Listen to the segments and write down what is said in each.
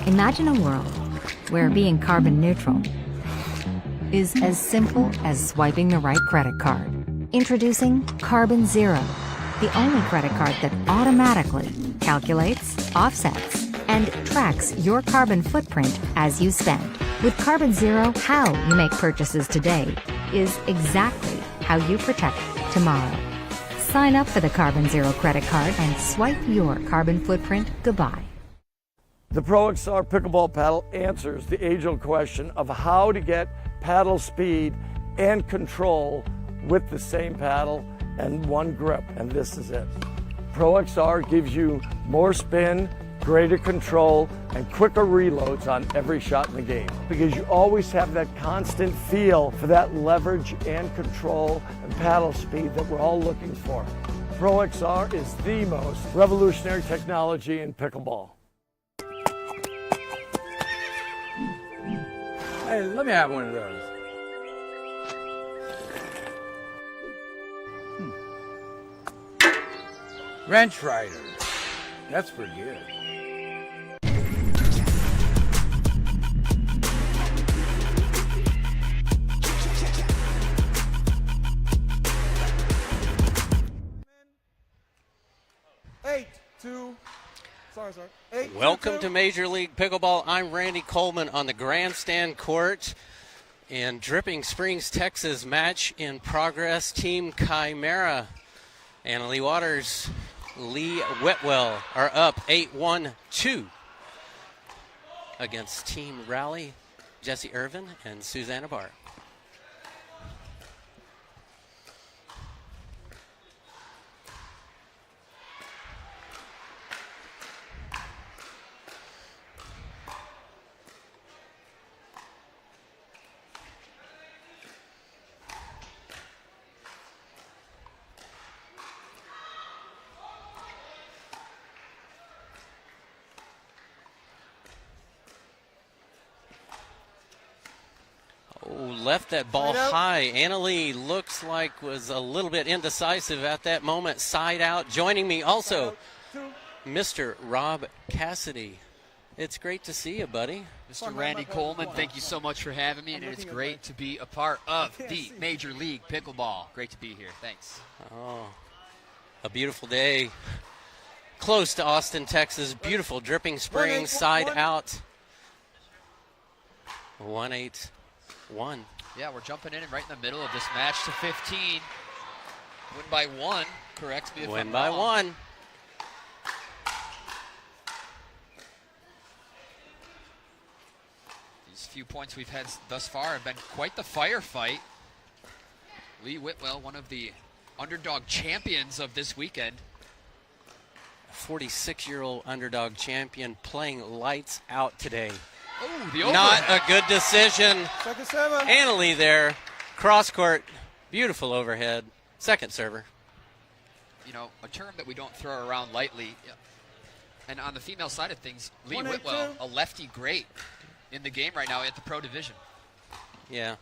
Imagine a world where being carbon neutral is as simple as swiping the right credit card. Introducing Carbon Xero, the only credit card that automatically calculates, offsets, and tracks your carbon footprint as you spend. With Carbon Xero, how you make purchases today is exactly how you protect tomorrow. Sign up for the Carbon Xero credit card and swipe your carbon footprint goodbye. The Pro XR Pickleball Paddle answers the age-old question of how to get paddle speed and control with the same paddle and one grip, and this is it. Pro XR gives you more spin, greater control, and quicker reloads on every shot in the game, because you always have that constant feel for that leverage and control and paddle speed that we're all looking for. Pro XR is the most revolutionary technology in pickleball. Hey, let me have one of those. Wrench rider. That's pretty good. Welcome to Major League Pickleball. I'm Randy Coleman on the Grandstand Court in Dripping Springs, Texas. Match in progress. Team Chimera, Anna Lee Waters, Lee Whitwell are up 8-1-2 against Team Raleigh, Jesse Irvin and Susanna Barr. Left that ball high. Anna Lee looks like was a little bit indecisive at that moment. Side out. Joining me also, Mr. Rob Cassidy. It's great to see you, buddy. Mr. Randy Coleman, thank you so much for having me, and it's great to be a part of the Major League Pickleball. Great to be here. Thanks. Oh, a beautiful day. Close to Austin, Texas. Beautiful Dripping Springs, side out. 1-8-1. Yeah, we're jumping in right in the middle of this match to 15. Win by one, correct me if I'm wrong. Win by one. These few points we've had thus far have been quite the firefight. Lee Whitwell, one of the underdog champions of this weekend. A 46-year-old underdog champion playing lights out today. Oh, the over. Not a good decision. Second server. Anna Lee there. Cross court. Beautiful overhead. Second server. You know, a term that we don't throw around lightly. And on the female side of things, Lee Whitwell, a lefty great in the game right now at the pro division. Yeah.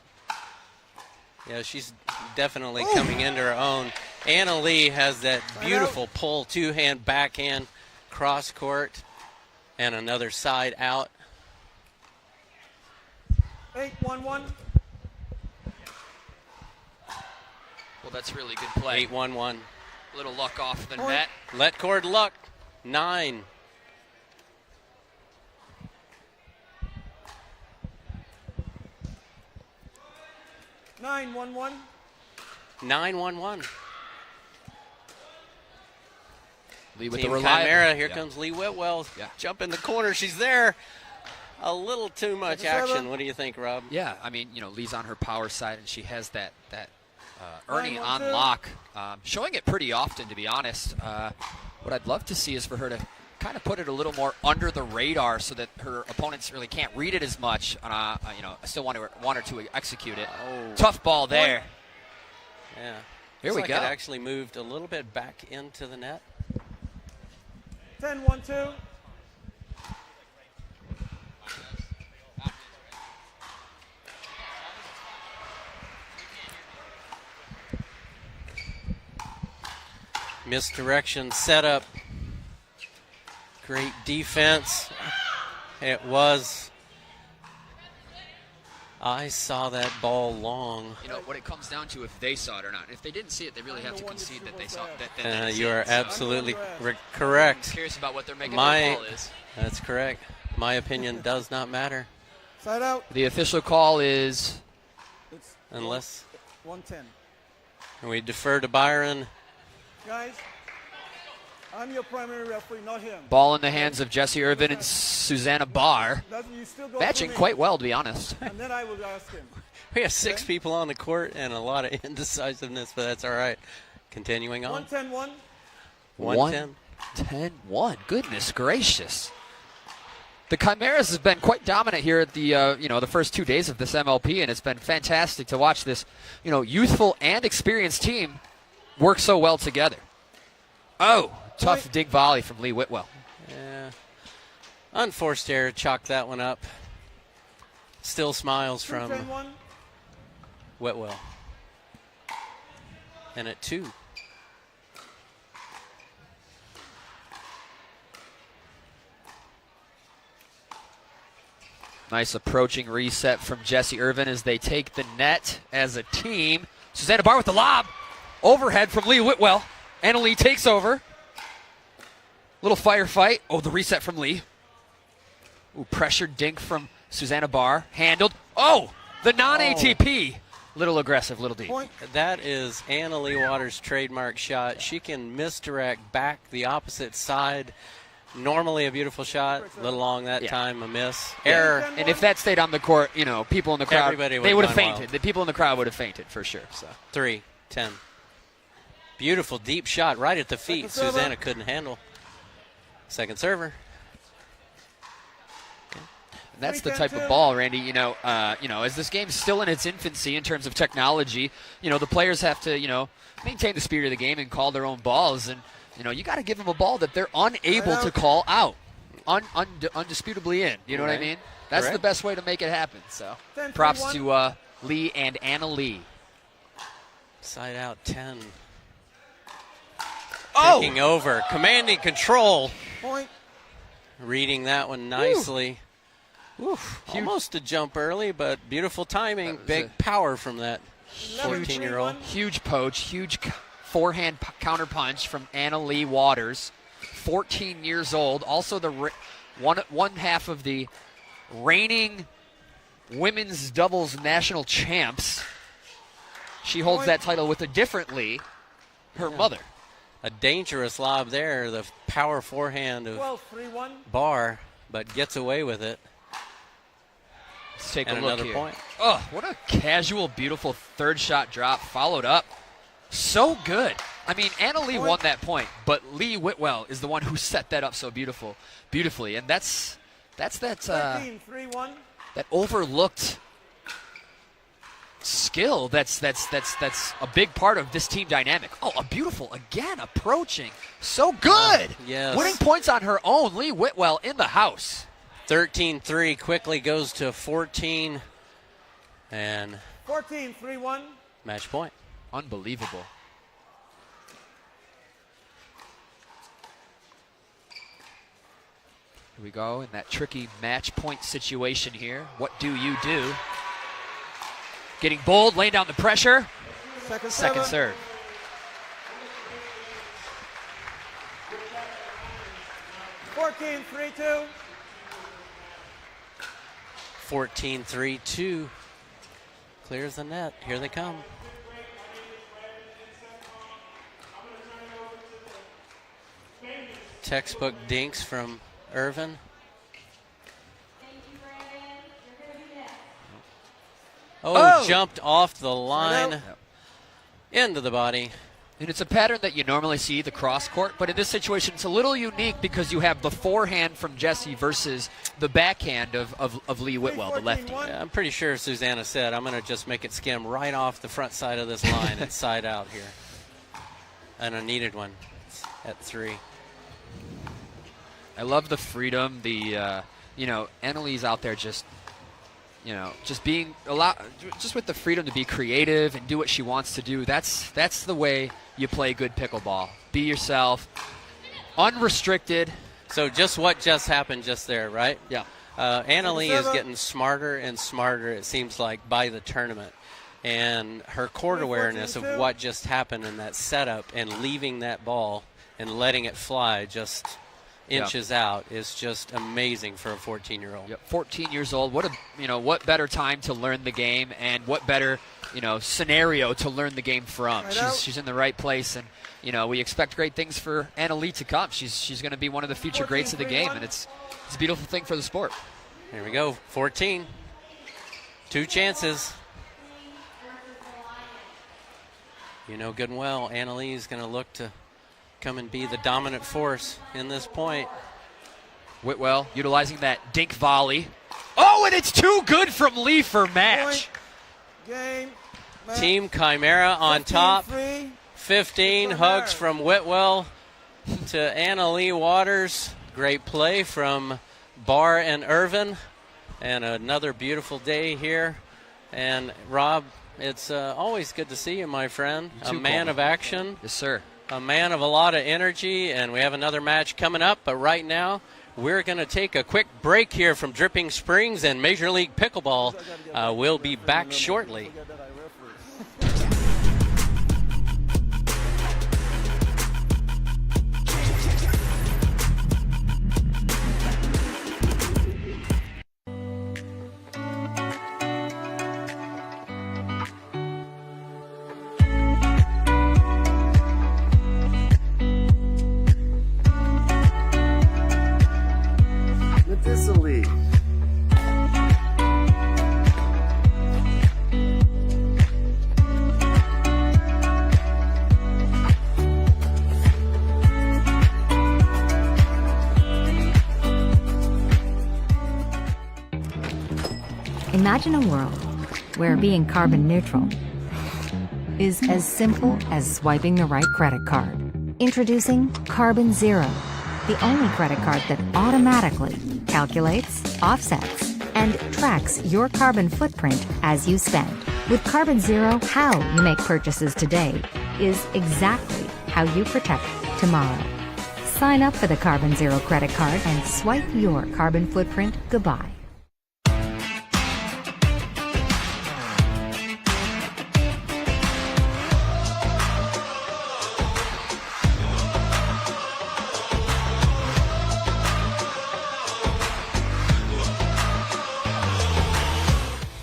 Yeah, she's definitely coming into her own. Anna Lee has that beautiful pull, two-hand backhand, cross court, and another side out. 8-1-1. Well, that's really good play. 8-1-1. Little luck off the net. Let cord luck. 9. 9-1-1. 9-1-1. Lee with Team the reliable. Chimera. Here comes Lee Whitwell. Yeah. Jump in the corner. She's there. A little too much action. What do you think, Rob? Yeah, I mean, Lee's on her power side, and she has that Ernie 9-1-2. on lock, showing it pretty often, to be honest. What I'd love to see is for her to kind of put it a little more under the radar so that her opponents really can't read it as much. I still want her to execute it. Oh. Tough ball there. Yeah. Here Looks we like go. It actually moved a little bit back into the net. 10-1-2. Misdirection setup. Great defense. It was. I saw that ball long. What it comes down to, if they saw it or not. If they didn't see it, they really have to concede that they saw it. You are So absolutely I'm correct. curious about what they're making the call is. That's correct. My opinion does not matter Side out. The official call is It's unless 110. we defer to Byron. Guys, I'm your primary referee, not him. ball in the hands of Jesse Irvin and Susanna Barr. You still go Matching through me, quite well, to be honest. And then I will ask him. We have 6 people on the court and a lot of indecisiveness, but that's all right. Continuing on. 110-1. 110. 10-1. Goodness gracious. The Chimeras has been quite dominant here at the the first 2 days of this MLP, and it's been fantastic to watch this youthful and experienced team work so well together. Oh, tough dig volley from Lee Whitwell. Yeah. Unforced error, chalk that one up. Still smiles from 2-10-1. Whitwell. And at 2. Nice approaching reset from Jesse Irvin as they take the net as a team. Susanna Barr with the lob. Overhead from Lee Whitwell. Anna Lee takes over. Little firefight. Oh, the reset from Lee. Ooh, pressured dink from Susanna Barr. Handled. Oh, the non-ATP. Little aggressive, little deep. Point. That is Anna Lee Waters' trademark shot. She can misdirect back the opposite side. Normally a beautiful shot, a little long that time, a miss. Error. And if that stayed on the court, people in the crowd, Everybody they would've would have gone fainted. wild. The people in the crowd would have fainted for sure. So 3-10. Beautiful deep shot right at the feet. Second server. Susanna couldn't handle. Second server. And that's the type of ball, Randy. As this game's still in its infancy in terms of technology, the players have to, maintain the spirit of the game and call their own balls. And you got to give them a ball that they're unable to call out, undisputably in. You know what I Right. mean? That's Correct. the best way to make it happen. So, 10-3-1. props to Lee and Anna Lee. Side out 10. Oh! Taking over. Commanding control. Point. Reading that one nicely. Oof, almost a jump early, but beautiful timing. was Big power from that 14-year-old. Huge poach, huge forehand counter punch from Anna Lee Waters, 14 years old. Also the one half of the reigning women's doubles national champs. She holds that title with a different Lee, her mother. A dangerous lob there. The power forehand of 12-3-1. Barr, but gets away with it. Let's take And a look another here. point. Oh, what a casual, beautiful third shot drop followed up. So good. I mean, Anna Lee won that point, but Lee Whitwell is the one who set that up so beautifully, and that's that 13-3-1. that overlooked skill. That's a big part of this team dynamic. Oh, a beautiful again approaching, so good. Yes. Winning points on her own. Lee Whitwell in the house. 13-3 quickly goes to 14. And 14-3-1. match point. Unbelievable. Here we go in that tricky match point situation here. What do you do? Getting bold, laying down the pressure. Second serve. Fourteen, 3-2. 14-3-2. Clears the net. Here they come. Textbook dinks from Irvin. Oh, jumped off the line into the body. And it's a pattern that you normally see, the cross court, but in this situation it's a little unique because you have the forehand from Jesse versus the backhand of Lee Whitwell, the lefty. Yeah, I'm pretty sure Susanna said, I'm going to just make it skim right off the front side of this line and side out here. And a needed one at 3. I love the freedom, Annalise out there just being just with the freedom to be creative and do what she wants to do. That's the way you play good pickleball. Be yourself, unrestricted. So just what just happened just there, right? Yeah. Annalee is getting smarter and smarter, it seems like, by the tournament. And her court awareness of what just happened in that setup and leaving that ball and letting it fly just inches out is just amazing for a 14-year-old. Yep, 14 years old. What better time to learn the game, and what better scenario to learn the game from. She's in the right place, and we expect great things for Annalee to come. She's going to be one of the future greats of the game, and it's a beautiful thing for the sport. Here we go, 14. 2 chances. Good and well, Annalee is going to look to come and be the dominant force in this point. Whitwell utilizing that dink volley. Oh, and it's too good from Lee for match. Game. Team Chimera on top. 15 hugs from Whitwell to Annalee Waters. Great play from Barr and Irvin. And another beautiful day here. And Rob, it's always good to see you, my friend. A man of action. Yes, sir. A man of a lot of energy, and we have another match coming up. But right now, we're going to take a quick break here from Dripping Springs and Major League Pickleball. We'll be back shortly. Imagine a world where being carbon neutral is as simple as swiping the right credit card. Introducing Carbon Zero, the only credit card that automatically calculates, offsets, and tracks your carbon footprint as you spend. With Carbon Zero, how you make purchases today is exactly how you protect tomorrow. Sign up for the Carbon Zero credit card and swipe your carbon footprint goodbye.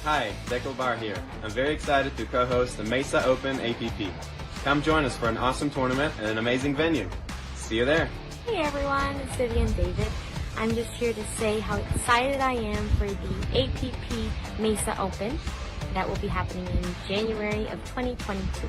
Hi, Dekel Bar here. I'm very excited to co-host the Mesa Open APP. Come join us for an awesome tournament and an amazing venue. See you there. Hey everyone, it's Vivian David. I'm just here to say how excited I am for the APP Mesa Open that will be happening in January of 2022.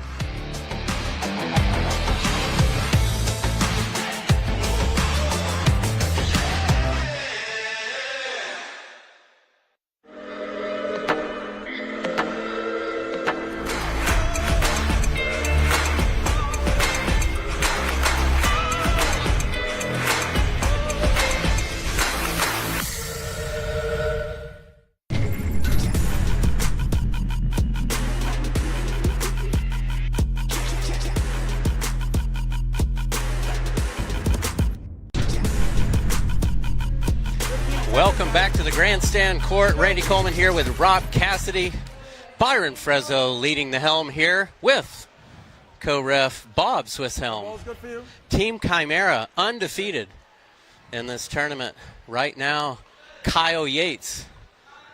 Welcome back to the Grandstand Court. Randy Coleman here with Rob Cassidy. Byron Frezzo leading the helm here with co-ref Bob Swisshelm. Ball's good for you. Team Chimera undefeated in this tournament. Right now, Kyle Yates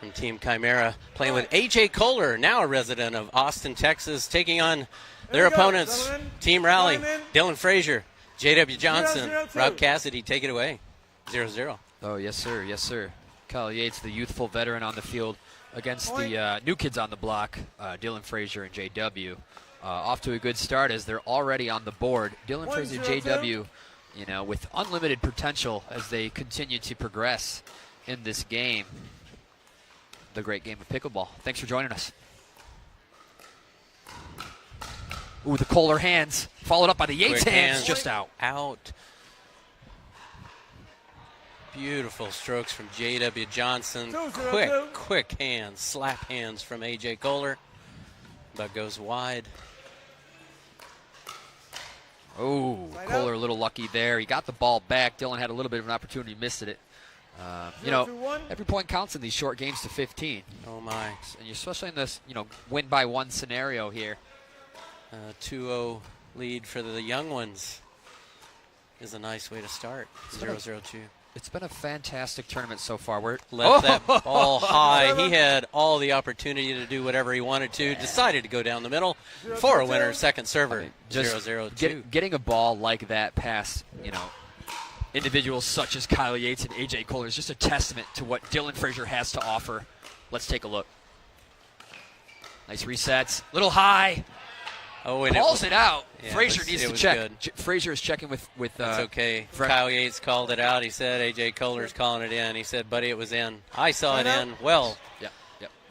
from Team Chimera playing with AJ Kohler, now a resident of Austin, Texas, taking on their opponents. Team Rally, Dylan Frazier, JW Johnson, 0-0-2. Rob Cassidy, take it away. 0-0. Oh, yes, sir. Yes, sir. Kyle Yates, the youthful veteran on the field against the new kids on the block, Dylan Frazier and JW. Off to a good start as they're already on the board. Dylan Frazier, JW, you know, with unlimited potential as they continue to progress in this game. The great game of pickleball. Thanks for joining us. Ooh, the Kohler hands, followed up by the Yates hands, just out. Out. Beautiful strokes from JW Johnson. Quick hands, slap hands from AJ Kohler, but goes wide. Oh, Kohler a little lucky there. He got the ball back. Dylan had a little bit of an opportunity, missed it. You know, every point counts in these short games to 15. Oh my! And especially in this, you know, win by one scenario here. 2-0 lead for the young ones is a nice way to start. 0-0-2. It's been a fantastic tournament so far. Left that ball high. He had all the opportunity to do whatever he wanted to. Decided to go down the middle for a winner, second server. 0-0-2. Getting a ball like that past, you know, individuals such as Kyle Yates and AJ Kohler is just a testament to what Dylan Frazier has to offer. Let's take a look. Nice resets. Little high. Oh, and calls it out. Yeah, Frazier needs to check. Good. Frazier is checking with it's okay. Kyle Yates called it out. He said AJ Kohler's calling it in. He said, buddy, it was in. I saw it in. Well, yep.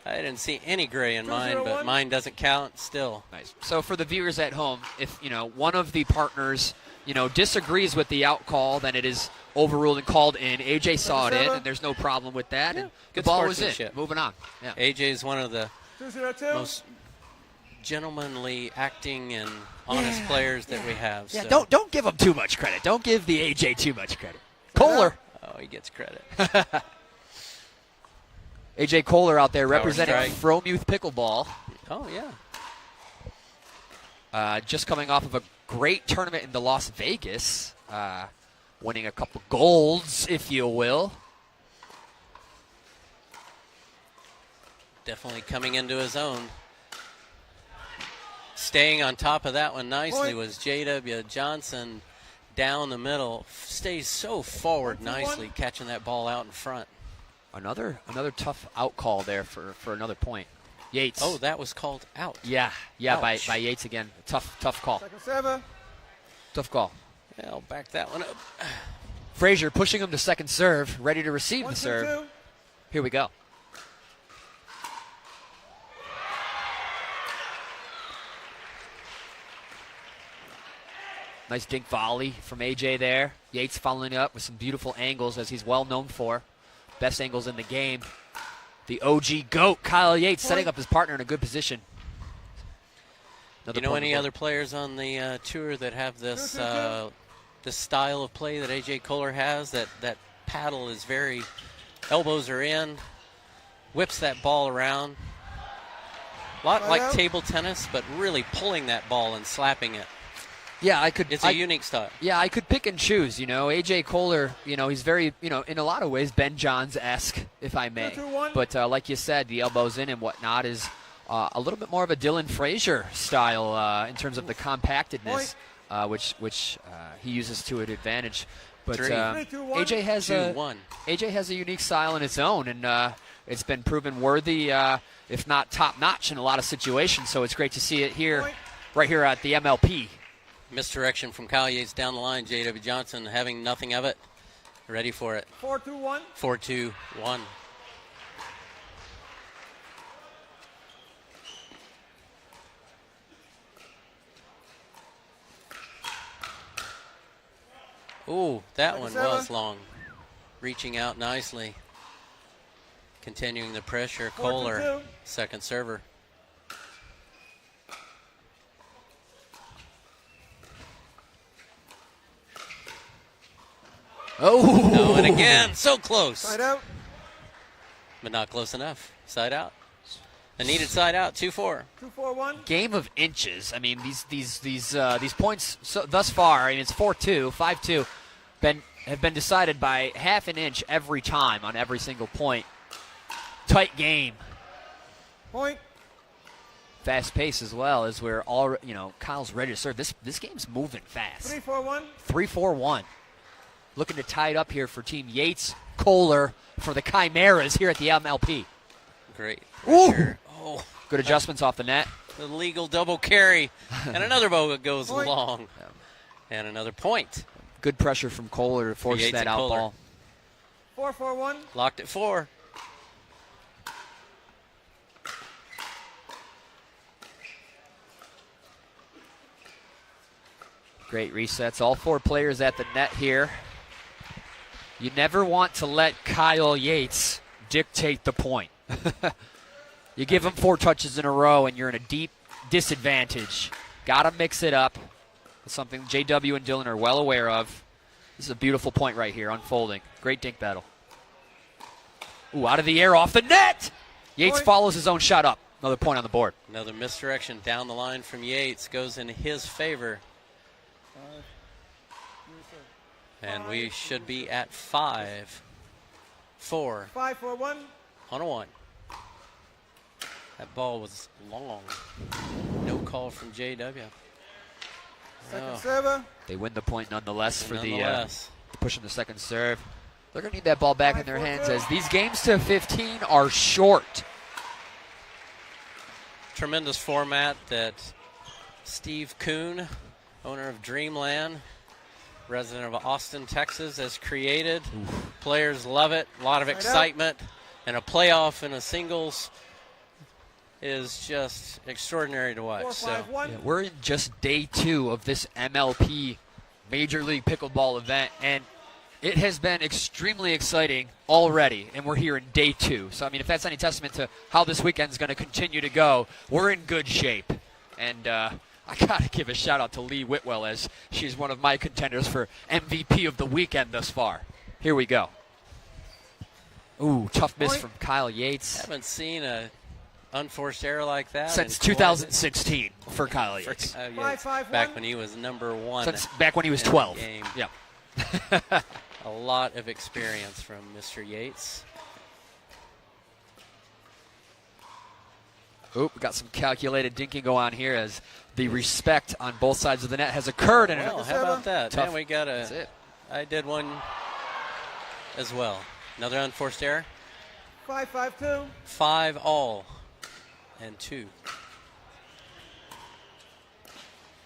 I didn't see any gray in mine, but mine doesn't count still. Nice. So for the viewers at home, if, you know, one of the partners, you know, disagrees with the out call, then it is overruled and called in. AJ saw it in, and there's no problem with that. And the ball was in. Moving on. Yeah. AJ is one of the most gentlemanly acting and honest players that we have. Yeah, so. don't give him too much credit. Don't give the AJ too much credit. Kohler. Oh, he gets credit. AJ Kohler out there Power representing strike. Frome Youth Pickleball. Oh, yeah. Just coming off of a great tournament in the Las Vegas, winning a couple golds, if you will. Definitely coming into his own. Staying on top of that one nicely was J.W. Johnson down the middle. Stays so forward nicely, catching that ball out in front. Another tough out call there for another point. Yates. Oh, that was called out. Yeah, by Yates again. Tough call. Tough call. Yeah, I'll back that one up. Frazier pushing him to second serve, ready to receive the serve. Here we go. Nice dink volley from AJ there. Yates following up with some beautiful angles, as he's well known for. Best angles in the game. The OG GOAT, Kyle Yates, setting up his partner in a good position. You know any other players on the tour that have this this style of play that AJ Kohler has? That paddle is very, elbows are in, whips that ball around. A lot like table tennis, but really pulling that ball and slapping it. Yeah, It's a unique style. Yeah, I could pick and choose. You know, AJ Kohler, you know, he's very, you know, in a lot of ways, Ben Johns-esque, if I may. But like you said, the elbows in and whatnot is a little bit more of a Dylan Frazier style in terms of the compactedness, which he uses to an advantage. But AJ has a unique style in its own, and it's been proven worthy, if not top-notch, in a lot of situations. So it's great to see it here, right here at the MLP. Misdirection from Kyle Yates down the line. J.W. Johnson having nothing of it. Ready for it. 4-2-1. 4-2-1. Ooh, that one was long. Reaching out nicely. Continuing the pressure. Kohler, second server. Oh, and again, so close. Side out. But not close enough. Side out. A needed side out, 2-4. 2-4-1. Game of inches. I mean, these points thus far. I mean, it's 4-2, 5-2. Have been decided by half an inch every time on every single point. Tight game. Point. Fast pace as well, as we're all, Kyle's ready to serve. This game's moving fast. 3-4-1. 3-4-1. Looking to tie it up here for Team Yates Kohler for the Chimeras here at the MLP. Great. Ooh. Oh, Good adjustments off the net. the legal double carry. And another ball that goes Point. long. And another point. Good pressure from Kohler to force Yates that and out Kohler. ball. 4-4-1. Locked at 4. Great resets. All 4 players at the net here. You never want to let Kyle Yates dictate the point. You give him 4 touches in a row and you're in a deep disadvantage. Got to mix it up. That's something JW and Dylan are well aware of. This is a beautiful point right here, unfolding. Great dink battle. Ooh, out of the air, off the net! Yates Point. follows his own shot up. Another point on the board. Another misdirection down the line from Yates goes in his favor. And we should be at 5-4 5-4-1. on a 1. That ball was long. No call from JW. Second Oh. server. They win the point nonetheless for Nonetheless. the pushing the second serve. They're going to need that ball back in their hands as these games to 15 are short. Tremendous format that Steve Kuhn, owner of Dreamland, resident of Austin, Texas, has created. Players love it. A lot of excitement. And a playoff in a singles is just extraordinary to watch. 4-5-1. Yeah, we're in just day 2 of this MLP Major League Pickleball event, and it has been extremely exciting already, and we're here in day 2. So, I mean, if that's any testament to how this weekend is going to continue to go, we're in good shape. And I got to give a shout-out to Lee Whitwell, as she's one of my contenders for MVP of the weekend thus far. Here we go. Ooh, tough miss from Kyle Yates. Haven't seen a unforced error like that Since in 2016 for Kyle Yates. Yates. 5-5-1. Back when he was number 1. Since back when he was in the 12. game. Yeah. A lot of experience from Mr. Yates. Oop, got some calculated dinking go on here as the respect on both sides of the net has occurred. And Well, how about that? Tough. Man, we got That's it. I did one as well. Another unforced error. 5-5-2. 5 all and 2.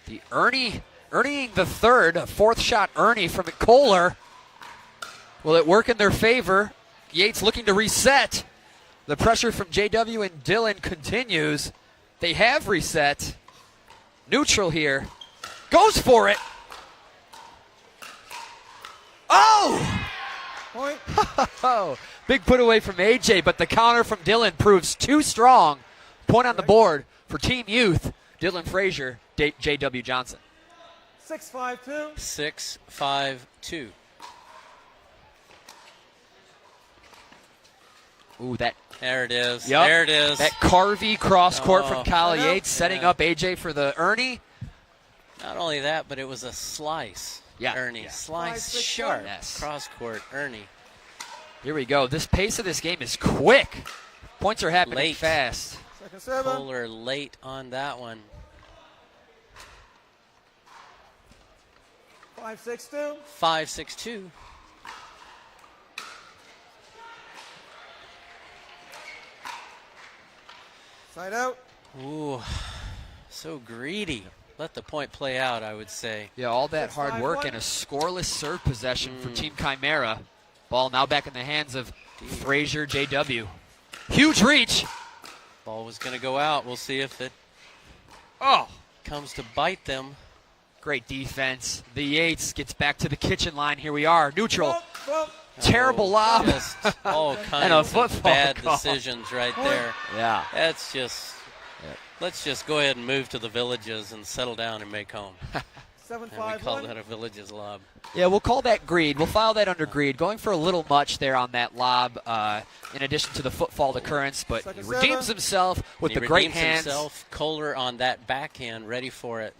The Ernie the third, a 4th shot Ernie from Kohler. Will it work in their favor? Yates looking to reset. The pressure from JW and Dylan continues. They have reset. Neutral here. Goes for it. Oh! Point. Oh, big put away from AJ, but the counter from Dylan proves too strong. Point on the board for Team Youth, Dylan Frazier, JW Johnson. 6-5-2. 6-5-2. Ooh, that There it is. Yep. There it is. That Carvey cross court Oh. from Kyle I know. Yates, setting Yeah. up AJ for the Ernie. Not only that, but it was a slice. Yeah. Ernie. Yeah. Slice 5-6-1. sharp. Yes. Cross court. Ernie. Here we go. This pace of this game is quick. Points are happening Late. fast. Second server. Kohler late on that one. 5-6-2. 5-6-2. Side out. Ooh, so greedy. Let the point play out, I would say. Yeah, all that hard work 6-5-1. and a scoreless serve possession for Team Chimera. Ball now back in the hands of Frazier, JW. Huge reach. Ball was going to go out. We'll see if it comes to bite them. Great defense. The Yates gets back to the kitchen line. Here we are. Neutral. Bump. Terrible lob. Just all And a kinds of football bad call. decisions right there. Yeah. That's just, let's just go ahead and move to the villages and settle down and make home. And we 7-5-1. call that a Villages lob. Yeah, we'll call that greed. We'll file that under greed. Going for a little much there on that lob, in addition to the footfall occurrence, but he Second redeems server. himself with He the great redeems hands. himself. Kohler on that backhand, ready for it.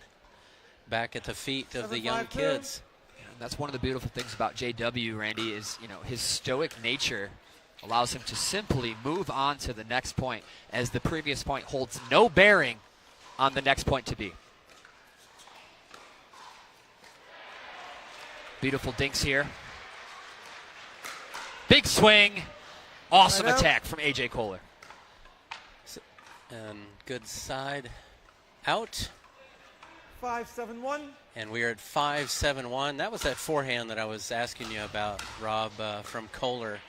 Back at the feet of the young 7-5-2. kids. And that's one of the beautiful things about JW, Randy, is his stoic nature allows him to simply move on to the next point, as the previous point holds no bearing on the next point to be. Beautiful dinks here. Big swing. Awesome Right out. attack from AJ Kohler. And good side out. 5-7-1. And we are at 5-7-1. That was that forehand that I was asking you about, Rob, from Kohler.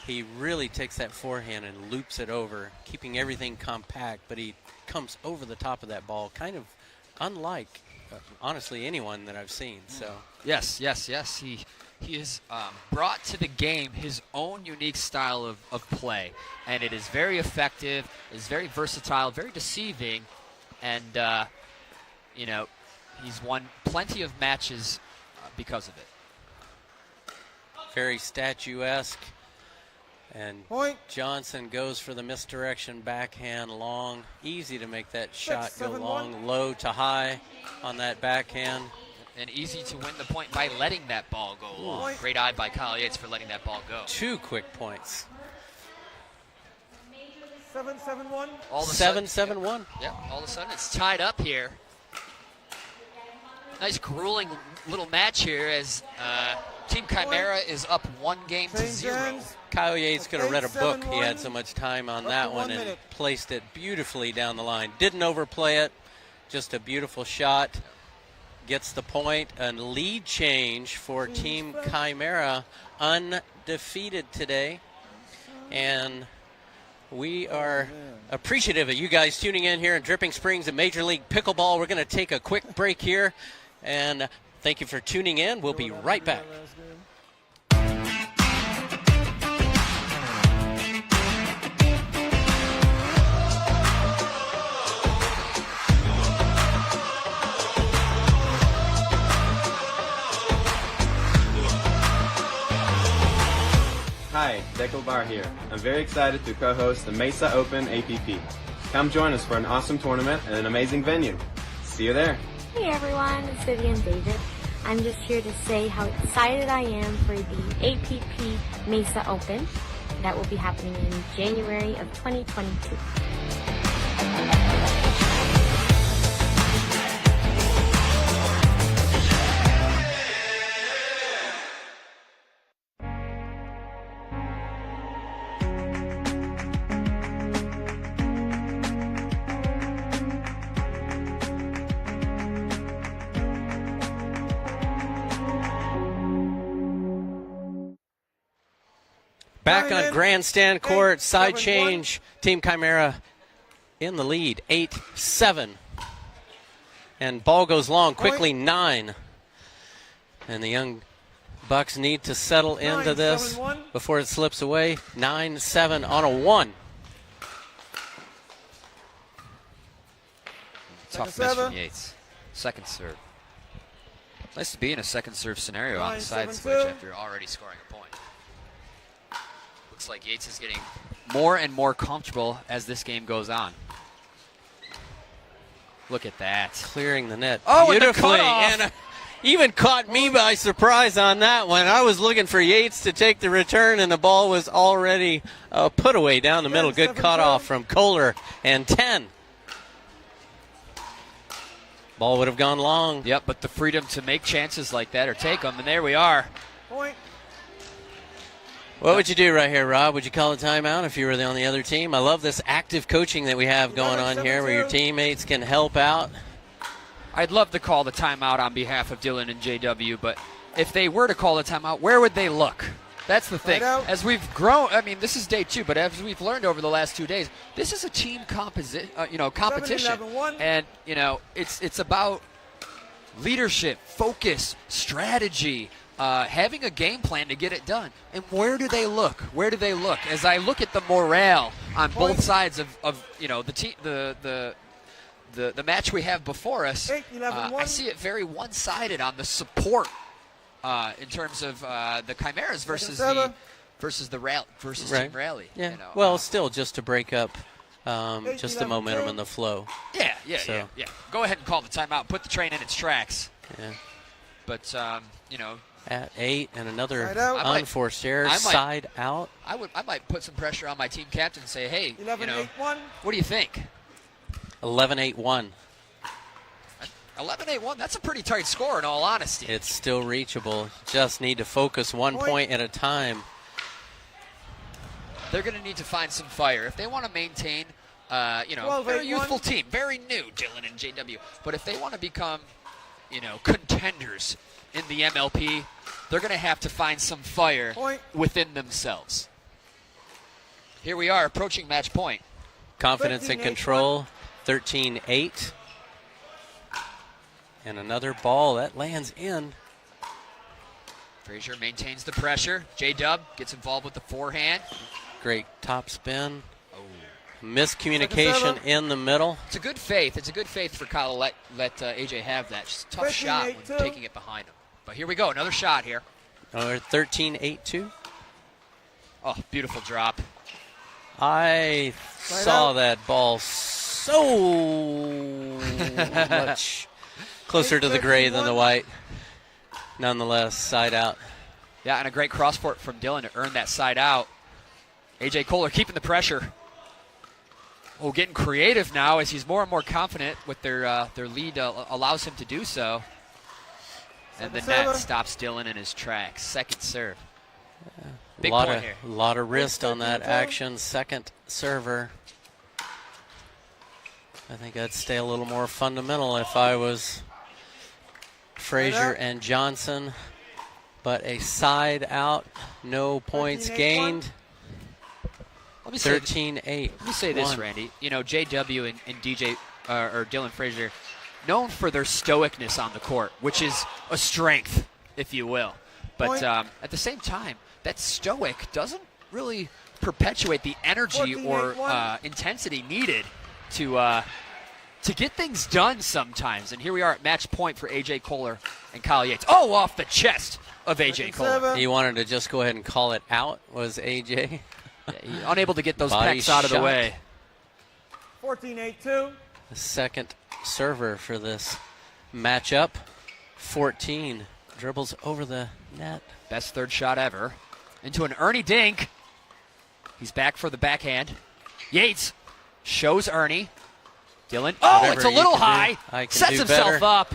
He really takes that forehand and loops it over, keeping everything compact, but he comes over the top of that ball, kind of unlike, honestly, anyone that I've seen. So Yes. He has brought to the game his own unique style of play, and it is very effective, is very versatile, very deceiving, and he's won plenty of matches because of it. very statuesque. And Point. Johnson goes for the misdirection backhand long. Easy to make that shot go 6-7-1. long, low to high on that backhand. And easy to win the point by letting that ball go long. Point. Great eye by Kyle Yates for letting that ball go. 2 quick points. 7-7-1. All of a sudden, 7-7-1. yeah, all of a sudden it's tied up here. Nice grueling little match here as Team Chimera is up 1-0. hands. Kyle Yates could have read a book. He had 8-7-1. so much time on Up that to one 1 and minute. placed it beautifully down the line. Didn't overplay it. Just a beautiful shot. Gets the point. And lead change for Team Chimera. Undefeated today. And we are appreciative of you guys tuning in here in Dripping Springs and Major League Pickleball. We're going to take a quick break here. And thank you for tuning in. We'll be right back. Hi, Pickleball here. I'm very excited to co-host the Mesa Open APP. Come join us for an awesome tournament and an amazing venue. See you there. Hey everyone, it's Vivian David. I'm just here to say how excited I am for the APP Mesa Open that will be happening in January of 2022. Back on Diamond, Grandstand Court, side 8-7-1. change. Team Chimera in the lead, 8-7. And ball goes long, quickly 9. And the young Bucks need to settle into this 9-7-1. before it slips away. 9-7 on a 1. Tough Second miss from serve. Yates. Second serve. Nice to be in a second serve scenario on the 9-7-2. side switch after you're already scoring a point. Looks like Yates is getting more and more comfortable as this game goes on. Look at that. Clearing the net Oh, and the beautifully. cutoff. And even caught me by surprise on that one. I was looking for Yates to take the return, and the ball was already put away down the middle. Good 7-2. cutoff from Kohler. And 10. Ball would have gone long. Yep, but the freedom to make chances like that or take them, and there we are. Point. What would you do right here, Rob? Would you call a timeout if you were on the other team? I love this active coaching that we have going on here where your teammates can help out. I'd love to call the timeout on behalf of Dylan and JW, but if they were to call the timeout, where would they look? That's the thing. Right out. As we've grown, I mean, this is day 2, but as we've learned over the last 2 days, this is a team competition. 7-11-1. And it's about leadership, focus, strategy, having a game plan to get it done. And where do they look? Where do they look? As I look at the morale on both sides of the the match we have before us, 8-11-1. I see it very one-sided on the support in terms of the Chimeras versus Seven. Team Rally. Yeah. You know, well, still, just to break up just the 11-2. momentum and the flow. Yeah. So- Go ahead and call the timeout. Put the train in its tracks. Yeah. But you know, At 8 and another Side out. unforced error, side out. I might put some pressure on my team captain and say, hey, 11-8-1. what do you think? 11-8-1. 11-8-1. That's a pretty tight score, in all honesty. It's still reachable. Just need to focus 1 point at a time. They're going to need to find some fire if they want to maintain. They're a 12-8-1. youthful team, very new, Dylan and JW. But if they want to become, contenders in the MLP, they're going to have to find some fire Point. within themselves. Here we are approaching match point. Confidence and 13-8-1. control, 13-8. And another ball that lands in. Frazier maintains the pressure. J-Dub gets involved with the forehand. Great top spin. Oh. Miscommunication in the middle. It's a good faith. It's a good faith for Kyle to let AJ have that. Just a tough shot when 13-8-2. taking it behind him. But here we go. Another shot here. 13-8-2. Oh, beautiful drop. I saw out. that ball so much closer to the gray than the white. Nonetheless, side out. Yeah, and a great cross-court from Dylan to earn that side out. AJ Kohler keeping the pressure. Oh, getting creative now as he's more and more confident with their lead allows him to do so. And the net stops Dylan in his tracks. Second serve. Big point here. A lot of wrist on that action. Second server. I think I'd stay a little more fundamental if I was Frazier and Johnson. But a side out, no points 13-8-1. gained. Let me say 13-8. Let me say this, Randy. JW and DJ or Dylan Frazier, known for their stoicness on the court, which is a strength, if you will. But at the same time, that stoic doesn't really perpetuate the energy or 14-8-1. intensity needed to get things done sometimes. And here we are at match point for AJ Kohler and Kyle Yates. Oh, off the chest of AJ Kohler. He wanted to just go ahead and call it out, was AJ. Yeah, unable to get those Body pecks out of the shot. way. 14-8-2. The second server for this matchup. 14 dribbles over the net. Best third shot ever. Into an Ernie dink. He's back for the backhand. Yates shows Ernie. Dylan. Oh, Whatever it's a you little can do, high. I can Sets do himself better. up.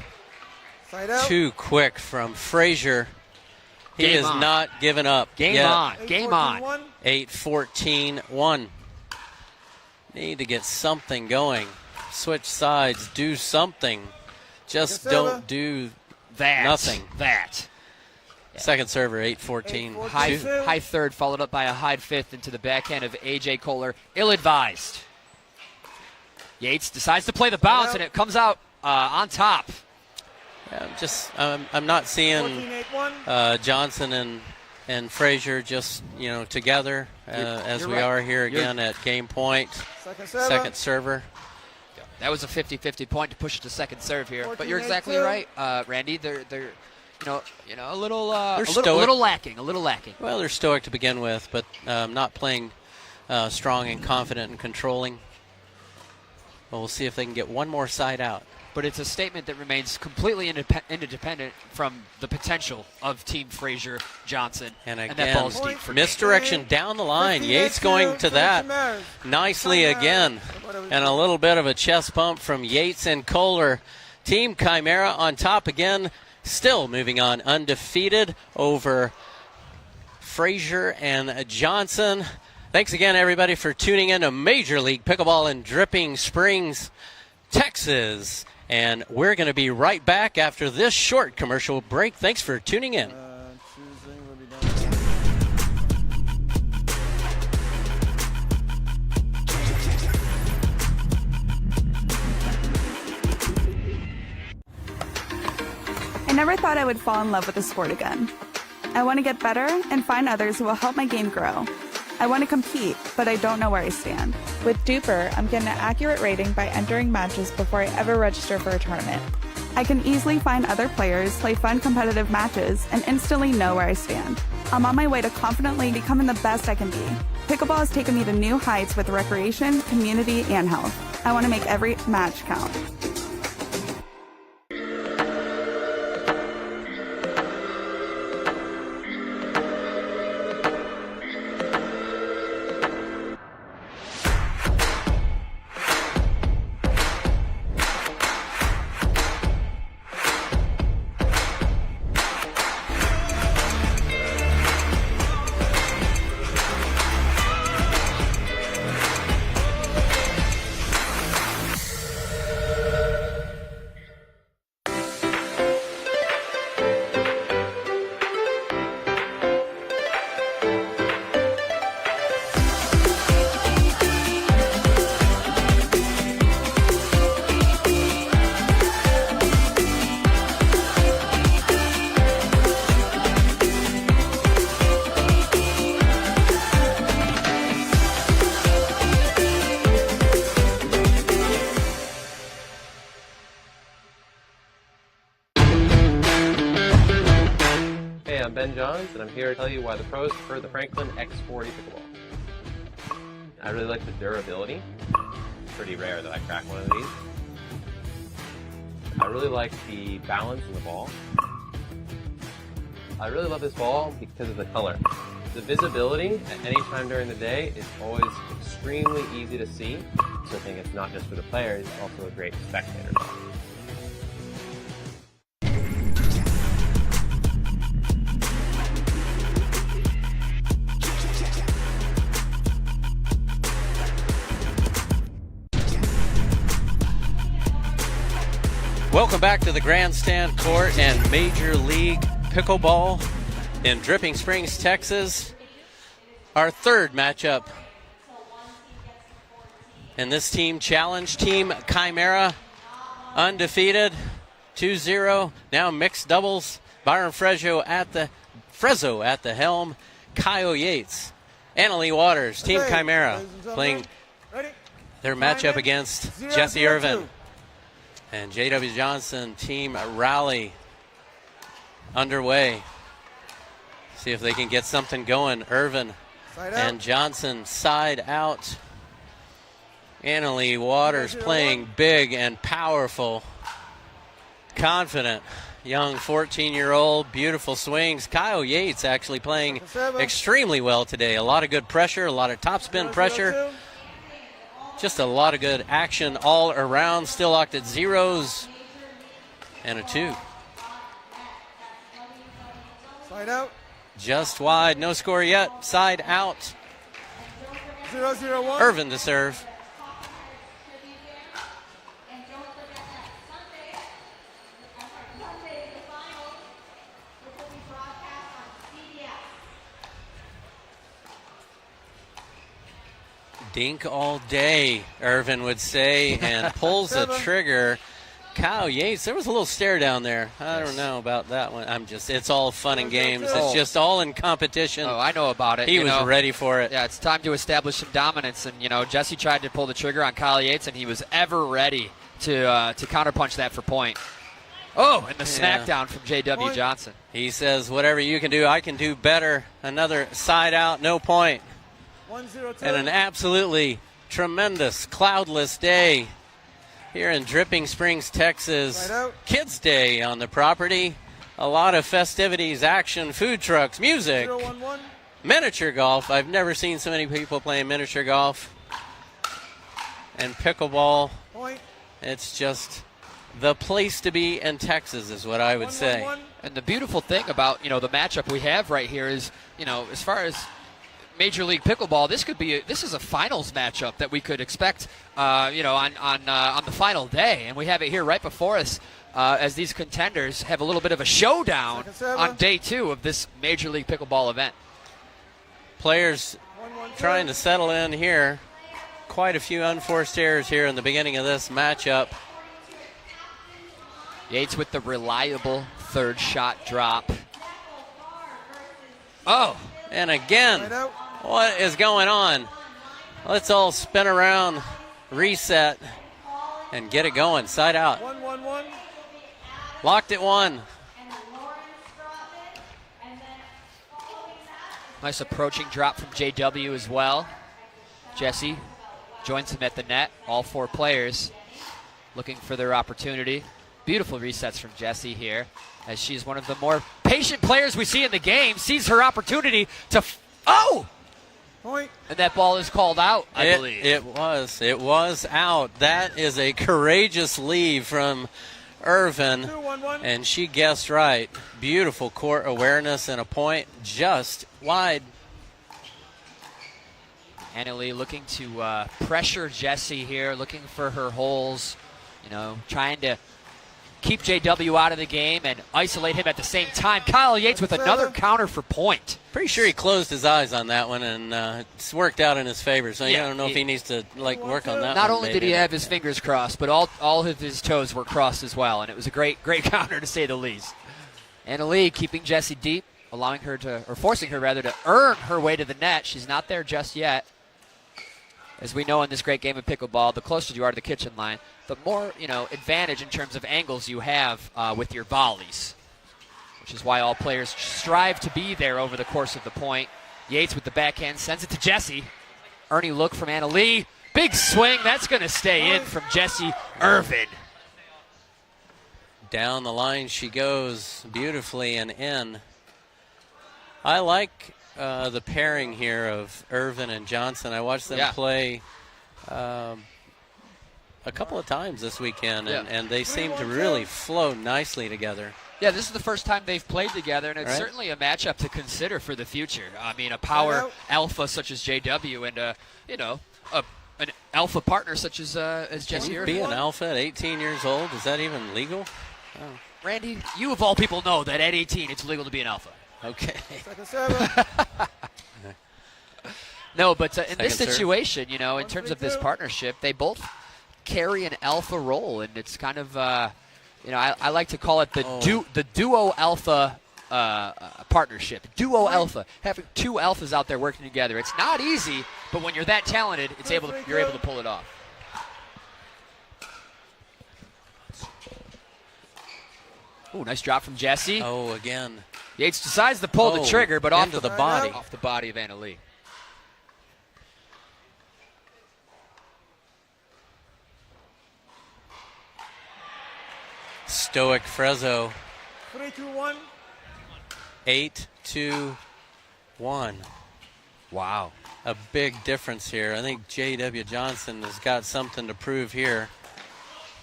Side out. Too quick from Frazier. He Game has on. not given up Game yet. on. Game on. 8-14-1. 8-14-1. Need to get something going. Switch sides. Do something. Just Yes, sir. don't do That. nothing. That. Second server, 8-14. 8-14. High, Two. high third followed up by a high fifth into the backhand of AJ Kohler. Ill-advised. Yates decides to play the bounce, and it comes out on top. I'm not seeing 14-8-1. Johnson and Frazier just together as you're we right. are here again at game point. Second server. That was a 50-50 point to push it to second serve here. But you're exactly 14-8-2. right, Randy. They're a little stoic. lacking. A little lacking. Well, they're stoic to begin with, but not playing strong and confident and controlling. Well, we'll see if they can get one more side out. But it's a statement that remains completely independent from the potential of Team Frazier Johnson. And that again, ball's deep for misdirection down the line. 15-8-2 Yates going to that Chimeras. nicely Chimeras. again. And a little bit of a chest bump from Yates and Kohler. Team Chimera on top again, still moving on undefeated over Frazier and Johnson. Thanks again, everybody, for tuning in to Major League Pickleball in Dripping Springs, Texas. And we're going to be right back after this short commercial break. Thanks for tuning in. Tuesday will be done. I never thought I would fall in love with the sport again. I want to get better and find others who will help my game grow. I want to compete, but I don't know where I stand. With Duper, I'm getting an accurate rating by entering matches before I ever register for a tournament. I can easily find other players, play fun competitive matches, and instantly know where I stand. I'm on my way to confidently becoming the best I can be. Pickleball has taken me to new heights with recreation, community, and health. I want to make every match count. I'm Ben Johns, and I'm here to tell you why the pros prefer the Franklin X40 Pickleball. I really like the durability. It's pretty rare that I crack one of these. I really like the balance in the ball. I really love this ball because of the color. The visibility at any time during the day is always extremely easy to see, so I think it's not just for the players, it's also a great spectator ball. Welcome back to the Grandstand Court and Major League Pickleball in Dripping Springs, Texas. Our third matchup. And this team challenge, Team Chimera, undefeated, 2-0. Now mixed doubles, Byron Frezzo at the helm, Kyle Yates, Annalie Waters, Team Chimera, playing their matchup against Jesse Irvin. And J.W. Johnson, Team Rally, underway. See if they can get something going. Irvin and Johnson side out. Annalie Waters playing big and powerful. Confident, young 14-year-old, beautiful swings. Kyle Yates actually playing extremely well today. A lot of good pressure, a lot of topspin pressure. Just a lot of good action all around. Still locked at zeros and a 2. Side out. Just wide. No score yet. Side out. 0-0-1. Irvin to serve. Dink all day, Irvin would say, and pulls the trigger. Kyle Yates, there was a little stare down there. I don't know about that one. It's all fun and games. It's just all in competition. Oh, I know about it. He was ready for it. Yeah, it's time to establish some dominance. And, Jesse tried to pull the trigger on Kyle Yates, and he was ever ready to counterpunch that for point. Oh, and the smackdown from J.W. Johnson. He says, whatever you can do, I can do better. Another side out, no point. 1-0-2. And an absolutely tremendous cloudless day here in Dripping Springs, Texas. Kids Day on the property. A lot of festivities, action, food trucks, music, 0-1-1. miniature golf. I've never seen so many people playing miniature golf. And pickleball. Point. It's just the place to be in Texas is what I would say. 1-1-1. And the beautiful thing about, the matchup we have right here is, as far as Major League Pickleball, this is a finals matchup that we could expect, on the final day, and we have it here right before us as these contenders have a little bit of a showdown on day 2 of this Major League Pickleball event. Players 1-1-2. trying to settle in here. Quite a few unforced errors here in the beginning of this matchup. Yates with the reliable third shot drop. Oh, and again. What is going on? Let's all spin around, reset, and get it going. Side out. 1-1-1. Locked at 1. Nice approaching drop from JW as well. Jesse joins him at the net. All 4 players looking for their opportunity. Beautiful resets from Jesse here, as she's one of the more patient players we see in the game. Sees her opportunity to Point. and that ball is called out, I believe. It was out. That is a courageous leave from Irvin, 2-1-1. and she guessed right. Beautiful court awareness and a point just wide. Annalie looking to pressure Jesse here, looking for her holes, trying to keep JW out of the game and isolate him at the same time. Kyle Yates with another counter for point. Pretty sure he closed his eyes on that one, and it's worked out in his favor. So I don't know if he needs to work on that. Not one, only maybe. did he have his fingers crossed, but all of his toes were crossed as well, and it was a great counter to say the least. Annalie keeping Jesse deep, forcing her to earn her way to the net. She's not there just yet. As we know in this great game of pickleball, the closer you are to the kitchen line, the more advantage in terms of angles you have with your volleys, which is why all players strive to be there over the course of the point. Yates with the backhand sends it to Jesse. Ernie look from Annalie. Big swing. That's going to stay in from Jesse Irvin. Down the line she goes beautifully and in. I like the pairing here of Irvin and Johnson. I watched them play a couple of times this weekend, and they seem to really flow nicely together. Yeah, this is the first time they've played together, and it's certainly a matchup to consider for the future. I mean, a power alpha such as JW and an alpha partner such as Jesse Irvin. Be an alpha at 18 years old? Is that even legal? Oh. Randy, you of all people know that at 18 it's legal to be an alpha. Okay. Second serve. No, but in this Second serve. situation, in terms of this partnership, they both carry an alpha role, and it's kind of, I like to call it the duo alpha partnership. Duo alpha, having 2 alphas out there working together. It's not easy, but when you're that talented, you're able to pull it off. Ooh, nice drop from Jesse. Oh, again. Yates decides to pull the trigger, but off the body. Off the body of Annalie. Stoic Frezzo. 3-2-1. 8-2-1. Wow. A big difference here. I think J.W. Johnson has got something to prove here.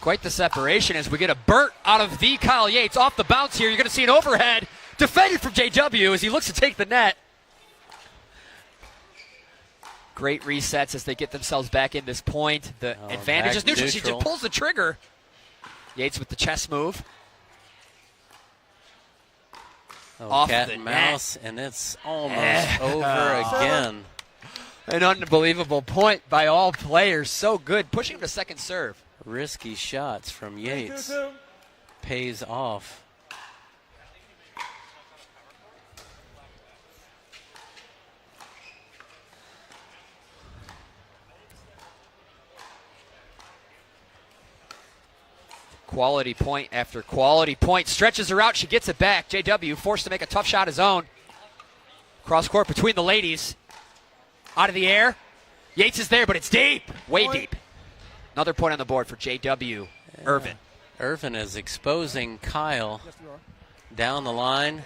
Quite the separation as we get a burnt out of the Kyle Yates. Off the bounce here, you're going to see an overhead. Defended from JW as he looks to take the net. Great resets as they get themselves back in this point. The advantage is neutral. She just pulls the trigger. Yates with the chest move. Off cat the and net. mouse, and it's almost over again. An unbelievable point by all players. So good. Pushing him to second serve. Risky shots from Yates. 2-2. Pays off. Quality point after quality point. Stretches her out. She gets it back. JW forced to make a tough shot his own. Cross court between the ladies. Out of the air. Yates is there, but it's deep. Way deep. Another point on the board for JW. Irvin. Irvin is exposing Kyle down the line.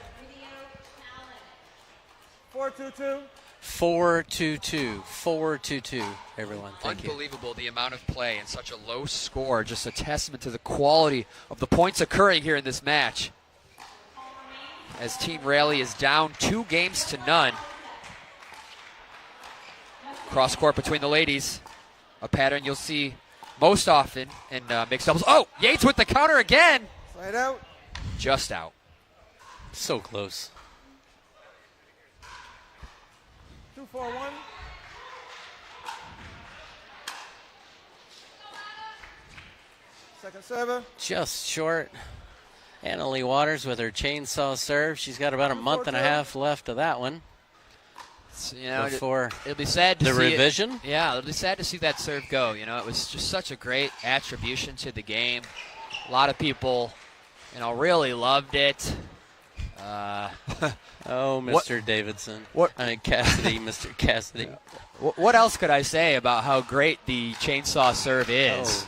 4-2-2. 4-2-2. 4-2-2, everyone. Thank you. Unbelievable the amount of play and such a low score. Just a testament to the quality of the points occurring here in this match. As Team Raleigh is down 2-0. Cross court between the ladies. A pattern you'll see most often in mixed doubles. Oh, Yates with the counter again. Slide out. Just out. So close. 2-4-1. Second server. Just short. Annalie Waters with her chainsaw serve. She's got about a month and a half left of that one. before it'll be sad to the see revision. Yeah, it'll be sad to see that serve go. It was just such a great attribution to the game. A lot of people, really loved it. Mr. Davidson. Cassidy, Mr. Cassidy. What else could I say about how great the chainsaw serve is?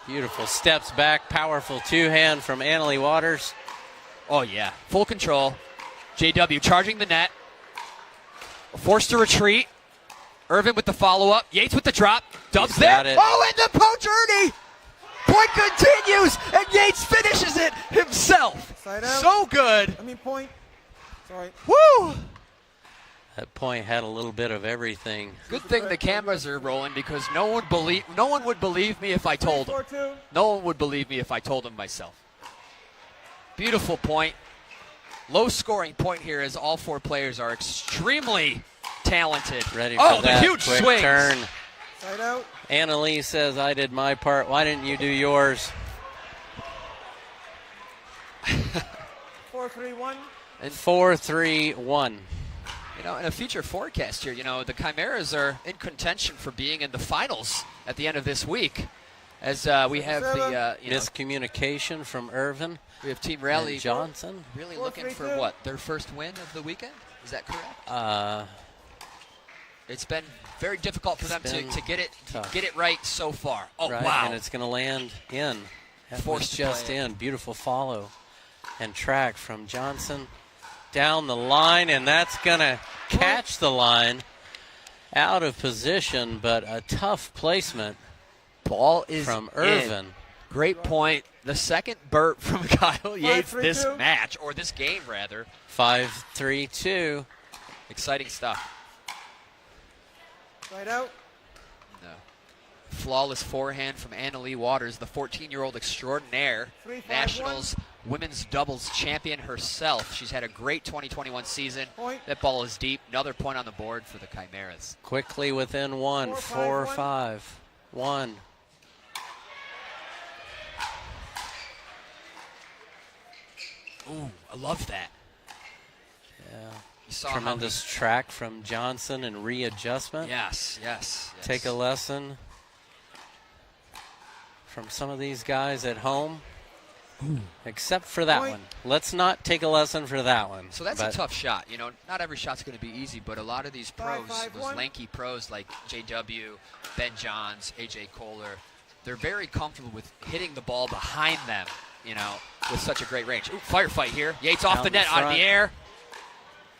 Beautiful steps back, powerful two-hand from Annalie Waters. Oh, yeah. Full control. JW charging the net. Forced to retreat. Irvin with the follow-up. Yates with the drop. Dubs there. Oh, and the poach Ernie! Point continues, and Yates finishes it himself. Side out. So good. Point. Sorry. Woo! That point had a little bit of everything. Good thing the cameras are rolling because no one would believe me if I told them. No one would believe me if I told them myself. Beautiful point. Low scoring point here as all four players are extremely talented. Ready for that the huge quick swings. turn. Side out. Annalie says, I did my part. Why didn't you do yours? 4-3-1. And 4-3-1. In a future forecast here, the Chimeras are in contention for being in the finals at the end of this week. As we have the miscommunication from Irvin. We have Team Rally and Johnson. Really looking for what? Their first win of the weekend? Is that correct? It's been very difficult for them to get it right so far. Oh, right, wow. And it's going to land in. That Forced was just in. Beautiful follow and track from Johnson down the line, and that's going to catch the line out of position, but a tough placement. Ball is from Irvin. Great point. The second burp from Kyle Yates this match, or this game rather. 5-3-2. Exciting stuff. Side out. No. Flawless forehand from Annalie Waters, the 14-year-old extraordinaire. 3-5-1. Nationals women's doubles champion herself. She's had a great 2021 season. Point. That ball is deep. Another point on the board for the Chimeras. Quickly within one. 4-5-1. Ooh, I love that. Yeah. Tremendous track from Johnson and readjustment. Yes. Take a lesson from some of these guys at home. Ooh. Except for that one. Let's not take a lesson for that one. So that's a tough shot. Not every shot's going to be easy, but a lot of these pros, those lanky pros like JW, Ben Johns, AJ Kohler, they're very comfortable with hitting the ball behind them, with such a great range. Ooh, firefight here. Yates off the net, out of the air.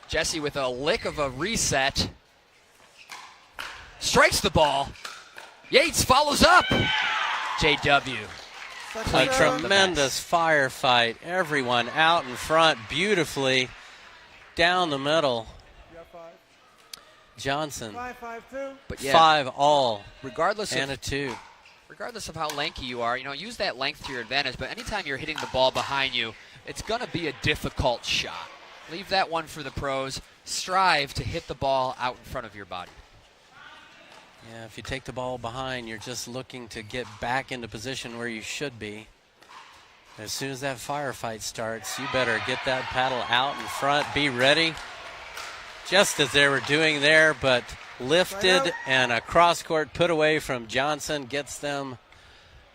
Jesse with a lick of a reset. Strikes the ball. Yates follows up. JW. A tremendous firefight. Everyone out in front beautifully. Down the middle. Johnson. 5-5-2. But yeah, 5 all. Regardless and of a 2. Regardless of how lanky you are, use that length to your advantage. But anytime you're hitting the ball behind you, it's going to be a difficult shot. Leave that one for the pros. Strive to hit the ball out in front of your body. Yeah, if you take the ball behind, you're just looking to get back into position where you should be. As soon as that firefight starts, you better get that paddle out in front, be ready. Just as they were doing there, but lifted and a cross-court put away from Johnson gets them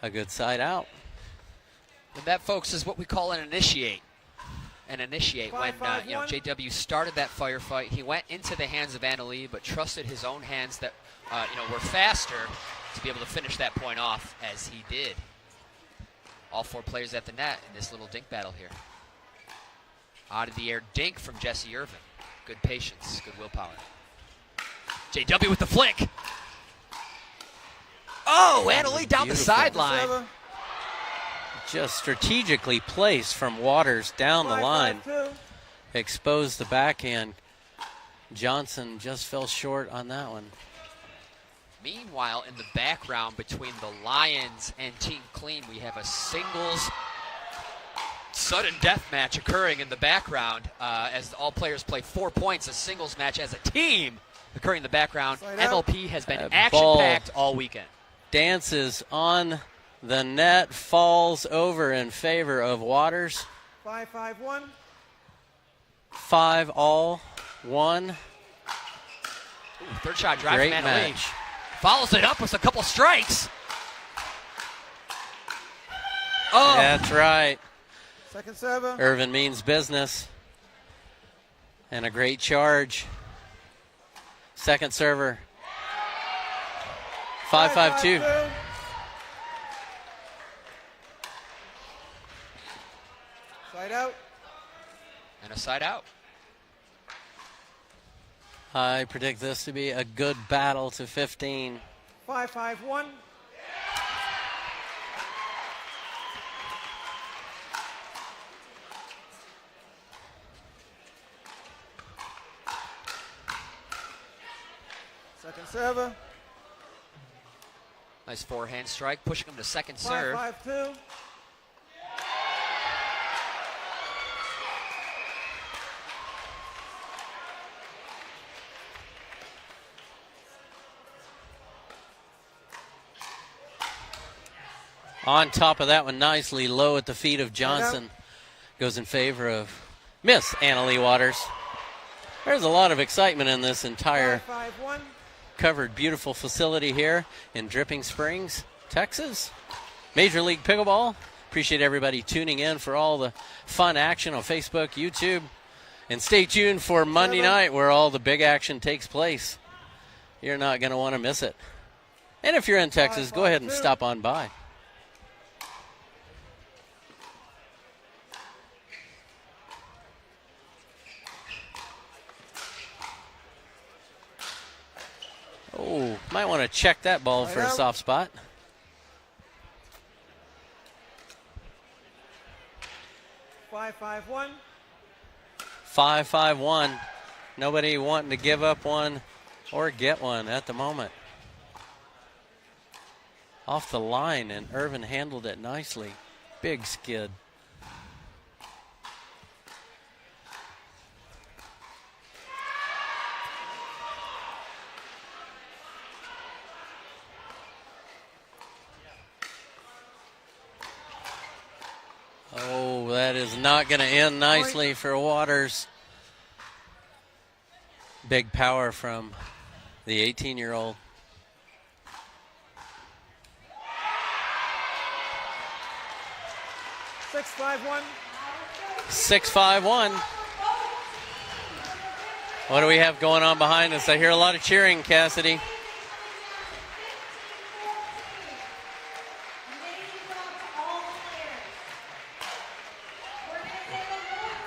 a good side out. And that, folks, is what we call an initiate. When JW started that firefight, he went into the hands of Annalie, but trusted his own hands that were faster to be able to finish that point off as he did. All four players at the net in this little dink battle here. Out of the air dink from Jesse Irvin. Good patience, good willpower. JW with the flick. Oh, Annalie down the sideline. Just strategically placed from Waters down the line. Exposed the backhand. Johnson just fell short on that one. Meanwhile, in the background between the Lions and Team Clean, we have a singles sudden death match occurring in the background as all players play 4 points. A singles match as a team occurring in the background. MLP has been action-packed all weekend. Dances on the net, falls over in favor of Waters. 5-5-1. 5 all, 1. Ooh, third shot drive Great from Annalee. match. Follows it up with a couple strikes. Oh, That's right. Second server. Irvin means business. And a great charge. Second server. 5-5-2. Side out. and a side out. I predict this to be a good battle to 15. 5-5-1. Second server. Nice forehand strike, pushing him to second serve. 5-5-2. On top of that one, nicely low at the feet of Johnson. Goes in favor of Miss Annalee Waters. There's a lot of excitement in this entire 5-5-1. covered beautiful facility here in Dripping Springs, Texas. Major League Pickleball. Appreciate everybody tuning in for all the fun action on Facebook, YouTube. And stay tuned for Monday night where all the big action takes place. You're not going to want to miss it. And if you're in Texas, go ahead and stop on by. Oh, might want to check that ball for a soft spot. Five, 5-1. 5-5-1. Nobody wanting to give up one or get one at the moment. Off the line, and Irvin handled it nicely. Big skid. Oh, that is not going to end nicely for Waters. Big power from the 18-year-old. Six, 5-1. 6-5-1. What do we have going on behind us? I hear a lot of cheering, Cassidy.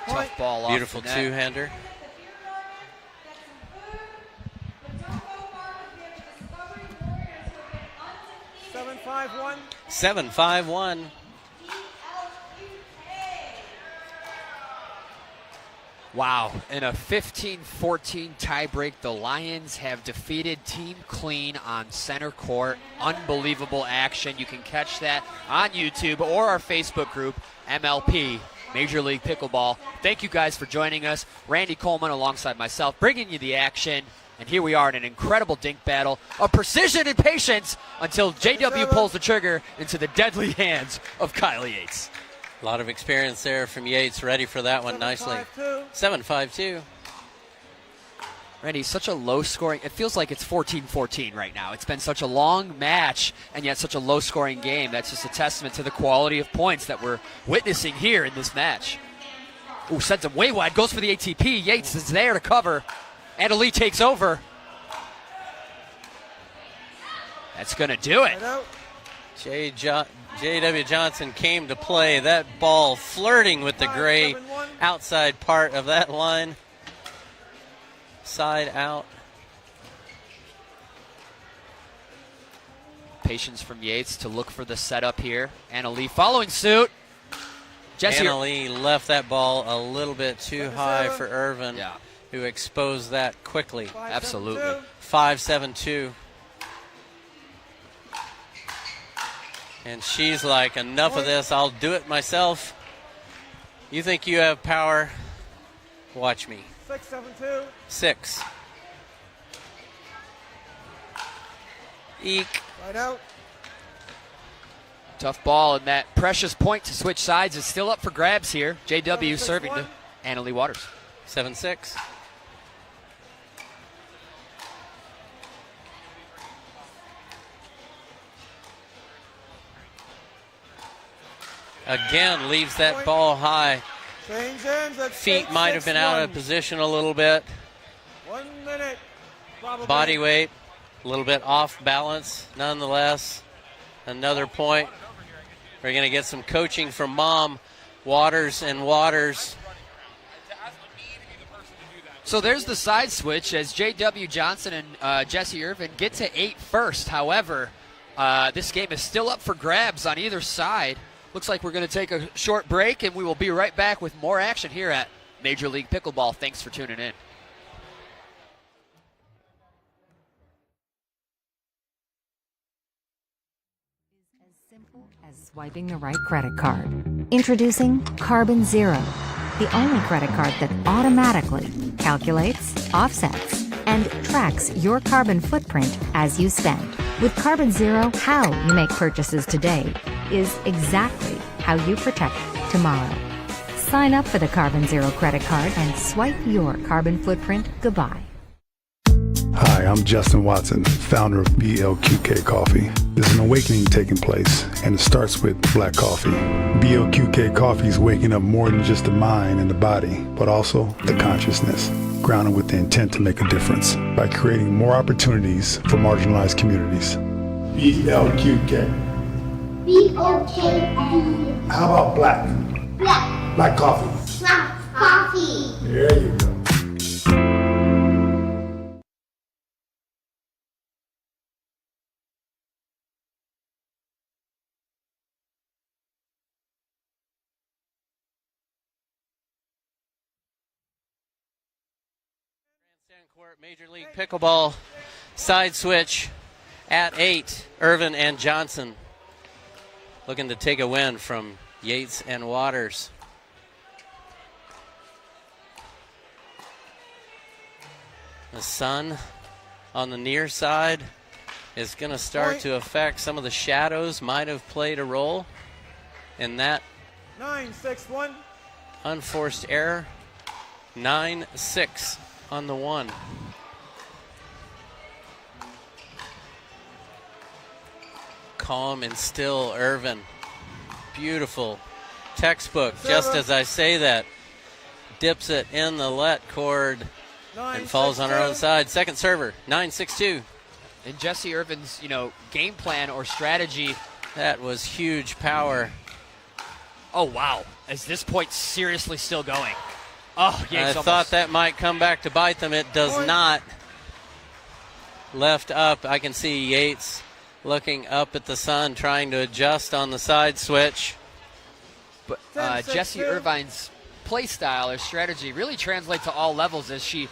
Tough ball off Beautiful the net. two-hander. Seven, 5-1. 7-5-1. Wow, in a 15-14 tiebreak, the Lions have defeated Team Clean on center court. Unbelievable action. You can catch that on YouTube or our Facebook group, MLP, Major League Pickleball. Thank you guys for joining us. Randy Coleman alongside myself, bringing you the action. And here we are in an incredible dink battle of precision and patience until JW pulls the trigger into the deadly hands of Kyle Yates. A lot of experience there from Yates, ready for that one nicely. 7-5-2. Randy, such a low scoring, it feels like it's 14-14 right now. It's been such a long match and yet such a low scoring game. That's just a testament to the quality of points that we're witnessing here in this match. Ooh, sends him way wide, goes for the ATP. Yates is there to cover. Annalee takes over. That's going to do it. J.W. Johnson came to play. That ball flirting with the gray outside part of that line. Side out. Patience from Yates to look for the setup here. Annalee following suit. Annalee left that ball a little bit too high for Irvin, who exposed that quickly. Absolutely. 5-7-2. And she's like, enough of this. I'll do it myself. You think you have power? Watch me. 6-7-2. 6. Eek. Right out. Tough ball, and that precious point to switch sides is still up for grabs here. JW serving to Annalee Waters. 7-6. again leaves that ball high. Change hands at Feet might have been out of position a little bit. 1 minute. Probably. Body weight, a little bit off balance. Nonetheless, another point. We're going to get some coaching from Mom Waters and Waters. So there's the side switch as J.W. Johnson and Jesse Irvin get to 8 first. However, this game is still up for grabs on either side. Looks like we're going to take a short break, and we will be right back with more action here at Major League Pickleball. Thanks for tuning in. As simple as swiping the right credit card. Introducing Carbon Xero, the only credit card that automatically calculates, offsets, and tracks your carbon footprint as you spend. With Carbon Xero, how you make purchases today is exactly how you protect tomorrow. Sign up for the Carbon Xero credit card and swipe your carbon footprint goodbye. Hi, I'm Justin Watson, founder of BLQK Coffee. There's an awakening taking place, and it starts with black coffee. BLQK Coffee is waking up more than just the mind and the body, but also the consciousness, grounded with the intent to make a difference by creating more opportunities for marginalized communities. BLQK. B-O-K-N. How about black? Black. Black coffee. Black coffee. There you go. Grandstand Court, Major League Pickleball, side switch at 8. Irvin and Johnson looking to take a win from Yates and Waters. The sun on the near side is going to start to affect some of the shadows, might have played a role in that 9-6-1. unforced error. 9-6 on the 1. Calm and still Irvin. Beautiful. Textbook, just as I say that. Dips it in the let cord and falls on her own side. Second server, 9-6-2. And Jesse Irvin's, game plan or strategy. That was huge power. Oh, wow. Is this point seriously still going? Oh, Yates I thought that might come back to bite them. It does not. Left up, I can see Yates looking up at the sun, trying to adjust on the side switch. But Jesse Irvine's play style or strategy really translates to all levels as she,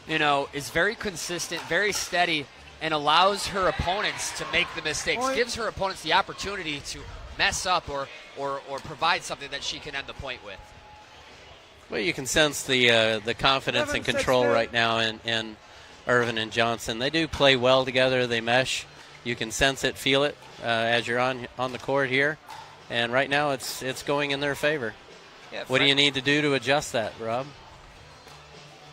is very consistent, very steady, and allows her opponents to make the mistakes. Gives her opponents the opportunity to mess up or provide something that she can end the point with. Well, you can sense the confidence and control right now in Irvin and Johnson. They do play well together. They mesh. You can sense it, feel it as you're on the court here. And right now it's going in their favor. Yeah, what do you need to do to adjust that, Rob?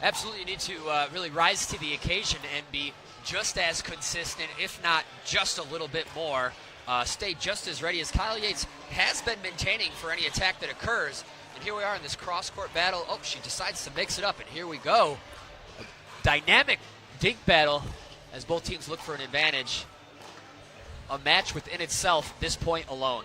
Absolutely, you need to really rise to the occasion and be just as consistent, if not just a little bit more. Stay just as ready as Kyle Yates has been maintaining for any attack that occurs. And here we are in this cross-court battle. Oh, she decides to mix it up, and here we go. A dynamic dink battle as both teams look for an advantage. A match within itself, this point alone.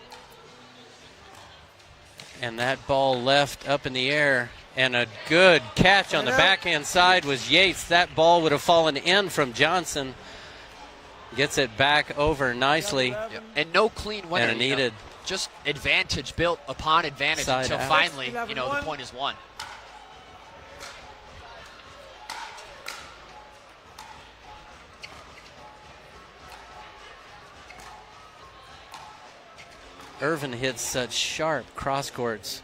And that ball left up in the air. And a good catch on the backhand side was Yates. That ball would have fallen in from Johnson. Gets it back over nicely. Yep. And no clean winner. And needed. Just advantage built upon advantage Side until out. finally, the point is won. Irvin hits such sharp cross-courts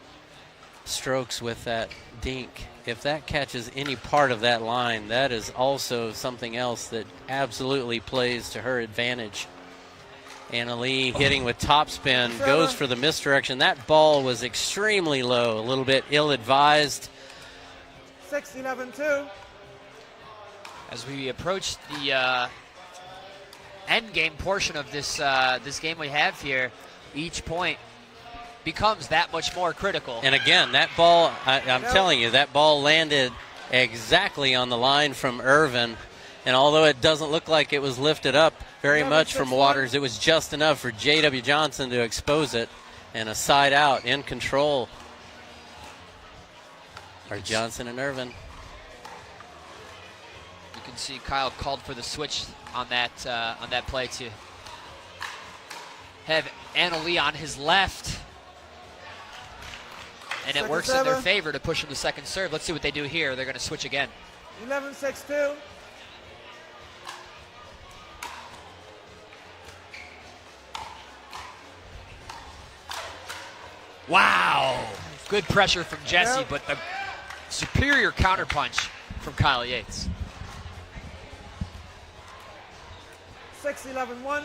strokes with that dink. If that catches any part of that line, that is also something else that absolutely plays to her advantage. Anna Lee hitting with topspin, goes for the misdirection. That ball was extremely low, a little bit ill-advised. 6-11-2. As we approach the end game portion of this game we have here, each point becomes that much more critical. And again, that ball, I'm telling you, that ball landed exactly on the line from Irvin. And although it doesn't look like it was lifted up very much from Waters, it was just enough for J.W. Johnson to expose it. And a side out in control are Johnson and Irvin. You can see Kyle called for the switch on that play to have Annalee on his left. And it works in their favor to push him to second serve. Let's see what they do here. They're going to switch again. 11-6-2. Wow. Good pressure from Jesse, but the superior counterpunch from Kyle Yates. 6-11-1.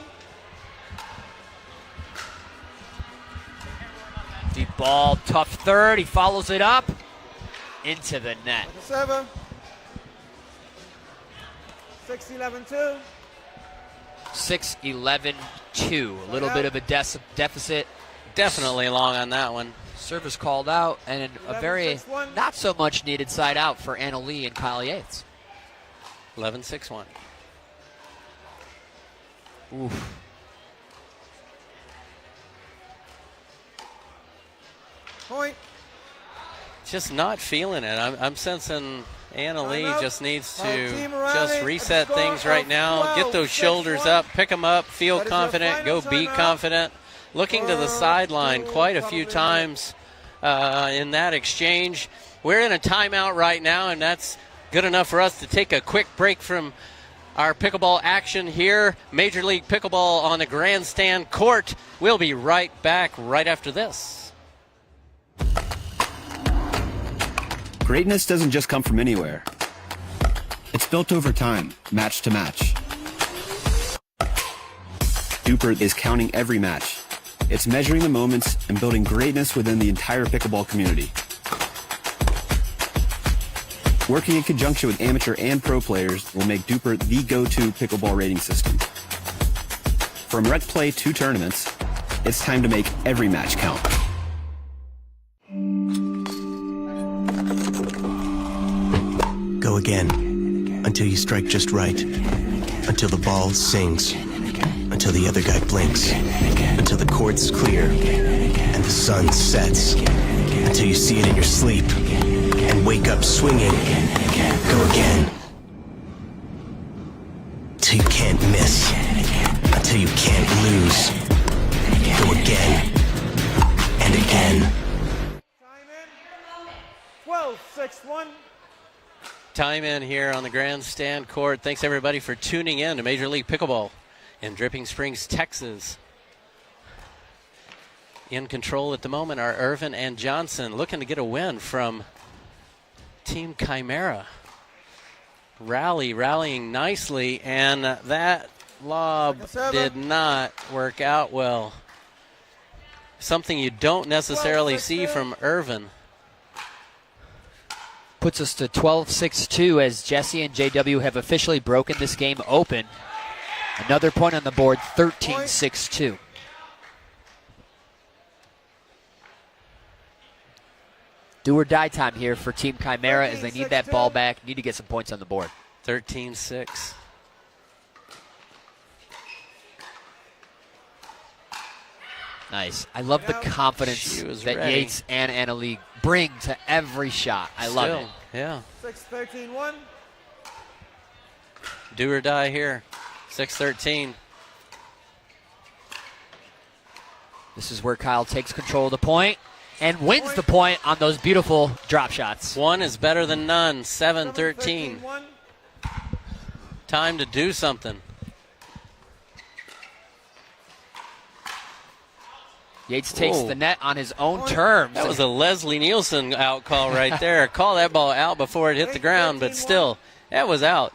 Deep ball, tough third. He follows it up into the net. Server. 6-11-2. 6-11-2. A little bit of a deficit. Definitely long on that one. Service called out, and a very not so much needed side out for Annalee and Kyle Yates. 11-6-1. Oof. Point. Just not feeling it. I'm sensing Annalee just needs to Team just Riley, reset a score things right of now. Get those 12-6-1. shoulders up, pick them up, feel That is your confident, go final be timeout. confident. Looking to the sideline quite a few probably times in that exchange. We're in a timeout right now, and that's good enough for us to take a quick break from our pickleball action here. Major League Pickleball on the Grandstand Court. We'll be right back right after this. Greatness doesn't just come from anywhere. It's built over time, match to match. Duper is counting every match. It's measuring the moments and building greatness within the entire pickleball community. Working in conjunction with amateur and pro players will make Duper the go-to pickleball rating system. From rec play to tournaments, it's time to make every match count. Go again, until you strike just right, until the ball sings, until the other guy blinks, until the court's clear, and the sun sets, until you see it in your sleep, and wake up swinging. Go again, till you can't miss, until you can't lose. Go again, and again. 12-6-1. Time in here on the Grandstand Court. Thanks everybody for tuning in to Major League Pickleball in Dripping Springs, Texas. In control at the moment are Irvin and Johnson, looking to get a win from Team Chimera. Rallying nicely, and that lob did not work out well. Something you don't necessarily see from Irvin. Puts us to 12-6-2 as Jesse and JW have officially broken this game open. Another point on the board, 13-6-2. Do or die time here for Team Chimera as they need that ball back, need to get some points on the board. 13-6. Nice. I love the confidence that ready. Yates and Annalee bring to every shot. I love it. Yeah. 6-13-1. Do or die here. 6-13. This is where Kyle takes control of the point and wins the point on those beautiful drop shots. One is better than none. 7-13. Time to do something. Yates takes the net on his own terms. That was a Leslie Nielsen out call right there. Call that ball out before it hit the ground, but still, that was out.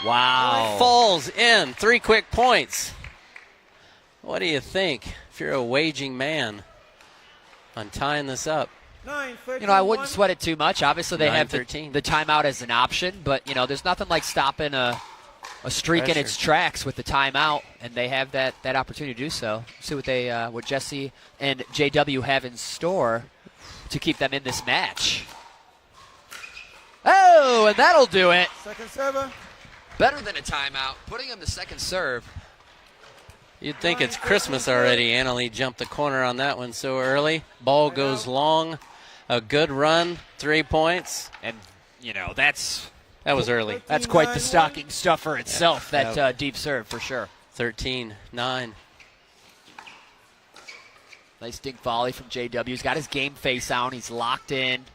Wow. Falls in. 3 quick points. What do you think if you're a waging man on tying this up? You know, I wouldn't sweat it too much. Obviously, they have the 9-13. timeout as an option, but, you know, there's nothing like stopping a a streak in Pressure. its tracks with the timeout, and they have that opportunity to do so. See what Jesse and JW have in store to keep them in this match. Oh, and that'll do it. Second server. Better than a timeout, putting him to second serve. You'd think it's Christmas already. Annalee jumped the corner on that one so early. Ball goes long. A good run, 3 points. And, that was early. That's quite the stocking stuffer itself, that deep serve for sure. 13-9. Nice dink volley from JW. He's got his game face on. He's locked in.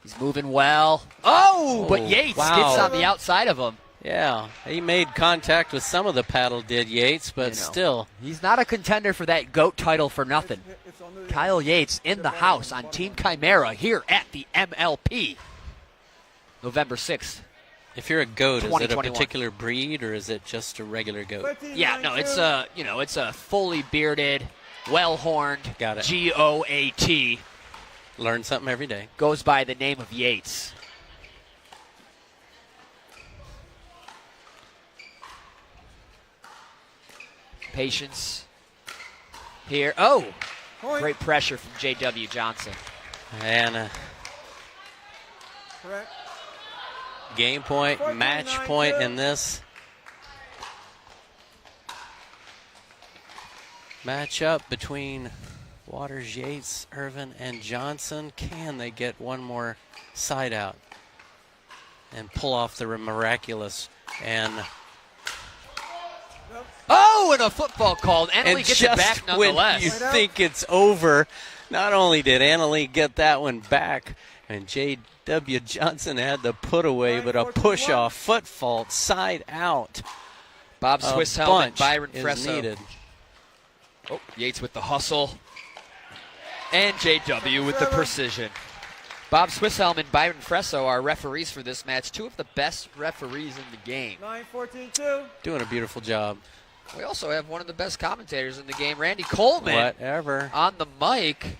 He's moving well. Oh, but Yates gets on the outside of him. Yeah, he made contact with some of the paddle, did Yates, but still. He's not a contender for that GOAT title for nothing. Kyle Yates in the house on Team Chimera here at the MLP. November 6th. If you're a goat, is it a 2021. particular breed or is it just a regular goat? Yeah, no, it's a fully bearded, well-horned Got it. GOAT. Learn something every day. Goes by the name of Yates. Patience here. Oh, great pressure from JW Johnson. And Correct. game point, match point in this matchup between Waters, Yates, Irvin, and Johnson. Can they get one more side out and pull off the miraculous? And and a football called. Annalee gets it back nonetheless. When you think it's over, not only did Annalee get that one back, and J.W. Johnson had the put away, but a push off, foot fault, side out. Bob Swisshelm and Byron is Fresso. needed. Oh, Yates with the hustle. And JW with the precision. Bob Swisshelm and Byron Fresso are referees for this match. Two of the best referees in the game. 9-14-2. Doing a beautiful job. We also have one of the best commentators in the game, Randy Coleman. Whatever. On the mic.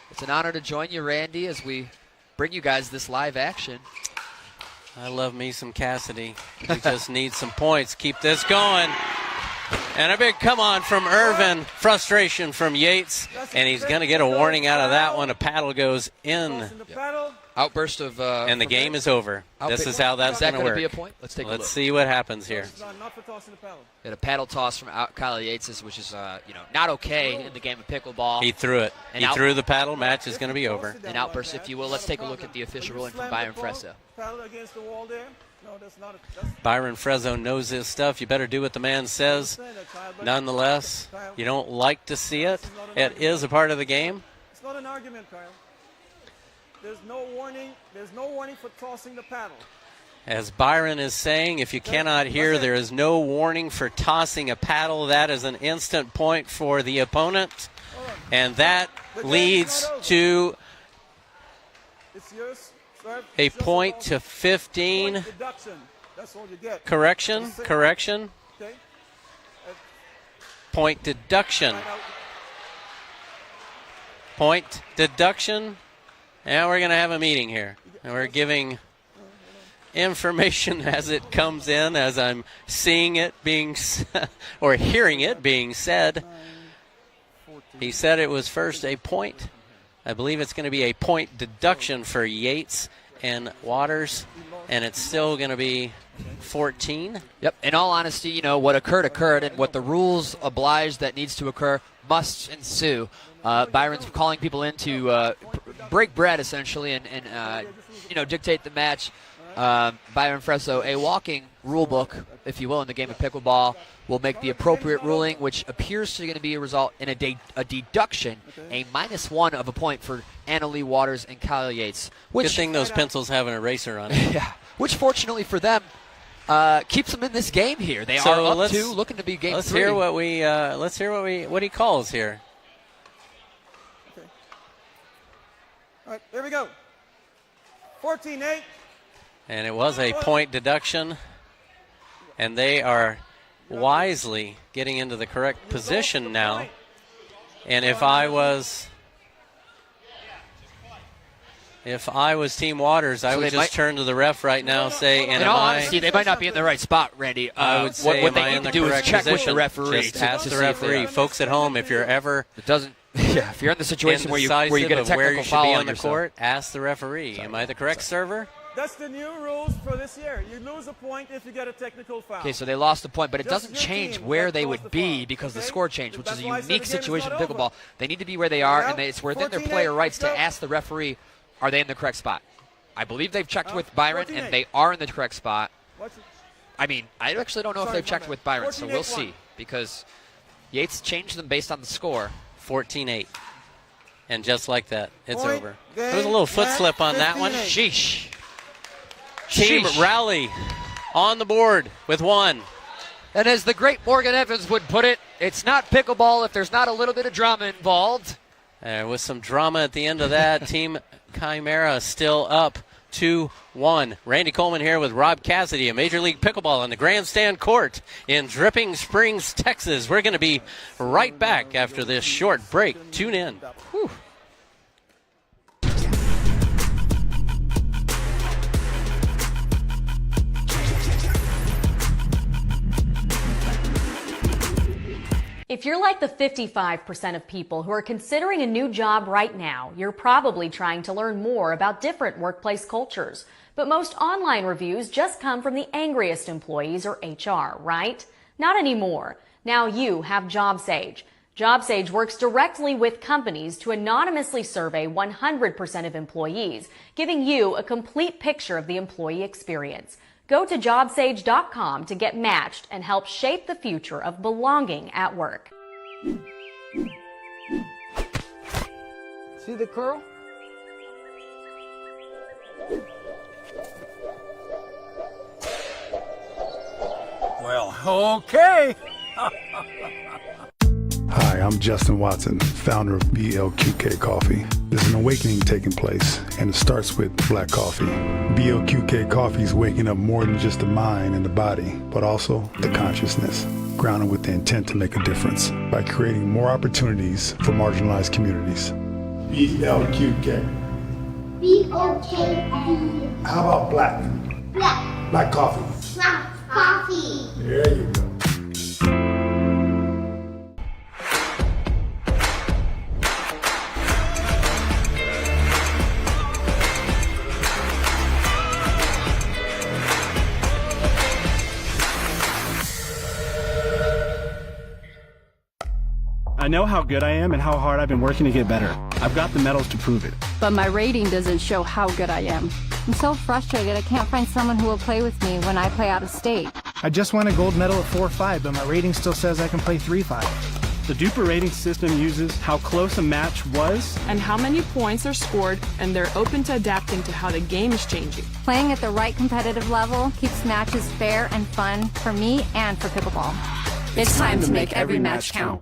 It's an honor to join you, Randy, as we bring you guys this live action. I love me some Cassidy. We just need some points. Keep this going. And a big come on from Irvin. Frustration from Yates. And he's going to get a warning out of that one. A paddle goes in. Outburst of... and the game is over. This is how that's going to work. Be a point? Let's take a look. Let's see what happens here. Not for tossing the paddle. Got a paddle toss from Kyle Yates, which is not okay in the game of pickleball. He threw it. He threw the paddle. Match is going to be over. An outburst, if you will. Let's take a look at the official ruling from Byron Fresso. Paddle against the wall there. No, that's not Byron Fresso knows his stuff. You better do what the man says. Nonetheless, you don't like to see it. It is a part of the game. It's not an argument, Kyle. There's no warning. There's no warning for tossing the paddle. As Byron is saying, if you cannot hear, there is no warning for tossing a paddle. That is an instant point for the opponent. And that leads to a point to 15. Correction. Point deduction. Point deduction. And we're going to have a meeting here. And we're giving information as it comes in, as I'm seeing it being, or hearing it being said. He said it was first a point. I believe it's going to be a point deduction for Yates and Waters, and it's still going to be 14. Yep. In all honesty, what occurred, and what the rules oblige that needs to occur must ensue. Byron's calling people in to break bread, essentially, and dictate the match. Byron Fresso, a walking rule book, if you will, in the game of pickleball, will make the appropriate ruling, which appears to going to be a result in a deduction, a -1 of a point for Annalee Waters and Kyle Yates. Good thing those pencils have an eraser on it. Yeah, which fortunately for them keeps them in this game here. They are up to looking to be game 3. Let's hear what he calls here. Okay. All right, here we go. 14-8. And it was a point deduction, and they are wisely getting into the correct position now. And if I was If I was Team Waters, I would just turn to the ref right now and say, in all honesty, they might not be in the right spot, Randy. I would say, what they need to do is check with the referee. Just ask the referee. Folks at home, if you're ever if you're in the situation where you get a technical foul on the court, ask the referee. Am I the correct server? That's the new rules for this year. You lose a point if you get a technical foul. Okay, so they lost the point, but it doesn't change where they would be because the score changed, which is a unique situation in pickleball. They need to be where they are, and it's within their player rights to ask the referee, are they in the correct spot? I believe they've checked with Byron, and they are in the correct spot. I mean, I actually don't know if they've checked with Byron, so we'll see, because Yates changed them based on the score. 14-8. And just like that, it's over. There was a little foot slip on that one. Sheesh. Team Rally on the board with 1. And as the great Morgan Evans would put it, it's not pickleball if there's not a little bit of drama involved. There was some drama at the end of that. Team Chimera still up 2-1. Randy Coleman here with Rob Cassidy, a Major League Pickleball on the Grandstand Court in Dripping Springs, Texas. We're going to be right back after this short break. Tune in. Whew. If you're like the 55% of people who are considering a new job right now, you're probably trying to learn more about different workplace cultures. But most online reviews just come from the angriest employees or HR, right? Not anymore. Now you have JobSage. JobSage works directly with companies to anonymously survey 100% of employees, giving you a complete picture of the employee experience. Go to jobsage.com to get matched and help shape the future of belonging at work. See the curl? Well, okay. Hi, I'm Justin Watson, founder of BLQK Coffee. There's an awakening taking place, and it starts with black coffee. BLQK Coffee is waking up more than just the mind and the body, but also the consciousness, grounded with the intent to make a difference by creating more opportunities for marginalized communities. BLQK. B-O-K-B. How about black? Black. Black coffee. Black coffee. There you go. I know how good I am and how hard I've been working to get better. I've got the medals to prove it. But my rating doesn't show how good I am. I'm so frustrated I can't find someone who will play with me when I play out of state. I just won a gold medal at 4-5, but my rating still says I can play 3-5. The Duper rating system uses how close a match was and how many points are scored, and they're open to adapting to how the game is changing. Playing at the right competitive level keeps matches fair and fun for me and for pickleball. It's time to make every match count.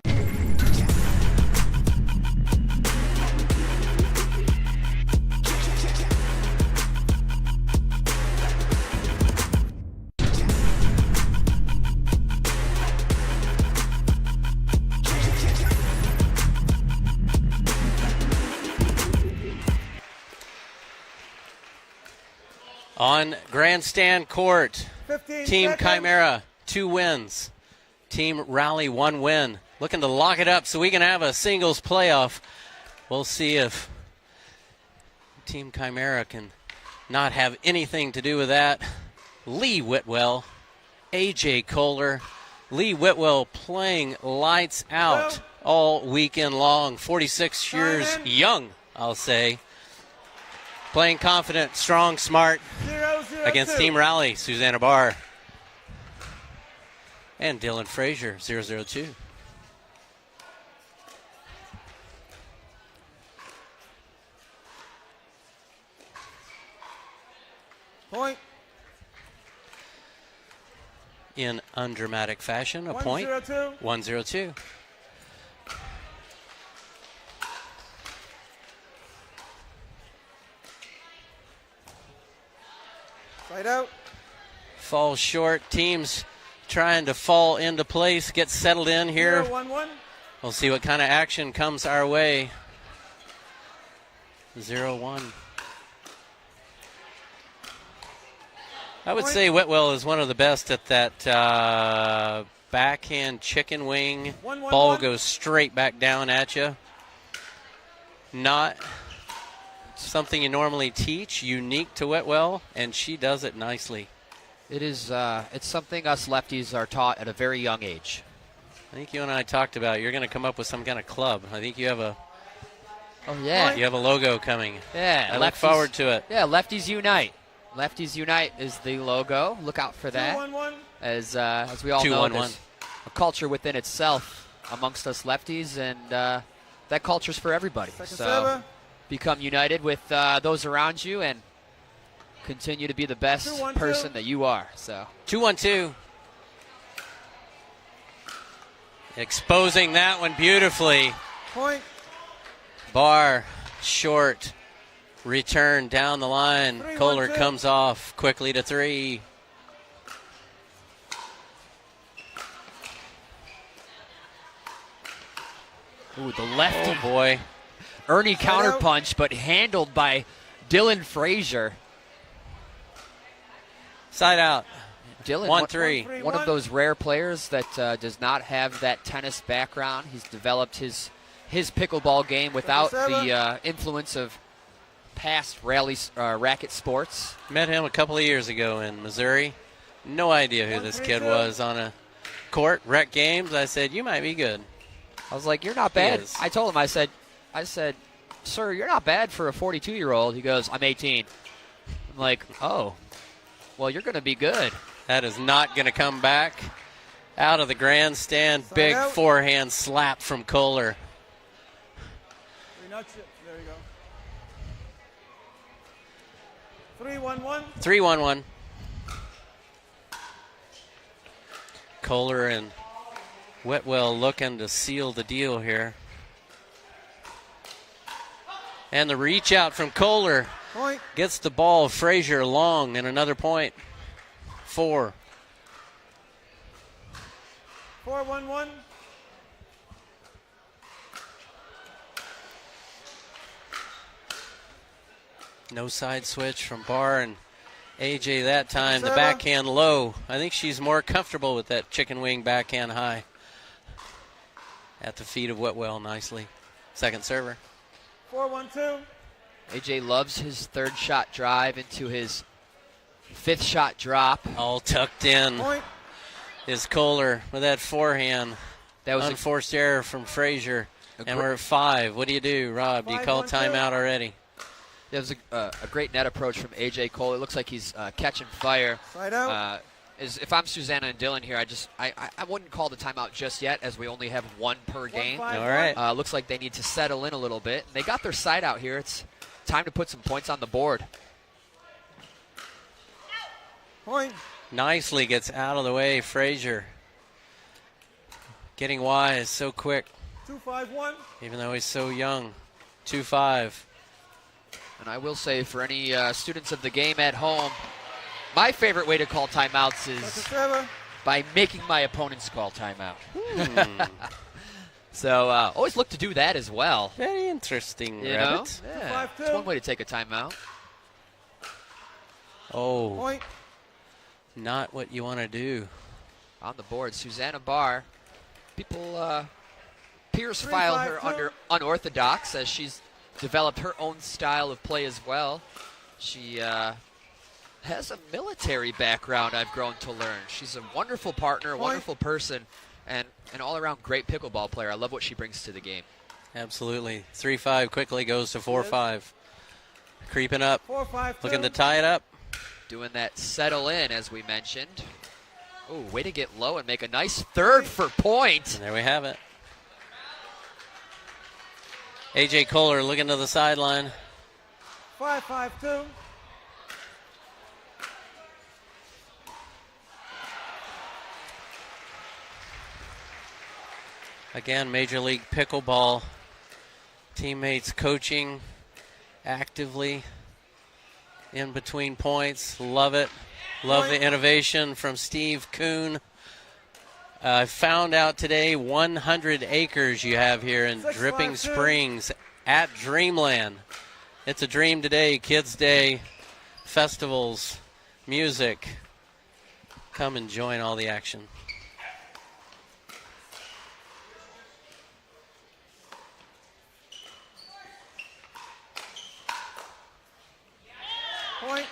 On Grandstand Court, Team Chimera, 2 wins. Team Rally, 1 win. Looking to lock it up so we can have a singles playoff. We'll see if Team Chimera can not have anything to do with that. Lee Whitwell, AJ Kohler. Lee Whitwell playing lights out all weekend long. 46 years young, I'll say. Playing confident, strong, smart against Team Rally, Susanna Barr. And Dylan Frazier, 0-0-2. Point. In undramatic fashion, a point. 1-0-2. 1-0-2. Right out. Falls short. Teams trying to fall into place, get settled in here. 0-1-1. We'll see what kind of action comes our way. 0-1. I would say Whitwell is one of the best at that backhand chicken wing. Ball goes straight back down at you. Not something you normally teach, unique to Whitwell, and she does it nicely. It is. It's something us lefties are taught at a very young age. I think you and I talked about you're going to come up with some kind of club. I think you have a. Oh yeah. You have a logo coming. Yeah. I look forward to it. Yeah. Lefties Unite. Lefties Unite is the logo. Look out for that. 2-1-1. As we all know, there's a culture within itself amongst us lefties, and that culture's for everybody. So become united with those around you and continue to be the best person that you are. So 2-1-2. Exposing that one beautifully. Point. Bar short. Return down the line. Kohler comes off quickly to 3. Ooh, the lefty. Oh boy. Ernie counterpunch, but handled by Dylan Frazier. Side out. Dylan, 1-3. One of those rare players that does not have that tennis background. He's developed his pickleball game without the influence of past racket sports. Met him a couple of years ago in Missouri. No idea who this kid was on a court, rec games. I said, you might be good. I was like, you're not bad. I told him, I said, sir, you're not bad for a 42-year-old. He goes, I'm 18. I'm like, oh, well, you're going to be good. That is not going to come back. Out of the grandstand, big forehand slap from Kohler. There you go. 3-1-1. 3-1-1. Kohler and Whitwell looking to seal the deal here. And the reach out from Kohler. Point. Gets the ball. Frazier long and another point. 4. 4-1-1. No side switch from Barr and AJ that time. The backhand low. I think she's more comfortable with that chicken wing backhand high. At the feet of Whitwell nicely. Second server. 4-1-2. AJ loves his third shot drive into his fifth shot drop. All tucked in. Point. Is Kohler with that forehand. That was unforced error from Frazier. And we're at 5. What do you do, Rob? Do you call timeout already? That was a great net approach from AJ Kohler. It looks like he's catching fire. Side out. If I'm Susanna and Dylan here, I wouldn't call the timeout just yet, as we only have one per game. All right. Looks like they need to settle in a little bit. They got their side out here. It's time to put some points on the board. Point. Nicely gets out of the way, Frazier. Getting wise so quick. 2-5-1. Even though he's so young. 2-5. And I will say, for any students of the game at home, my favorite way to call timeouts is by making my opponents call timeout. So always look to do that as well. Very interesting, you know? Yeah, it's one way to take a timeout. Oh, Point. Not what you want to do. On the board, Susanna Barr. People peers file her under unorthodox, as she's developed her own style of play as well. She has a military background, I've grown to learn. She's a wonderful partner, a wonderful person, and an all-around great pickleball player. I love what she brings to the game. Absolutely. 3-5 quickly goes to 4-5. Creeping up. 4-5-2. Looking to tie it up. Doing that settle in, as we mentioned. Oh, way to get low and make a nice third for point. And there we have it. AJ Kohler looking to the sideline. 5-5-2. Again, Major League Pickleball teammates coaching actively in between points. Love it. Love the innovation from Steve Kuhn. I found out today 100 acres you have here in Dripping Springs at Dreamland. It's a dream today, Kids Day, festivals, music. Come and join all the action. Point.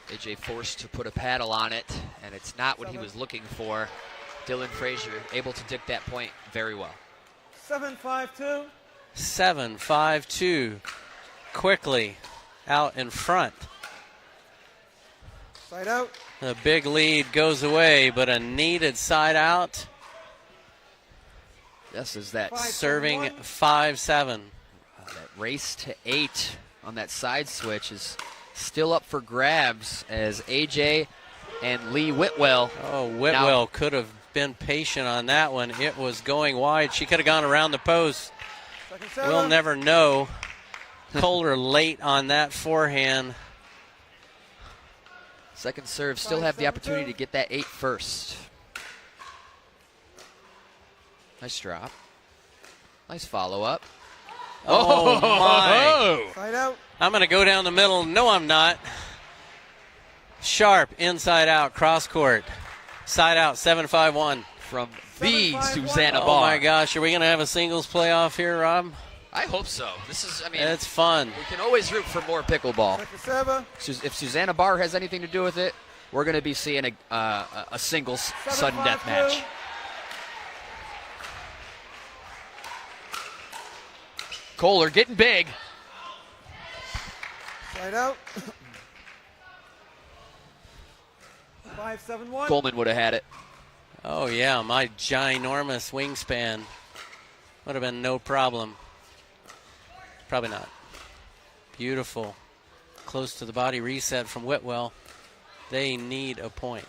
AJ forced to put a paddle on it, and it's not what he was looking for. Dylan Frazier able to dig that point very well. 7-5-2. 7-5-2. Quickly out in front. Side out. The big lead goes away, but a needed side out. This is that serving 5-7. That race to 8 on that side switch is still up for grabs as AJ and Lee Whitwell. Oh, Whitwell could have been patient on that one. It was going wide. She could have gone around the post. We'll never know. Kohler late on that forehand. Second serve, still have the opportunity to get that 8 first. Nice drop. Nice follow-up. Oh, my. Side out. I'm going to go down the middle. No, I'm not. Sharp, inside out, cross court. Side out, 7-5-1. From the Susanna Barr. Oh, my gosh. Are we going to have a singles playoff here, Rob? I hope so. This is, I mean, it's fun. We can always root for more pickleball. If Susanna Barr has anything to do with it, we're going to be seeing a singles sudden death match. Kohler getting big. Side out. 5-7-1. Coleman would have had it. Oh, yeah, my ginormous wingspan would have been no problem. Probably not. Beautiful. Close to the body reset from Whitwell. They need a point.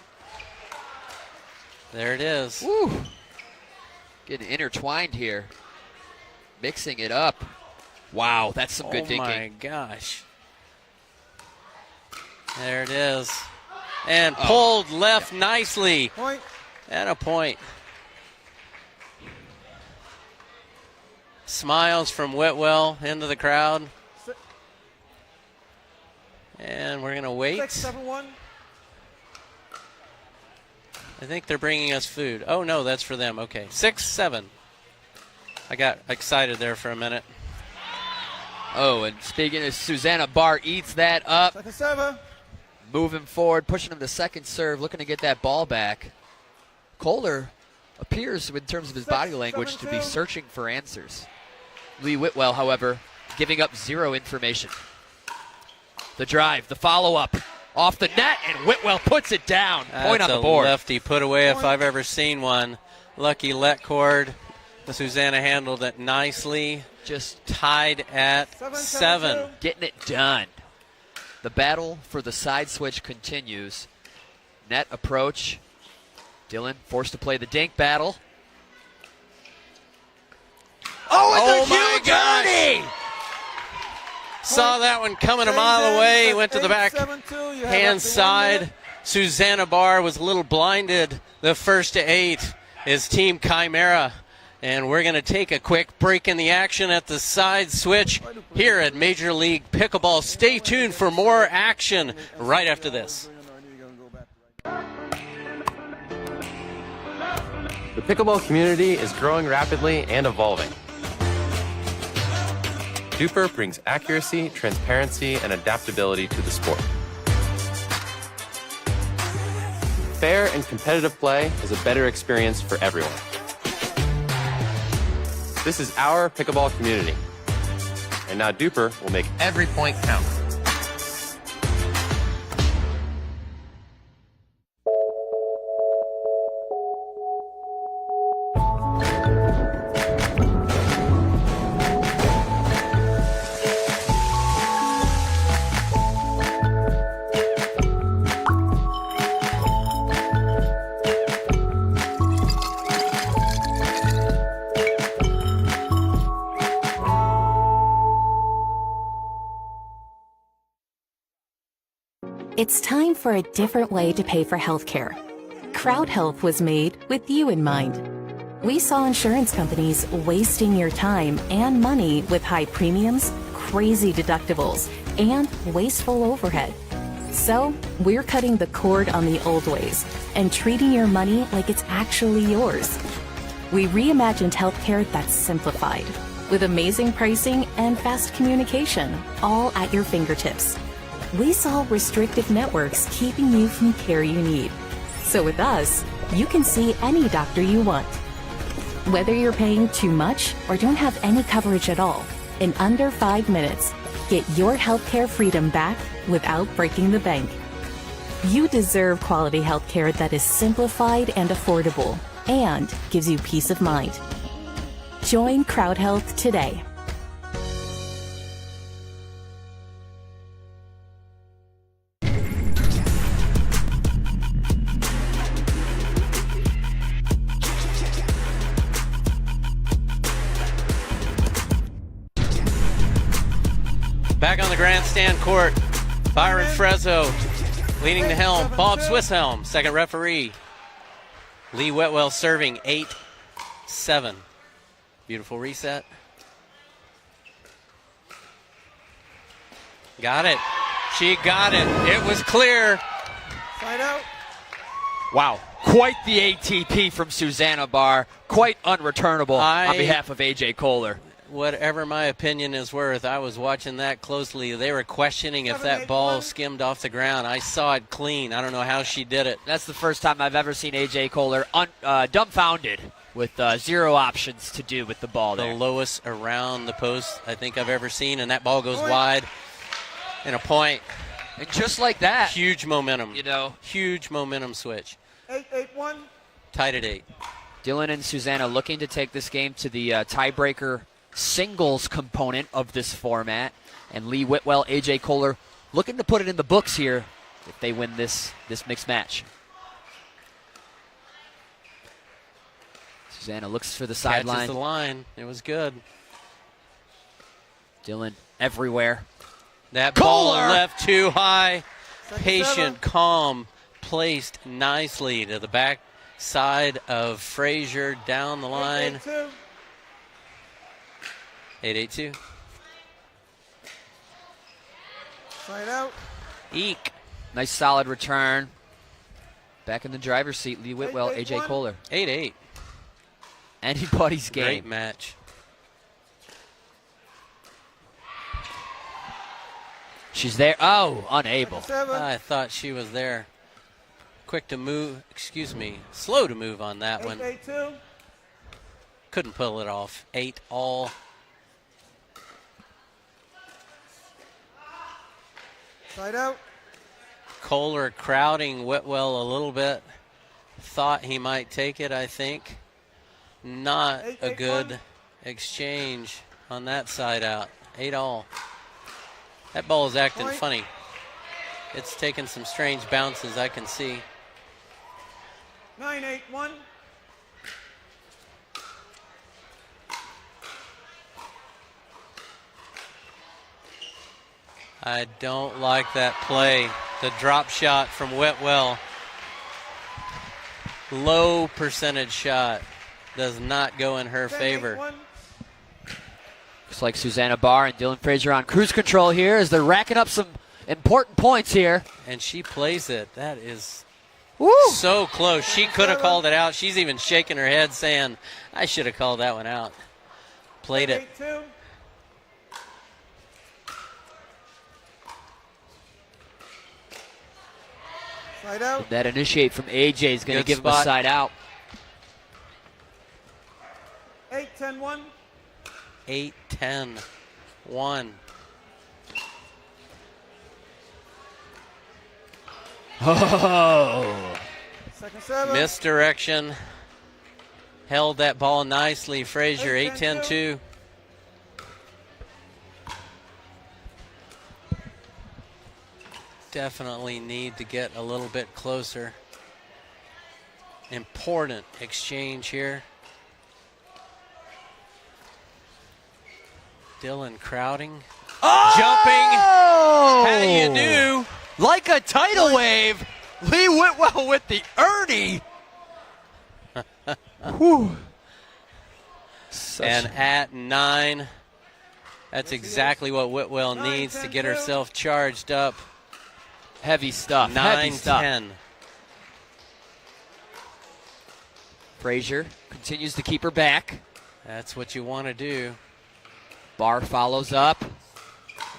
There it is. Woo. Getting intertwined here. Mixing it up. Wow, that's some good dinking. Oh, my gosh. There it is. And pulled left nicely. Point. And a point. Smiles from Whitwell into the crowd. And we're going to wait. 6-7-1. I think they're bringing us food. Oh, no, that's for them. Okay, 6-7. I got excited there for a minute. Oh, and speaking of Susanna Barr eats that up. 2nd-7. Moving forward, pushing him to second serve, looking to get that ball back. Kohler appears, in terms of his body language, to be searching for answers. Lee Whitwell, however, giving up zero information. The drive, the follow-up, off the net, and Whitwell puts it down. Point on the board. That's a lefty put away if I've ever seen one. Lucky let cord. Susanna handled it nicely. Just tied at 7. Getting it done. The battle for the side switch continues. Net approach. Dylan forced to play the dink battle. Oh, it's a huge birdie! Saw that one coming a mile away. Went to the back hand side. Susanna Barr was a little blinded. The first to 8 is Team Chimera. And we're going to take a quick break in the action at the side switch here at Major League Pickleball. Stay tuned for more action right after this. The pickleball community is growing rapidly and evolving. Duper brings accuracy, transparency, and adaptability to the sport. Fair and competitive play is a better experience for everyone. This is our pickleball community. And now Duper will make every point count. It's time for a different way to pay for healthcare. Crowd Health was made with you in mind. We saw insurance companies wasting your time and money with high premiums, crazy deductibles, and wasteful overhead. So, we're cutting the cord on the old ways and treating your money like it's actually yours. We reimagined healthcare that's simplified, with amazing pricing and fast communication, all at your fingertips. We solve restrictive networks keeping you from care you need. So with us, you can see any doctor you want. Whether you're paying too much or don't have any coverage at all, in under 5 minutes, get your healthcare freedom back without breaking the bank. You deserve quality healthcare that is simplified and affordable and gives you peace of mind. Join Crowd Health today. Back on the grandstand court, Byron Frezzo leading the helm. Bob Swisshelm, second referee. Lee Whitwell serving 8-7. Beautiful reset. Got it. She got it. It was clear. Side out. Wow. Quite the ATP from Susanna Barr. Quite unreturnable on behalf of AJ Kohler. Whatever my opinion is worth, I was watching that closely. They were questioning if that ball skimmed off the ground. I saw it clean. I don't know how she did it. That's the first time I've ever seen AJ Kohler dumbfounded with zero options to do with the ball there. The lowest around the post I think I've ever seen, and that ball goes wide and a point. And just like that. Huge momentum. You know. Huge momentum switch. 8-8-1. Tied at 8. Dylan and Susanna looking to take this game to the tiebreaker singles component of this format. And Lee Whitwell, AJ Kohler looking to put it in the books here if they win this mixed match. Susanna looks for the sideline. Catches the line. It was good. Dylan everywhere. That ball left too high. Patient, calm, placed nicely to the back side of Frazier down the line. 8-8-2. Side out. Eek. Nice solid return. Back in the driver's seat, Lee Whitwell, AJ Kohler. 8-8. Anybody's game. Great match. She's there. Oh, unable. I thought she was there. Quick to move. Excuse me. Slow to move on that one. 8-8-2. Couldn't pull it off. 8-all. Side out. Kohler crowding Whitwell a little bit. Thought he might take it, I think. Not a good exchange on that side out. 8-all. That ball is acting funny. It's taking some strange bounces, I can see. 9-8-1. I don't like that play. The drop shot from Whitwell. Low percentage shot. Does not go in her favor. Looks like Susanna Barr and Dylan Frazier on cruise control here as they're racking up some important points here. And she plays it. That is Woo! So close. She could have called it out. She's even shaking her head saying, I should have called that one out. Played it. 8-2. Side out. That initiate from AJ is going to give him a side out. 8-10-1. 8-10-1. Oh. Second serve. Misdirection. Held that ball nicely. Frazier, 8-10-2. Definitely need to get a little bit closer. Important exchange here. Dylan crowding. Oh! Jumping. How do you do? Like a tidal wave. Lee Whitwell with the Ernie. Whew. And at 9, that's exactly what Whitwell needs to get herself charged up. Heavy stuff. Heavy stuff. 9-10. Frazier continues to keep her back. That's what you want to do. Barr follows up.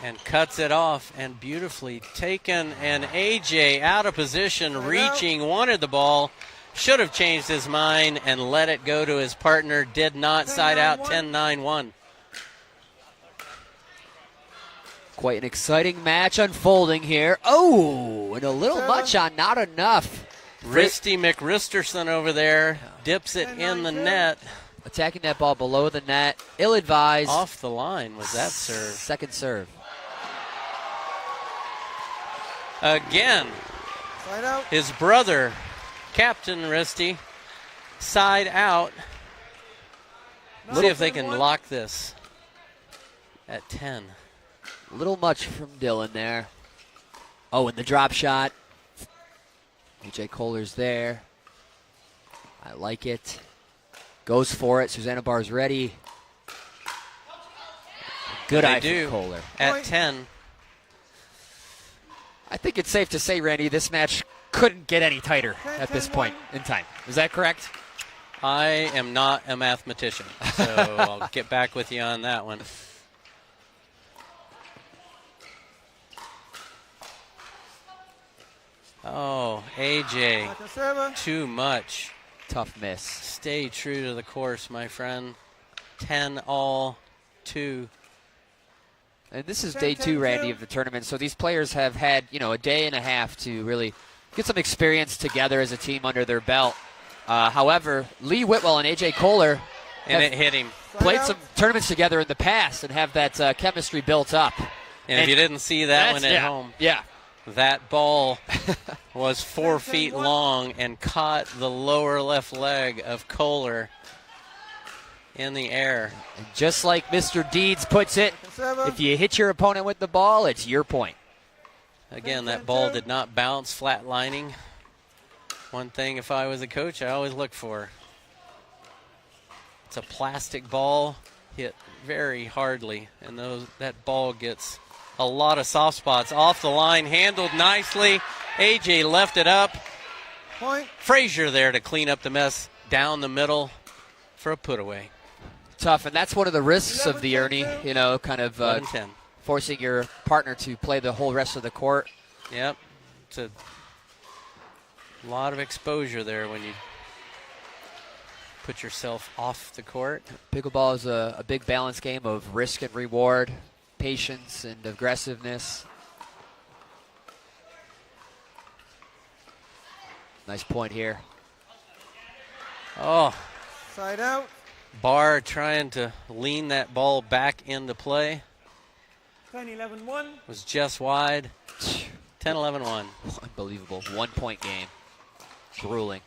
And cuts it off, and beautifully taken, and AJ out of position, reaching, wanted the ball, should have changed his mind and let it go to his partner, did not. Side out, 10-9-1. Quite an exciting match unfolding here. Oh, and a little much on not enough. Risty McRisterson over there dips it in the net. Attacking that ball below the net. Ill-advised. Off the line was that serve. Second serve. Again, his brother, Captain Risty, side out. See if they can lock this at 10. A little much from Dylan there. Oh, and the drop shot. AJ Kohler's there. I like it. Goes for it. Susanna Barr's ready. Good eye for Kohler. At 10. I think it's safe to say, Randy, this match couldn't get any tighter at this point in time. Is that correct? I am not a mathematician, so I'll get back with you on that one. Oh, AJ, too much. Tough miss. Stay true to the course, my friend. 10-all, 2. And this is day 2, Randy, of the tournament. So these players have had, a day and a half to really get some experience together as a team under their belt. However, Lee Whitwell and AJ Kohler and it hit him. Played some tournaments together in the past and have that chemistry built up. And if you didn't see that one at home, that ball was 4 feet long and caught the lower left leg of Kohler in the air. And just like Mr. Deeds puts it, if you hit your opponent with the ball, it's your point. Again, that ball did not bounce, flatlining. One thing, if I was a coach, I always look for. It's a plastic ball, hit very hardly, and that ball gets a lot of soft spots. Off the line, handled nicely. AJ left it up. Point. Frazier there to clean up the mess down the middle for a put away. Tough, and that's one of the risks of the Ernie, kind of forcing your partner to play the whole rest of the court. Yep. It's a lot of exposure there when you put yourself off the court. Pickleball is a big balance game of risk and reward, patience and aggressiveness. Nice point here. Oh. Side out. Barr trying to lean that ball back into play. 10-11-1. Was just wide. 10-11-1. Unbelievable. 1 point game. Grueling.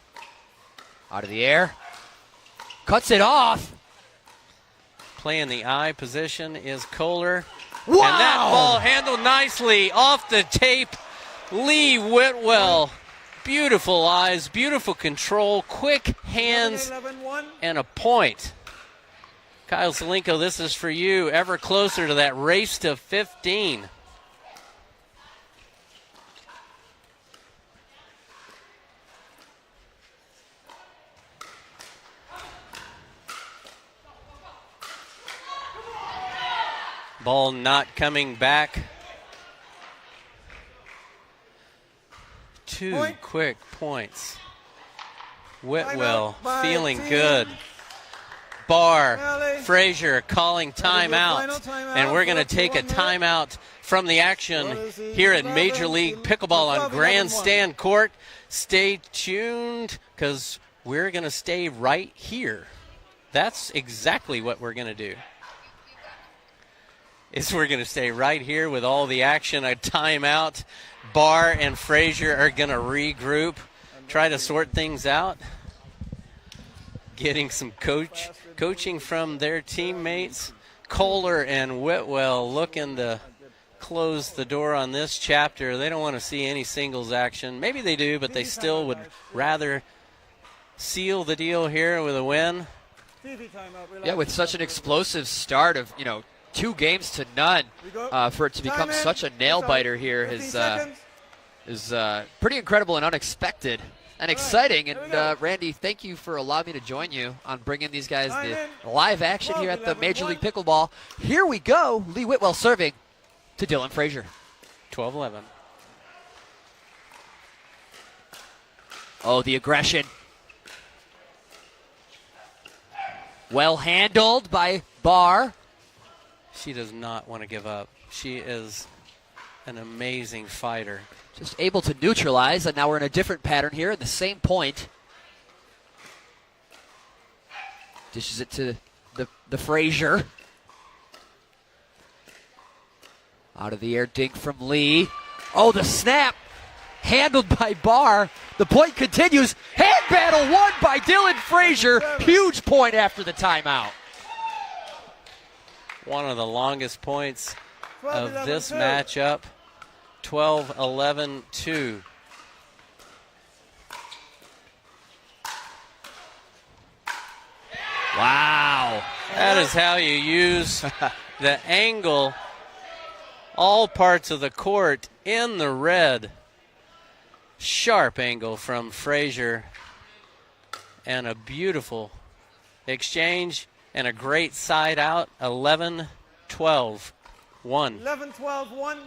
Out of the air. Cuts it off. Playing the eye position is Kohler. Wow! And that ball handled nicely off the tape. Lee Whitwell. Beautiful eyes, beautiful control, quick hands, and a point. Kyle Zelenko, this is for you. Ever closer to that race to 15. Ball not coming back. 2 quick points. Whitwell feeling good. Barr, Frazier calling timeout. And we're going to take a timeout from the action here at Major League Pickleball on Grandstand Court. Stay tuned because we're going to stay right here. That's exactly what we're going to do. We're going to stay right here with all the action. A timeout. Barr and Frazier are going to regroup, try to sort things out, getting some coaching from their teammates. Kohler and Whitwell looking to close the door on this chapter. They don't want to see any singles action. Maybe they do, but they still would rather seal the deal here with a win. Yeah, with such an explosive start of, 2 games to none, for it to become such a nail-biter here has is pretty incredible and unexpected and exciting. And Randy, thank you for allowing me to join you on bringing these guys the live action here at the Major League Pickleball. Here we go. Lee Whitwell serving to Dylan Frazier. 12-11. Oh, the aggression. Well handled by Barr. She does not want to give up. She is an amazing fighter. Just able to neutralize, and now we're in a different pattern here at the same point. Dishes it to the Frazier. Out of the air dink from Lee. Oh, the snap. Handled by Barr. The point continues. Hand battle won by Dylan Frazier. Huge point after the timeout. One of the longest points of this matchup. 12-11-2. Wow. That is how you use the angle. All parts of the court in the red. Sharp angle from Frazier. And a beautiful exchange and a great side out. 11-12-1. 11-12-1.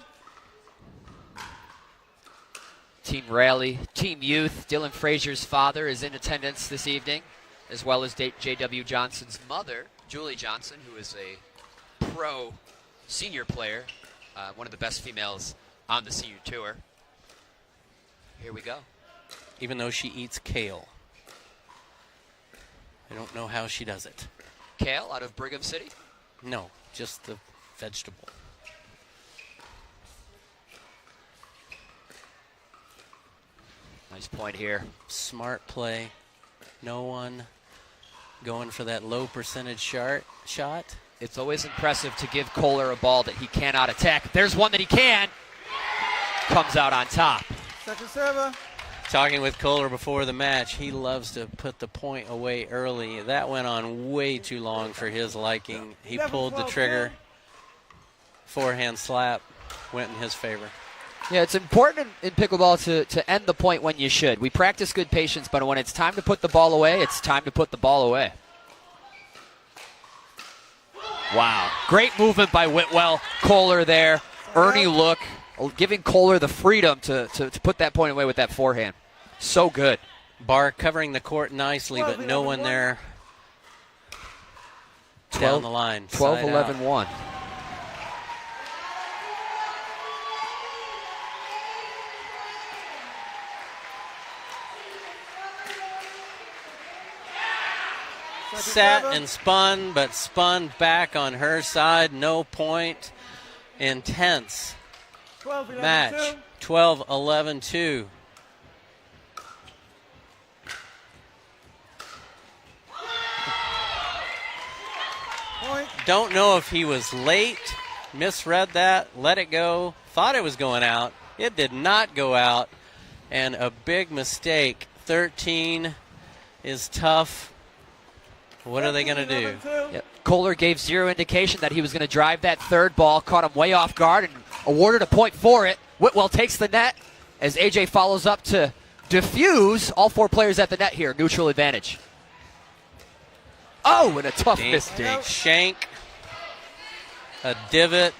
Team Rally, Team Youth. Dylan Frazier's father is in attendance this evening, as well as J.W. Johnson's mother, Julie Johnson, who is a pro senior player, one of the best females on the senior tour. Here we go. Even though she eats kale. I don't know how she does it. Kale out of Brigham City? No, just the vegetable. Nice point here. Smart play. No one going for that low percentage shot. It's always impressive to give Kohler a ball that he cannot attack. There's one that he can. Comes out on top. Second server. Talking with Kohler before the match, he loves to put the point away early. That went on way too long for his liking. He pulled the trigger. Forehand slap went in his favor. Yeah, it's important in pickleball to end the point when you should. We practice good patience, but when it's time to put the ball away, it's time to put the ball away. Wow. Great movement by Whitwell. Kohler there. Ernie look. Giving Kohler the freedom to put that point away with that forehand. So good. Barr covering the court nicely, but no one there down the line. 12-11-1. Sat and spun, but spun back on her side. No point. Intense match. 12-11-2. Don't know if he was late, misread that, let it go, thought it was going out. It did not go out, and a big mistake. 13 is tough. What are they going to do? Yep. Kohler gave zero indication that he was going to drive that third ball, caught him way off guard, and awarded a point for it. Whitwell takes the net as AJ follows up to defuse. All four players at the net here, neutral advantage. Oh, and a tough mistake. Shank, a divot,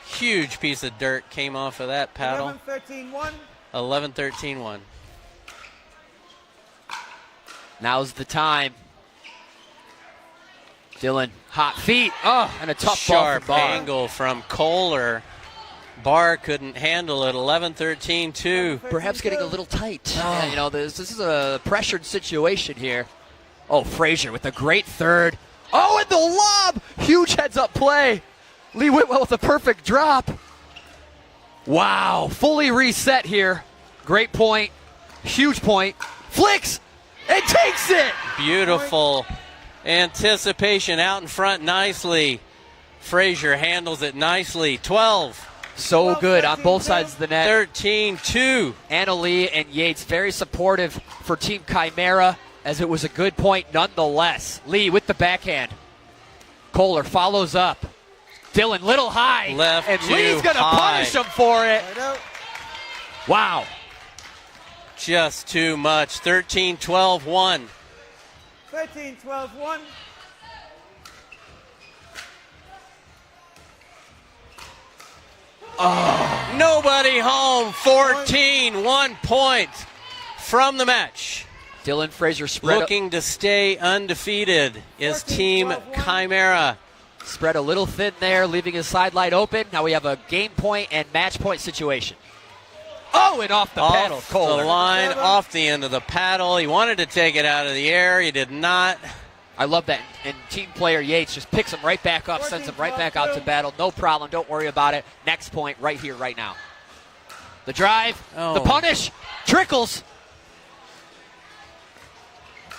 huge piece of dirt came off of that paddle. 11-13-1. 11-13-1. Now's the time. Dylan, hot feet. Oh, and a tough sharp ball from Barr. Angle from Kohler. Barr couldn't handle it. 11-13-2. Perhaps getting a little tight. Yeah, you know, this is a pressured situation here. Oh, Frazier with a great third. Oh, and the lob! Huge heads-up play. Lee Whitwell with a perfect drop. Wow, fully reset here. Great point. Huge point. Flicks and takes it. Beautiful anticipation out in front nicely. Frazier handles it nicely. 12. So good on both sides of the net. 13-2. Anna Lee and Yates very supportive for Team Chimera, as it was a good point nonetheless. Lee with the backhand. Kohler follows up. Dylan little high. Left and too Lee's going to high. punish him for it. Wow. Just too much. 13-12-1. 13-12-1. Oh, nobody home. 14, 1 point from the match. Dylan Fraser spread looking to stay undefeated is Team Chimera. Spread a little thin there, leaving his sideline open. Now we have a game point and match point situation. Oh, and off the paddle. Kohler. The line, off the end of the paddle. He wanted to take it out of the air. He did not. I love that. And team player Yates just picks him right back up, sends him right back out to battle. No problem. Don't worry about it. Next point right here, right now. The drive, the punish, trickles.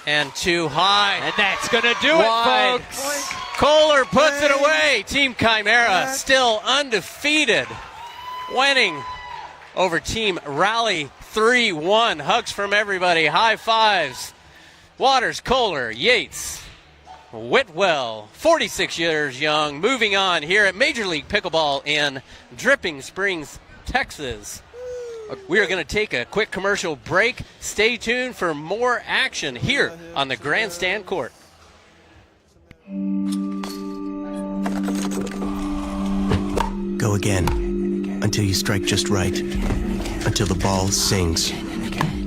And too high. And that's going to do it, folks. Kohler puts it away. Team Chimera still undefeated. Winning over Team Rally 3-1. Hugs from everybody. High fives. Waters, Kohler, Yates, Whitwell, 46 years young. Moving on here at Major League Pickleball in Dripping Springs, Texas. We are going to take a quick commercial break. Stay tuned for more action here on the Grandstand Court. Go again, until you strike just right, until the ball sings,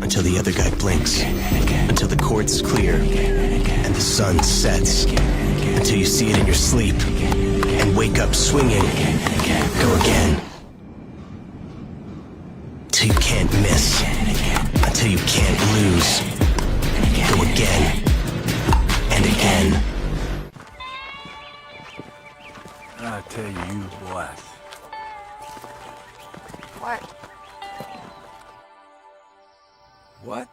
until the other guy blinks, until the court's clear, and the sun sets, until you see it in your sleep, and wake up swinging. Go again. Until you can't miss, until you can't lose. Go again, and again. I tell you what. What? What?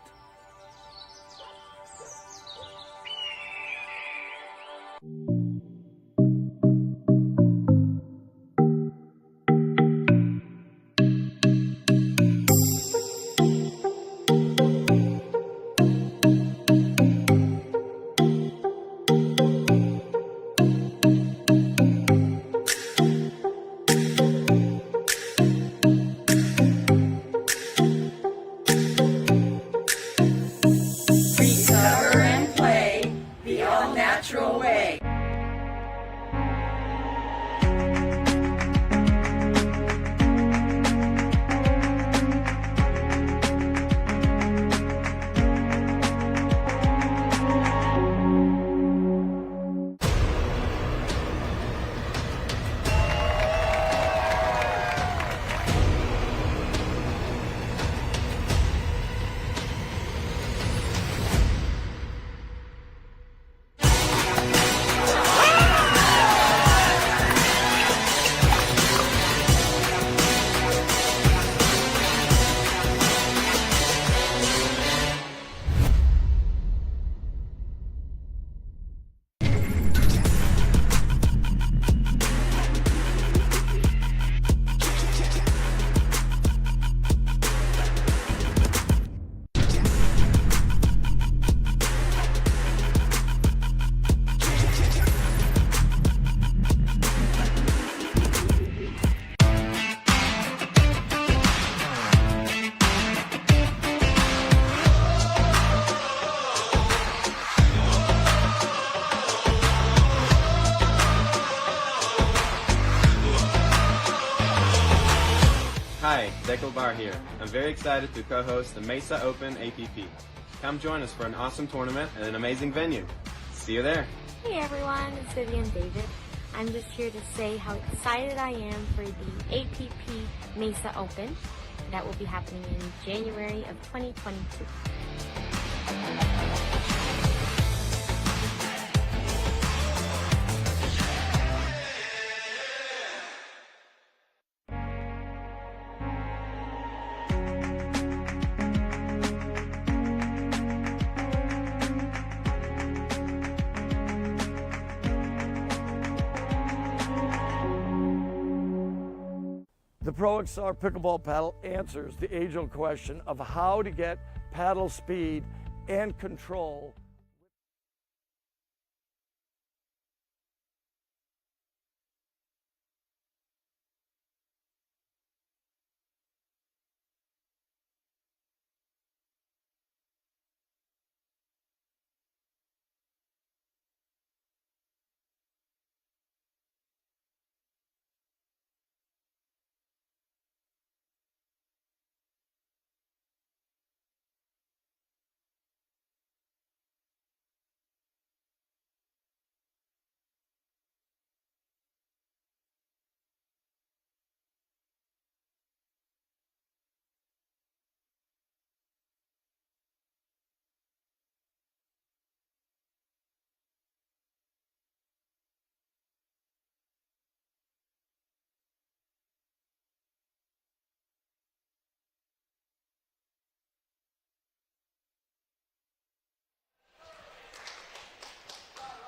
Hi, Pickleball here. I'm very excited to co-host the Mesa Open APP. Come join us for an awesome tournament at an amazing venue. See you there. Hey everyone, it's Vivian David. I'm just here to say how excited I am for the APP Mesa Open that will be happening in January of 2022. The Pro XR Pickleball Paddle answers the age-old question of how to get paddle speed and control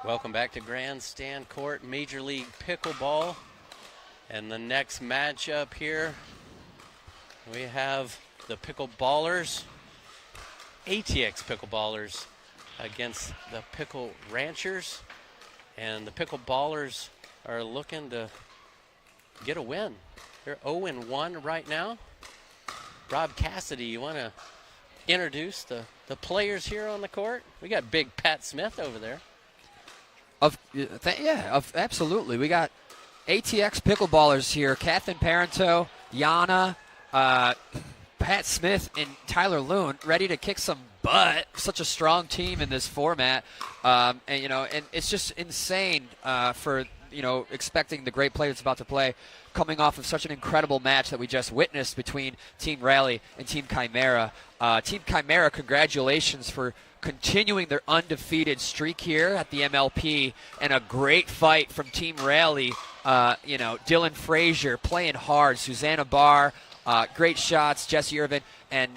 Welcome back to Grandstand Court, Major League Pickleball. And the next matchup here, we have the Pickleballers, ATX Pickleballers against the Pickle Ranchers. And the Pickleballers are looking to get a win. They're 0-1 right now. Rob Cassidy, you want to introduce the players here on the court? We got big Pat Smith over there. Absolutely. We got ATX Pickleballers here. Kathleen Parento, Yana, Pat Smith, and Tyler Loon ready to kick some butt. Such a strong team in this format. And it's just insane for, expecting the great players about to play, coming off of such an incredible match that we just witnessed between Team Raleigh and Team Chimera. Team Chimera, congratulations for continuing their undefeated streak here at the MLP, and a great fight from Team Raleigh. Dylan Frazier playing hard, Susanna Barr, great shots, Jesse Irvin, and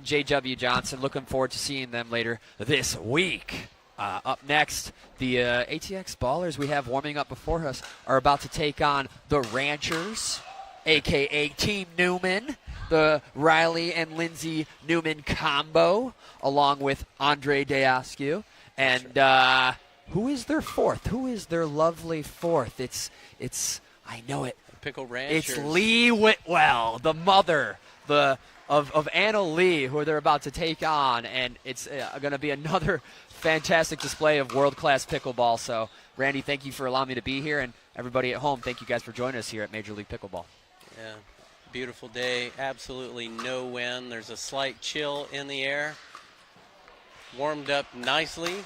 J.W. Johnson. Looking forward to seeing them later this week. Up next, the ATX Ballers we have warming up before us are about to take on the Ranchers, a.k.a. Team Newman, the Riley and Lindsay Newman combo, along with Andre Deascu. And who is their fourth? Who is their lovely fourth? It's I know it. Pickle Ranchers. It's Lee Whitwell, the mother of Anna Lee, who they're about to take on. And it's going to be another fantastic display of world-class pickleball. So, Randy, thank you for allowing me to be here. And everybody at home, thank you guys for joining us here at Major League Pickleball. Yeah, beautiful day. Absolutely no wind. There's a slight chill in the air. Warmed up nicely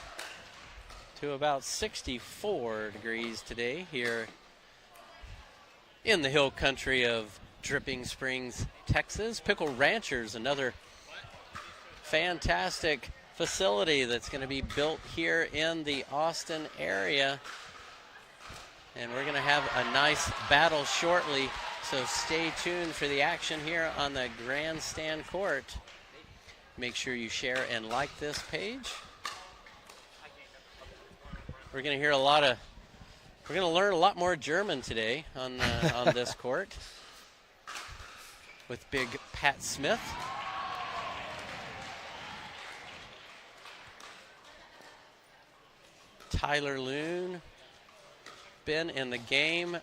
to about 64 degrees today here in the hill country of Dripping Springs, Texas. Pickle Ranchers, another fantastic facility that's going to be built here in the Austin area. And we're going to have a nice battle shortly, so stay tuned for the action here on the Grandstand Court. Make sure you share and like this page. We're going to hear we're going to learn a lot more German today on this court with big Pat Smith. Tyler Loon, been in the game.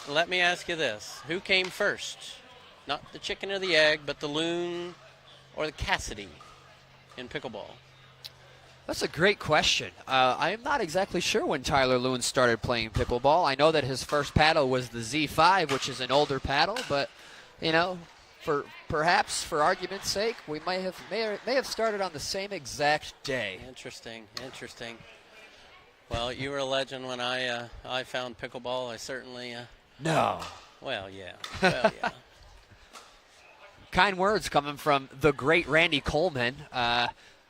Let me ask you this. Who came first? Not the chicken or the egg, but the Loon or the Cassidy in pickleball? That's a great question. I am not exactly sure when Tyler Loon started playing pickleball. I know that his first paddle was the Z5, which is an older paddle, but, for argument's sake, we may have started on the same exact day. Interesting. Well, you were a legend when I found pickleball. I certainly No. Well, yeah. Kind words coming from the great Randy Coleman.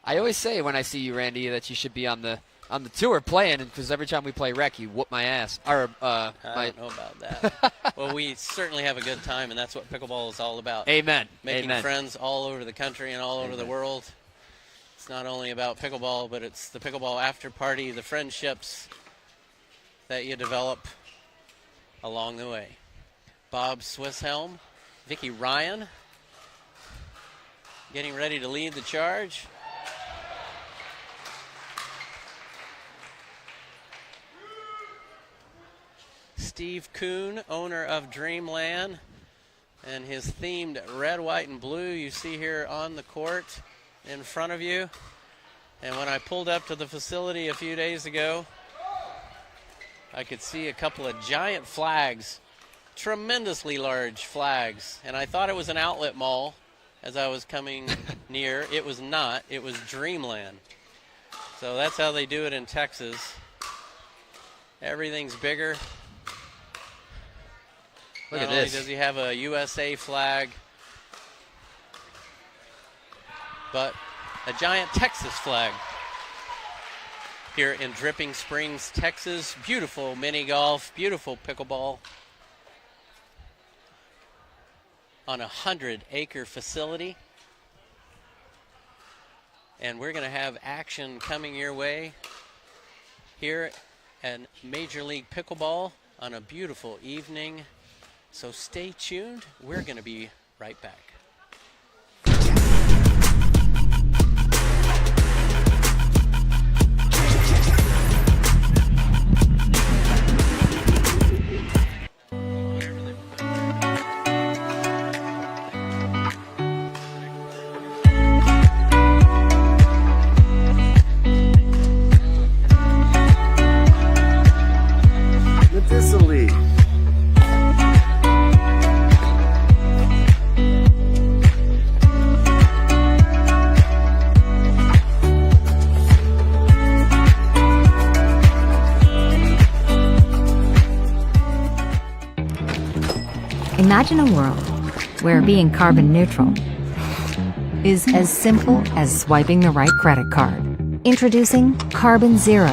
I always say when I see you, Randy, that you should be on the tour playing, because every time we play rec, you whoop my ass. I don't know about that. Well, we certainly have a good time, and that's what pickleball is all about. Amen. Making Amen. friends all over the country and all over the world. It's not only about pickleball, but it's the pickleball after party, the friendships that you develop along the way. Bob Swisshelm, Vicky Ryan, getting ready to lead the charge. Steve Kuhn, owner of Dreamland, and his themed red, white, and blue you see here on the court in front of you. And when I pulled up to the facility a few days ago, I could see a couple of giant flags, tremendously large flags, and I thought it was an outlet mall as I was coming near. It was not. It was Dreamland. So that's how they do it in Texas. Everything's bigger. Look Not at only this. does he have a USA flag, but a giant Texas flag here in Dripping Springs, Texas. Beautiful mini golf, beautiful pickleball on a 100-acre facility. And we're going to have action coming your way here at Major League Pickleball on a beautiful evening. So stay tuned. We're going to be right back. Imagine a world where being carbon neutral is as simple as swiping the right credit card. Introducing Carbon Zero,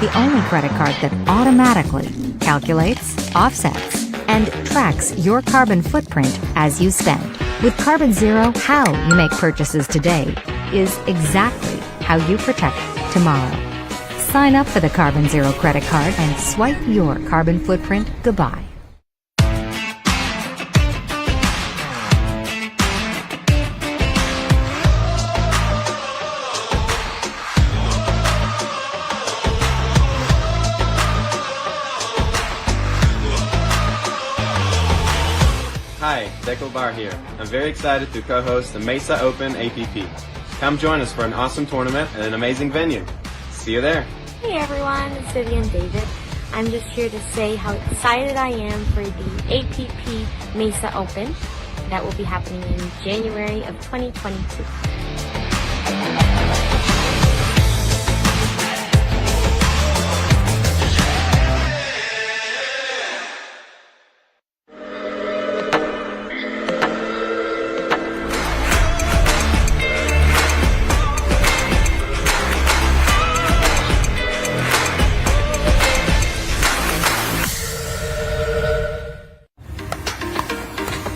the only credit card that automatically calculates, offsets, and tracks your carbon footprint as you spend. With Carbon Zero, how you make purchases today is exactly how you protect tomorrow. Sign up for the Carbon Zero credit card and swipe your carbon footprint goodbye. Hi, Pickleball here. I'm very excited to co-host the Mesa Open APP. Come join us for an awesome tournament at an amazing venue. See you there. Hey everyone, it's Vivian David. I'm just here to say how excited I am for the APP Mesa Open that will be happening in January of 2022.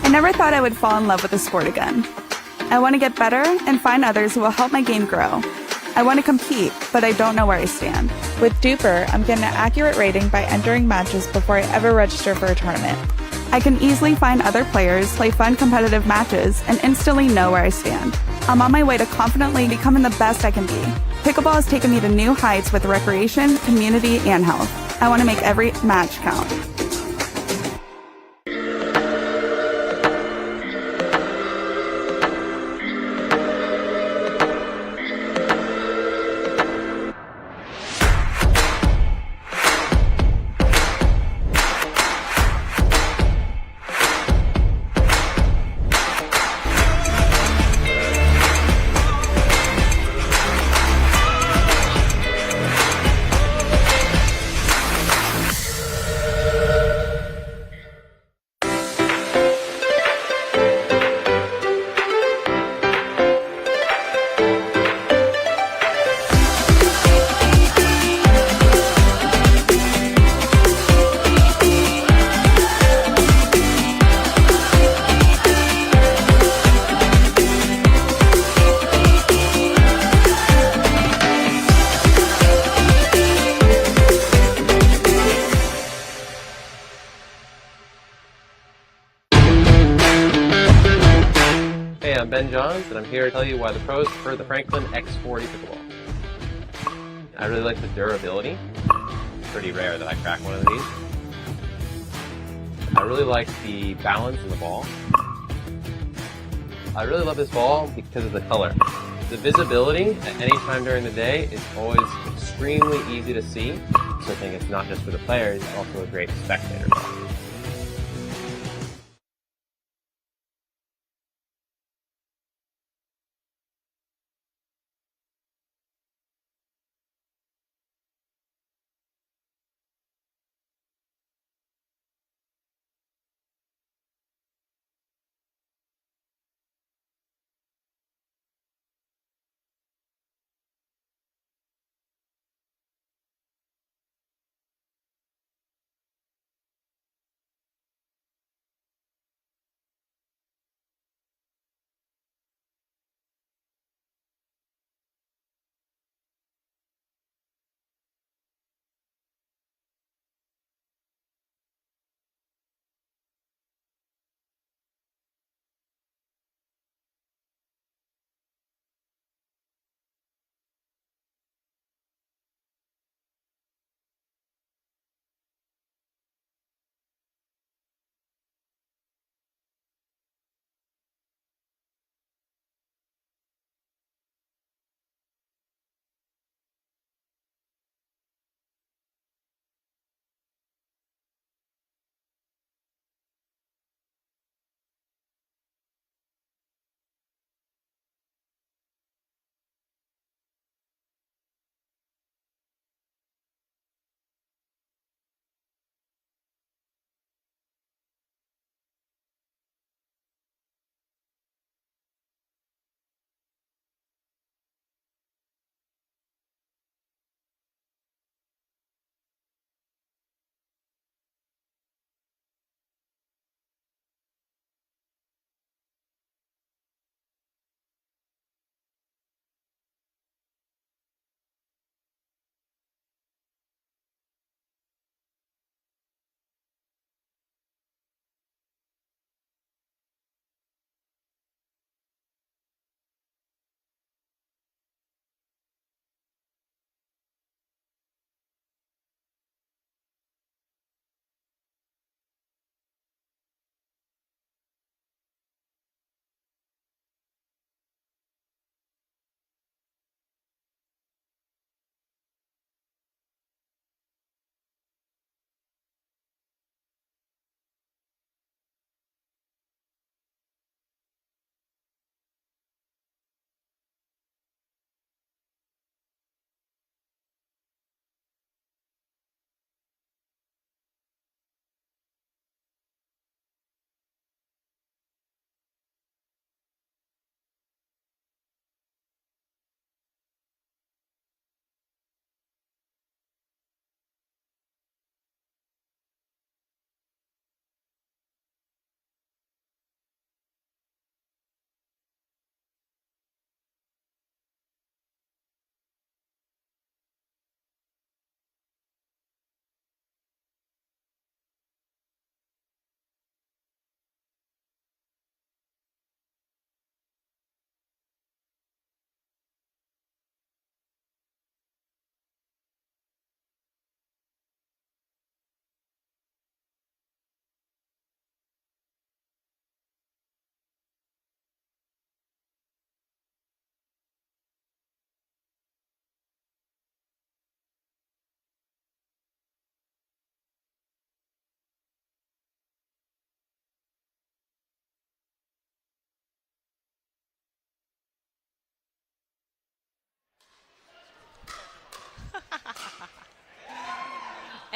I never thought I would fall in love with the sport again. I want to get better and find others who will help my game grow. I want to compete, but I don't know where I stand. With Duper, I'm getting an accurate rating by entering matches before I ever register for a tournament. I can easily find other players, play fun competitive matches, and instantly know where I stand. I'm on my way to confidently becoming the best I can be. Pickleball has taken me to new heights with recreation, community, and health. I want to make every match count. I'm Ben Johns, and I'm here to tell you why the pros prefer the Franklin X40 Pickleball. I really like the durability. It's pretty rare that I crack one of these. I really like the balance in the ball. I really love this ball because of the color. The visibility at any time during the day is always extremely easy to see, so I think it's not just for the players, it's also a great spectator ball.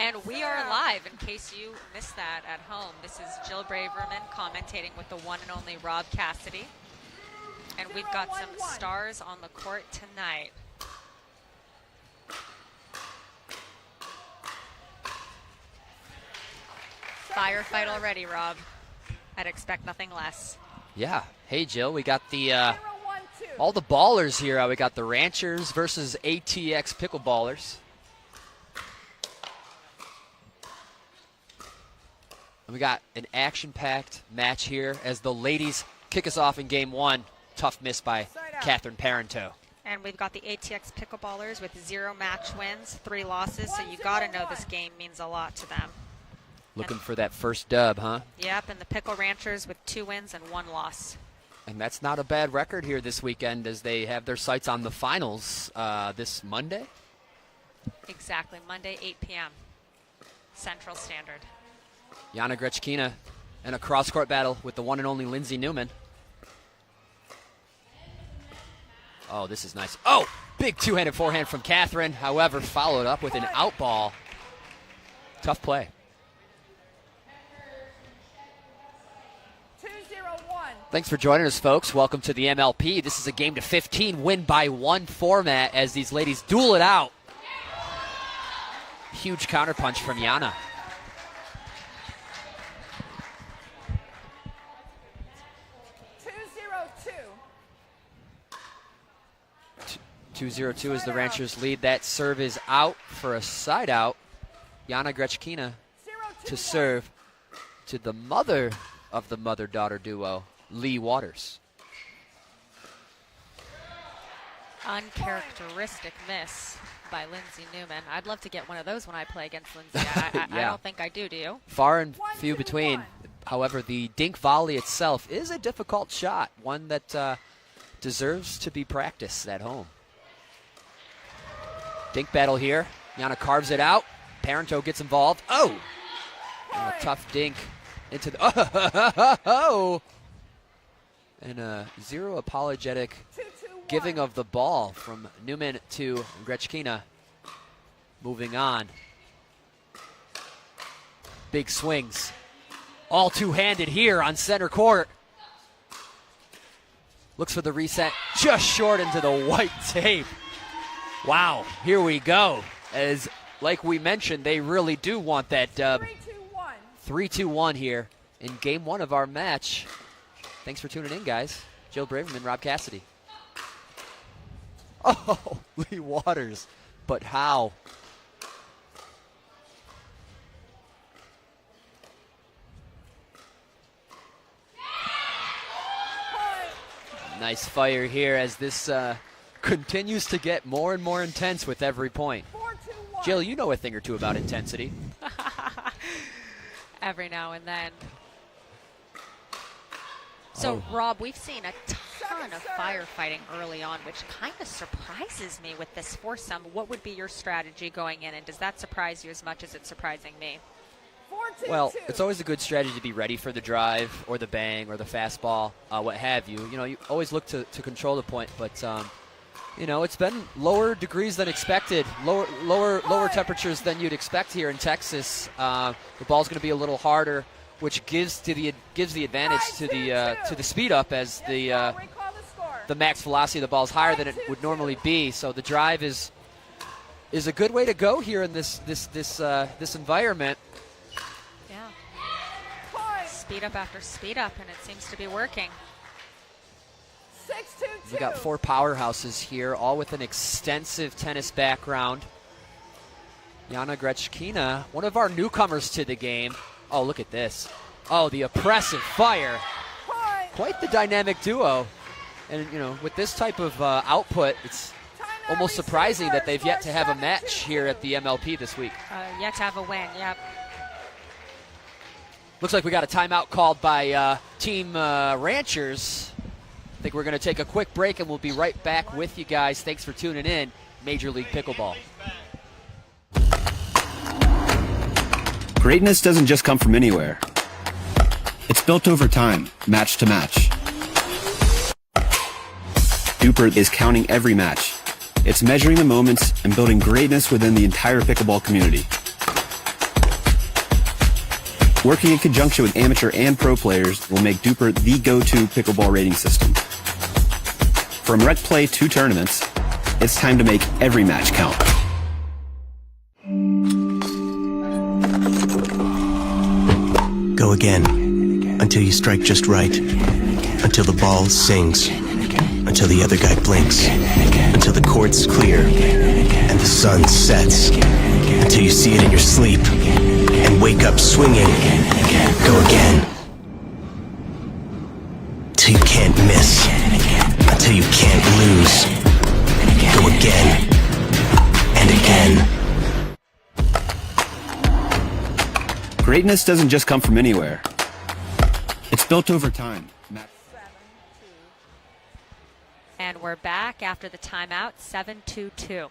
And we are live, in case you missed that at home. This is Jill Braverman commentating with the one and only Rob Cassidy. And we've got some stars on the court tonight. Firefight already, Rob. I'd expect nothing less. Yeah. Hey, Jill, we got the all the ballers here. We got the Ranchers versus ATX Pickleballers. And we got an action-packed match here as the ladies kick us off in game one. Tough miss by Catherine Parento. And we've got the ATX Pickleballers with 0 match wins, 3 losses, so you got to know this game means a lot to them. Looking for that first dub, huh? Yep, and the Pickle Ranchers with 2 wins and 1 loss. And that's not a bad record here this weekend as they have their sights on the finals this Monday. Exactly, Monday, 8 p.m. Central Standard. Yana Grechkina in a cross-court battle with the one and only Lindsay Newman. Oh, this is nice. Oh, big two-handed forehand from Catherine. However, followed up with an out ball. Tough play. 2-0-1. Thanks for joining us, folks. Welcome to the MLP. This is a game to 15 win by 1 format as these ladies duel it out. Huge counterpunch from Yana. 2-0-2 as the Ranchers lead. That serve is out for a side out. Yana Grechkina to serve to the mother of the mother-daughter duo, Lee Waters. Uncharacteristic miss by Lindsay Newman. I'd love to get one of those when I play against Lindsay. I don't think I do you? Far and few between. However, the dink volley itself is a difficult shot, one that deserves to be practiced at home. Dink battle here. Yana carves it out. Parento gets involved. Oh! And a tough dink into the... Oh! And a zero apologetic giving of the ball from Newman to Grechkina. Moving on. Big swings. All two-handed here on center court. Looks for the reset. Just short into the white tape. Wow, here we go. As, like we mentioned, they really do want that dub. 3-2-1 here in game one of our match. Thanks for tuning in, guys. Jill Braverman, Rob Cassidy. Oh, Lee Waters. But how? Nice fire here as this continues to get more and more intense with every point. Jill, you know a thing or two about intensity. Every now and then. So, Rob, we've seen a ton of firefighting early on, which kind of surprises me with this foursome. What would be your strategy going in, and does that surprise you as much as it's surprising me? Well, it's always a good strategy to be ready for the drive or the bang or the fastball, what have you. You know, you always look to control the point, but you know, it's been lower degrees than expected, lower temperatures than you'd expect here in Texas. The ball's going to be a little harder, which gives the advantage to the speed up as the max velocity of the ball is higher than it would normally be. So the drive is a good way to go here in this environment. Yeah. Speed up after speed up, and it seems to be working. 6-2-2. We got 4 powerhouses here, all with an extensive tennis background. Yana Grechkina, one of our newcomers to the game. Oh, look at this. Oh, the oppressive fire. Quite the dynamic duo. And, you know, with this type of output, it's almost surprising that they've yet to have a match here at the MLP this week. Yet to have a win, yep. Looks like we got a timeout called by Team Ranchers. I think we're going to take a quick break, and we'll be right back with you guys. Thanks for tuning in. Major League Pickleball. Greatness doesn't just come from anywhere. It's built over time, match to match. Duper is counting every match. It's measuring the moments and building greatness within the entire pickleball community. Working in conjunction with amateur and pro players will make Duper the go-to pickleball rating system. From rec play to tournaments, it's time to make every match count. Go again, until you strike just right, until the ball sings, until the other guy blinks, until the court's clear, and the sun sets, until you see it in your sleep, and wake up swinging. Go again, till you can't miss, until you can't lose. Go again, and again. Greatness doesn't just come from anywhere. It's built over time. And we're back after the timeout, 7-2-2.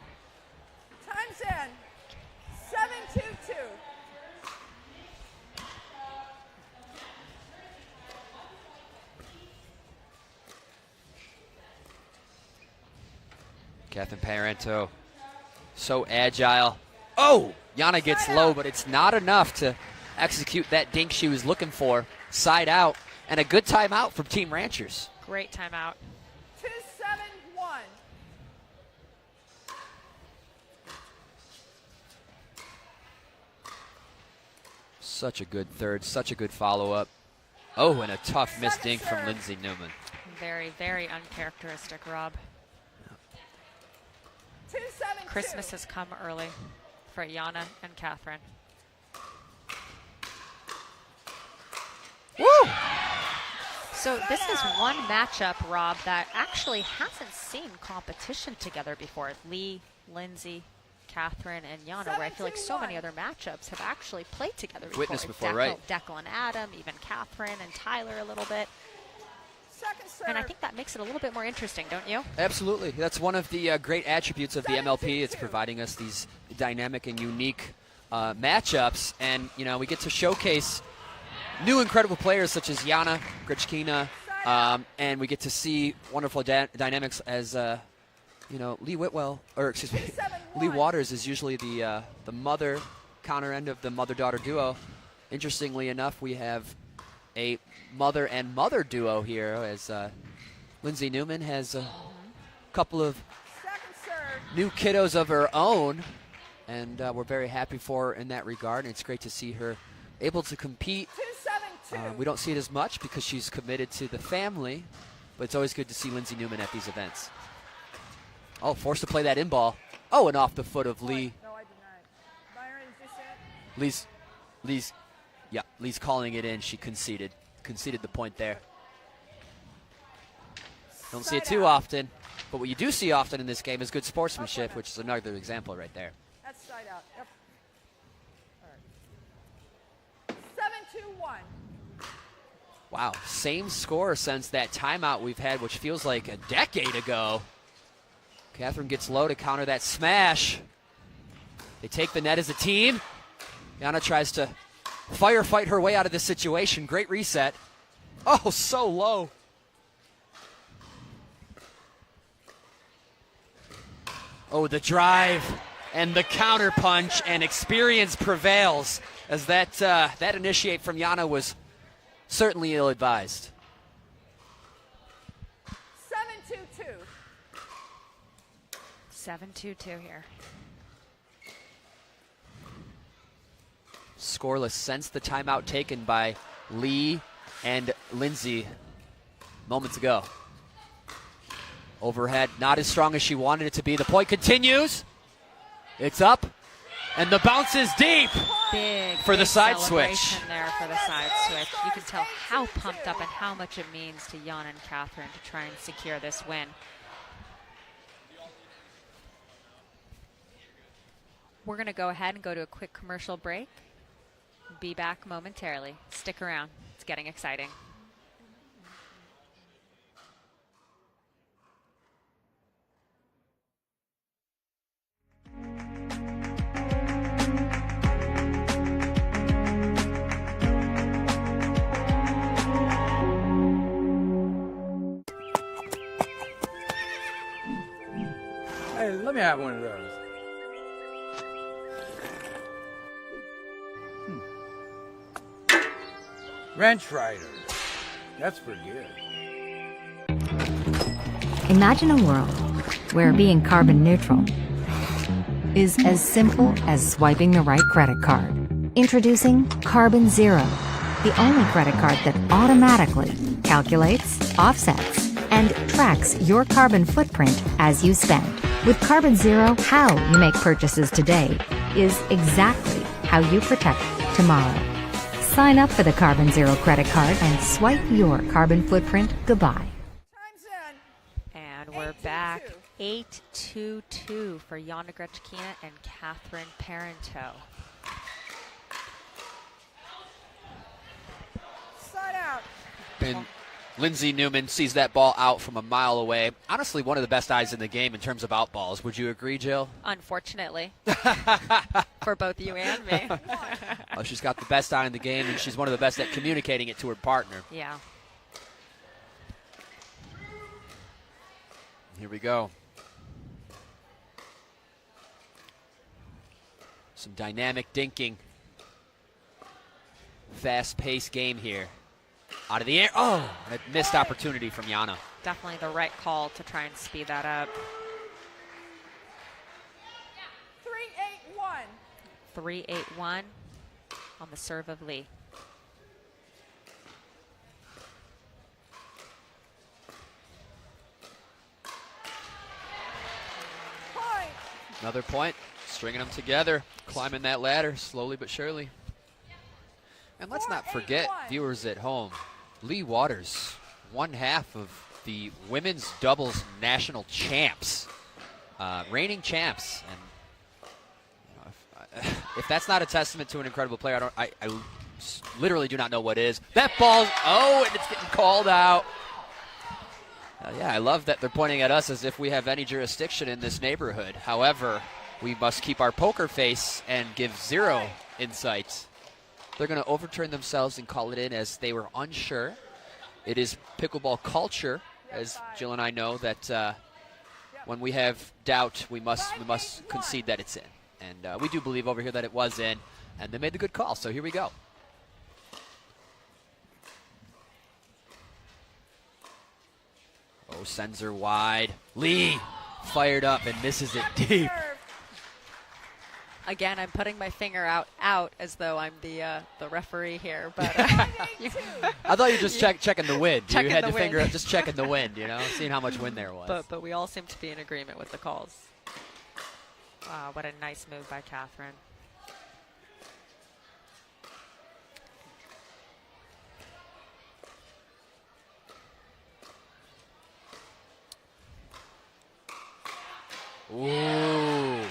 Time's in. 7-2-2. Catherine Parento, so agile. Oh! Yana gets low, but it's not enough to execute that dink she was looking for. Side out, and a good timeout from Team Ranchers. Great timeout. 2-7-1. Such a good third, such a good follow-up. Oh, and a tough missed dink from Lindsay Newman. Very, very uncharacteristic, Rob. 2-7-2. Christmas has come early for Yana and Catherine. Woo! So this is one matchup, Rob, that actually hasn't seen competition together before. Lee, Lindsay, Catherine, and Yana, where I feel like so many other matchups have actually played together before. Witnessed before, right? Declan and Adam, even Catherine and Tyler a little bit. And I think that makes it a little bit more interesting, don't you? Absolutely. That's one of the great attributes of the MLP. It's providing us these dynamic and unique matchups. And, you know, we get to showcase new incredible players such as Yana, Grichkina, and we get to see wonderful dynamics as, you know, Lee Waters is usually the mother counter end of the mother-daughter duo. Interestingly enough, we have a mother and mother duo here as Lindsay Newman has a couple of new kiddos of her own, and we're very happy for her in that regard, and it's great to see her able to compete. We don't see it as much because she's committed to the family, but it's always good to see Lindsay Newman at these events. Oh, forced to play that in ball. Oh, and off the foot of Lee. No, I did not. Byron, is this it? Lee's calling it in. She conceded the point there. Don't see it too often, but what you do see often in this game is good sportsmanship, which is another example right there. That's side out. Yep. All right. 7-2-1. Wow, same score since that timeout we've had, which feels like a decade ago. Catherine gets low to counter that smash. They take the net as a team. Yana tries to firefight her way out of this situation. Great reset. Oh, so low. Oh, the drive and the counter punch, and experience prevails as that initiate from Yana was certainly ill-advised. 7-2-2. 7-2-2 here. Scoreless since the timeout taken by Lee and Lindsay moments ago. Overhead, not as strong as she wanted it to be. The point continues. It's up, and the bounce is deep. Big for the side switch. There for the side switch. You can tell how pumped up and how much it means to Yana and Catherine to try and secure this win. We're going to go ahead and go to a quick commercial break. Be back momentarily. Stick around. It's getting exciting. Hey, let me have one of those. Wrench rider. That's pretty good. Imagine a world where being carbon neutral is as simple as swiping the right credit card. Introducing Carbon Zero, the only credit card that automatically calculates, offsets, and tracks your carbon footprint as you spend. With Carbon Zero, how you make purchases today is exactly how you protect tomorrow. Sign up for the Carbon Zero credit card and swipe your carbon footprint goodbye. And we're back 8-2-2 for Yana Grechkina and Catherine Parento. Side out. And Lindsay Newman sees that ball out from a mile away. Honestly, one of the best eyes in the game in terms of out balls. Would you agree, Jill? Unfortunately. For both you and me. Oh, she's got the best eye in the game, and she's one of the best at communicating it to her partner. Yeah. Here we go. Some dynamic dinking. Fast-paced game here. Out of the air. Oh, a missed opportunity from Yana. Definitely the right call to try and speed that up. 3-8-1. 3-8-1 on the serve of Lee. Point. Another point. Stringing them together. Climbing that ladder slowly but surely. And let's not forget, viewers at home, Lee Waters, one half of the women's doubles national champs, reigning champs. And if that's not a testament to an incredible player, I literally do not know what is. That ball, and it's getting called out. Yeah, I love that they're pointing at us as if we have any jurisdiction in this neighborhood. However, we must keep our poker face and give Xero insights. They're going to overturn themselves and call it in as they were unsure. It is pickleball culture, as Jill and I know, that when we have doubt, we must concede that it's in. And we do believe over here that it was in, and they made the good call. So here we go. Oh, sends her wide. Lee fired up and misses it deep. Again, I'm putting my finger out as though I'm the referee here, but I thought you were just checking the wind. Checking you had the your finger wind. up, just checking the wind, seeing how much wind there was. but we all seem to be in agreement with the calls. Wow, what a nice move by Catherine. Ooh.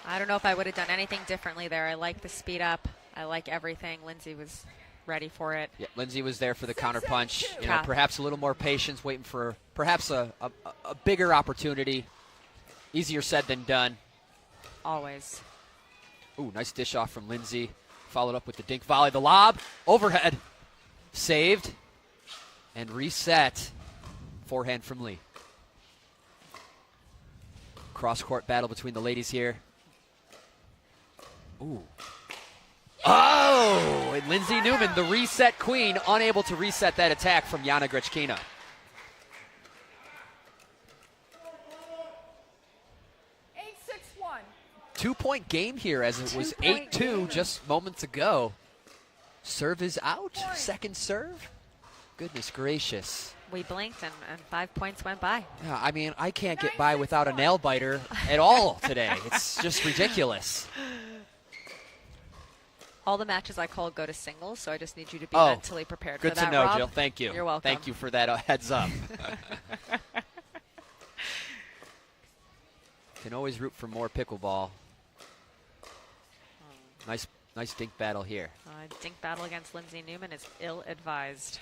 I don't know if I would have done anything differently there. I like the speed up. I like everything. Lindsay was ready for it. Yeah, Lindsay was there for the counter punch. Perhaps a little more patience, waiting for perhaps a bigger opportunity. Easier said than done. Always. Ooh, nice dish off from Lindsay. Followed up with the dink volley. The lob. Overhead. Saved. And reset. Forehand from Lee. Cross-court battle between the ladies here. Ooh. Oh! And Lindsay Newman, the reset queen, unable to reset that attack from Yana Grechkina. 8-6-1. 2-point game here as it was 8-2 just moments ago. Serve is out. Second serve. Goodness gracious. We blinked and 5 points went by. Yeah, I mean, I can't get by without a nail biter at all today. It's just ridiculous. All the matches I call go to singles, so I just need you to be mentally prepared for that, Good to know, Rob. Jill. Thank you. You're welcome. Thank you for that heads up. Can always root for more pickleball. Nice dink battle here. Dink battle against Lindsay Newman is ill-advised.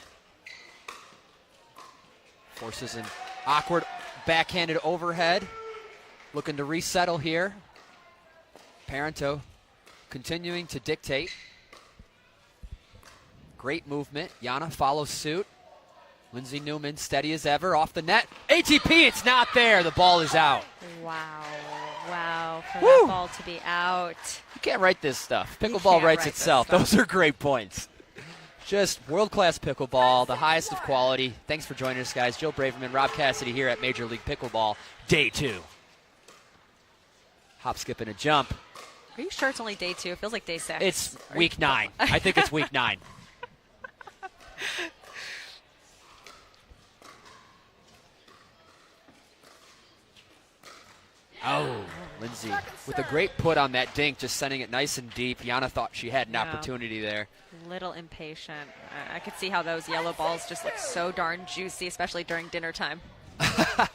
Forces an awkward backhanded overhead. Looking to resettle here. Parento continuing to dictate. Great movement. Yana follows suit. Lindsay Newman steady as ever off the net. ATP, it's not there. The ball is out. Wow, for that ball to be out. You can't write this stuff. Pickleball writes itself. Those are great points. Just world-class pickleball, the highest of quality. Thanks for joining us, guys. Joe Braverman, Rob Cassidy here at Major League Pickleball, Day 2. Hop, skip, and a jump. Are you sure it's only day 2? It feels like day 6. It's week 9. I think it's week 9. Oh, Lindsay with a great put on that dink, just sending it nice and deep. Yana thought she had an opportunity there. Little impatient. I could see how those yellow balls just look so darn juicy, especially during dinner time. Side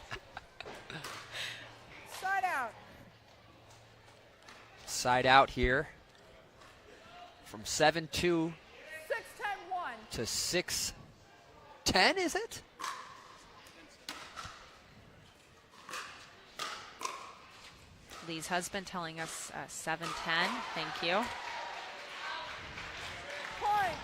out. Side out here from 7-2 6-10-1 to 6-10, is it? Lee's husband telling us 7-10. Thank you. Point.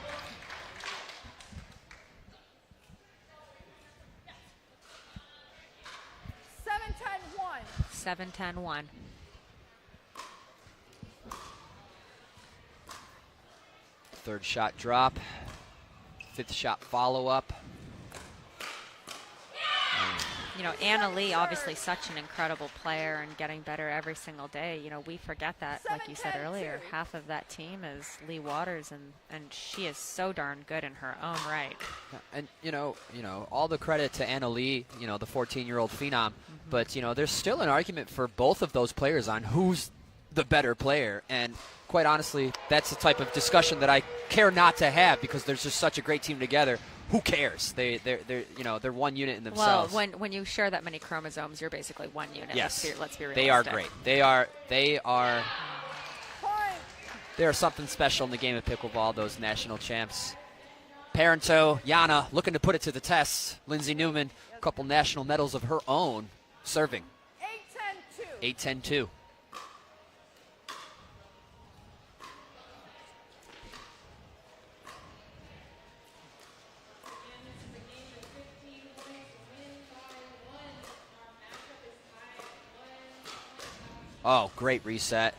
Seven, 7-10-1. Third shot drop. Fifth shot follow up. You know, Anna Lee, obviously such an incredible player and getting better every single day. You know, we forget that, like you said earlier, half of that team is Lee Waters, and she is so darn good in her own right. And, you know, all the credit to Anna Lee, you know, the 14-year-old phenom. But, you know, there's still an argument for both of those players on who's the better player. And quite honestly, that's the type of discussion that I care not to have because there's just such a great team together. Who cares? They're one unit in themselves. Well, when you share that many chromosomes, you're basically one unit. Yes, let's be realistic. They are great. They are something special in the game of pickleball. Those national champs. Parento, Yana looking to put it to the test. Lindsay Newman, a couple national medals of her own, serving. 8-10-2. 8-10-2. Oh, great reset.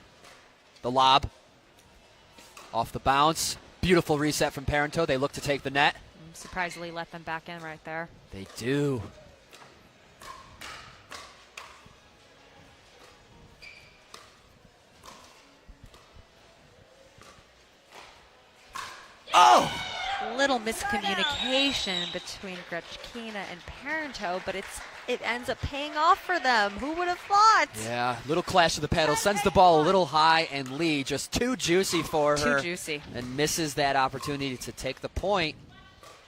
The lob. Off the bounce. Beautiful reset from Parento. They look to take the net. Surprisingly let them back in right there. They do. Oh! Little miscommunication between Grechkina and Parento, but it ends up paying off for them. Who would have thought? Yeah, little clash of the paddles. Sends the ball a little high, and Lee just too juicy for her. Too juicy. And misses that opportunity to take the point.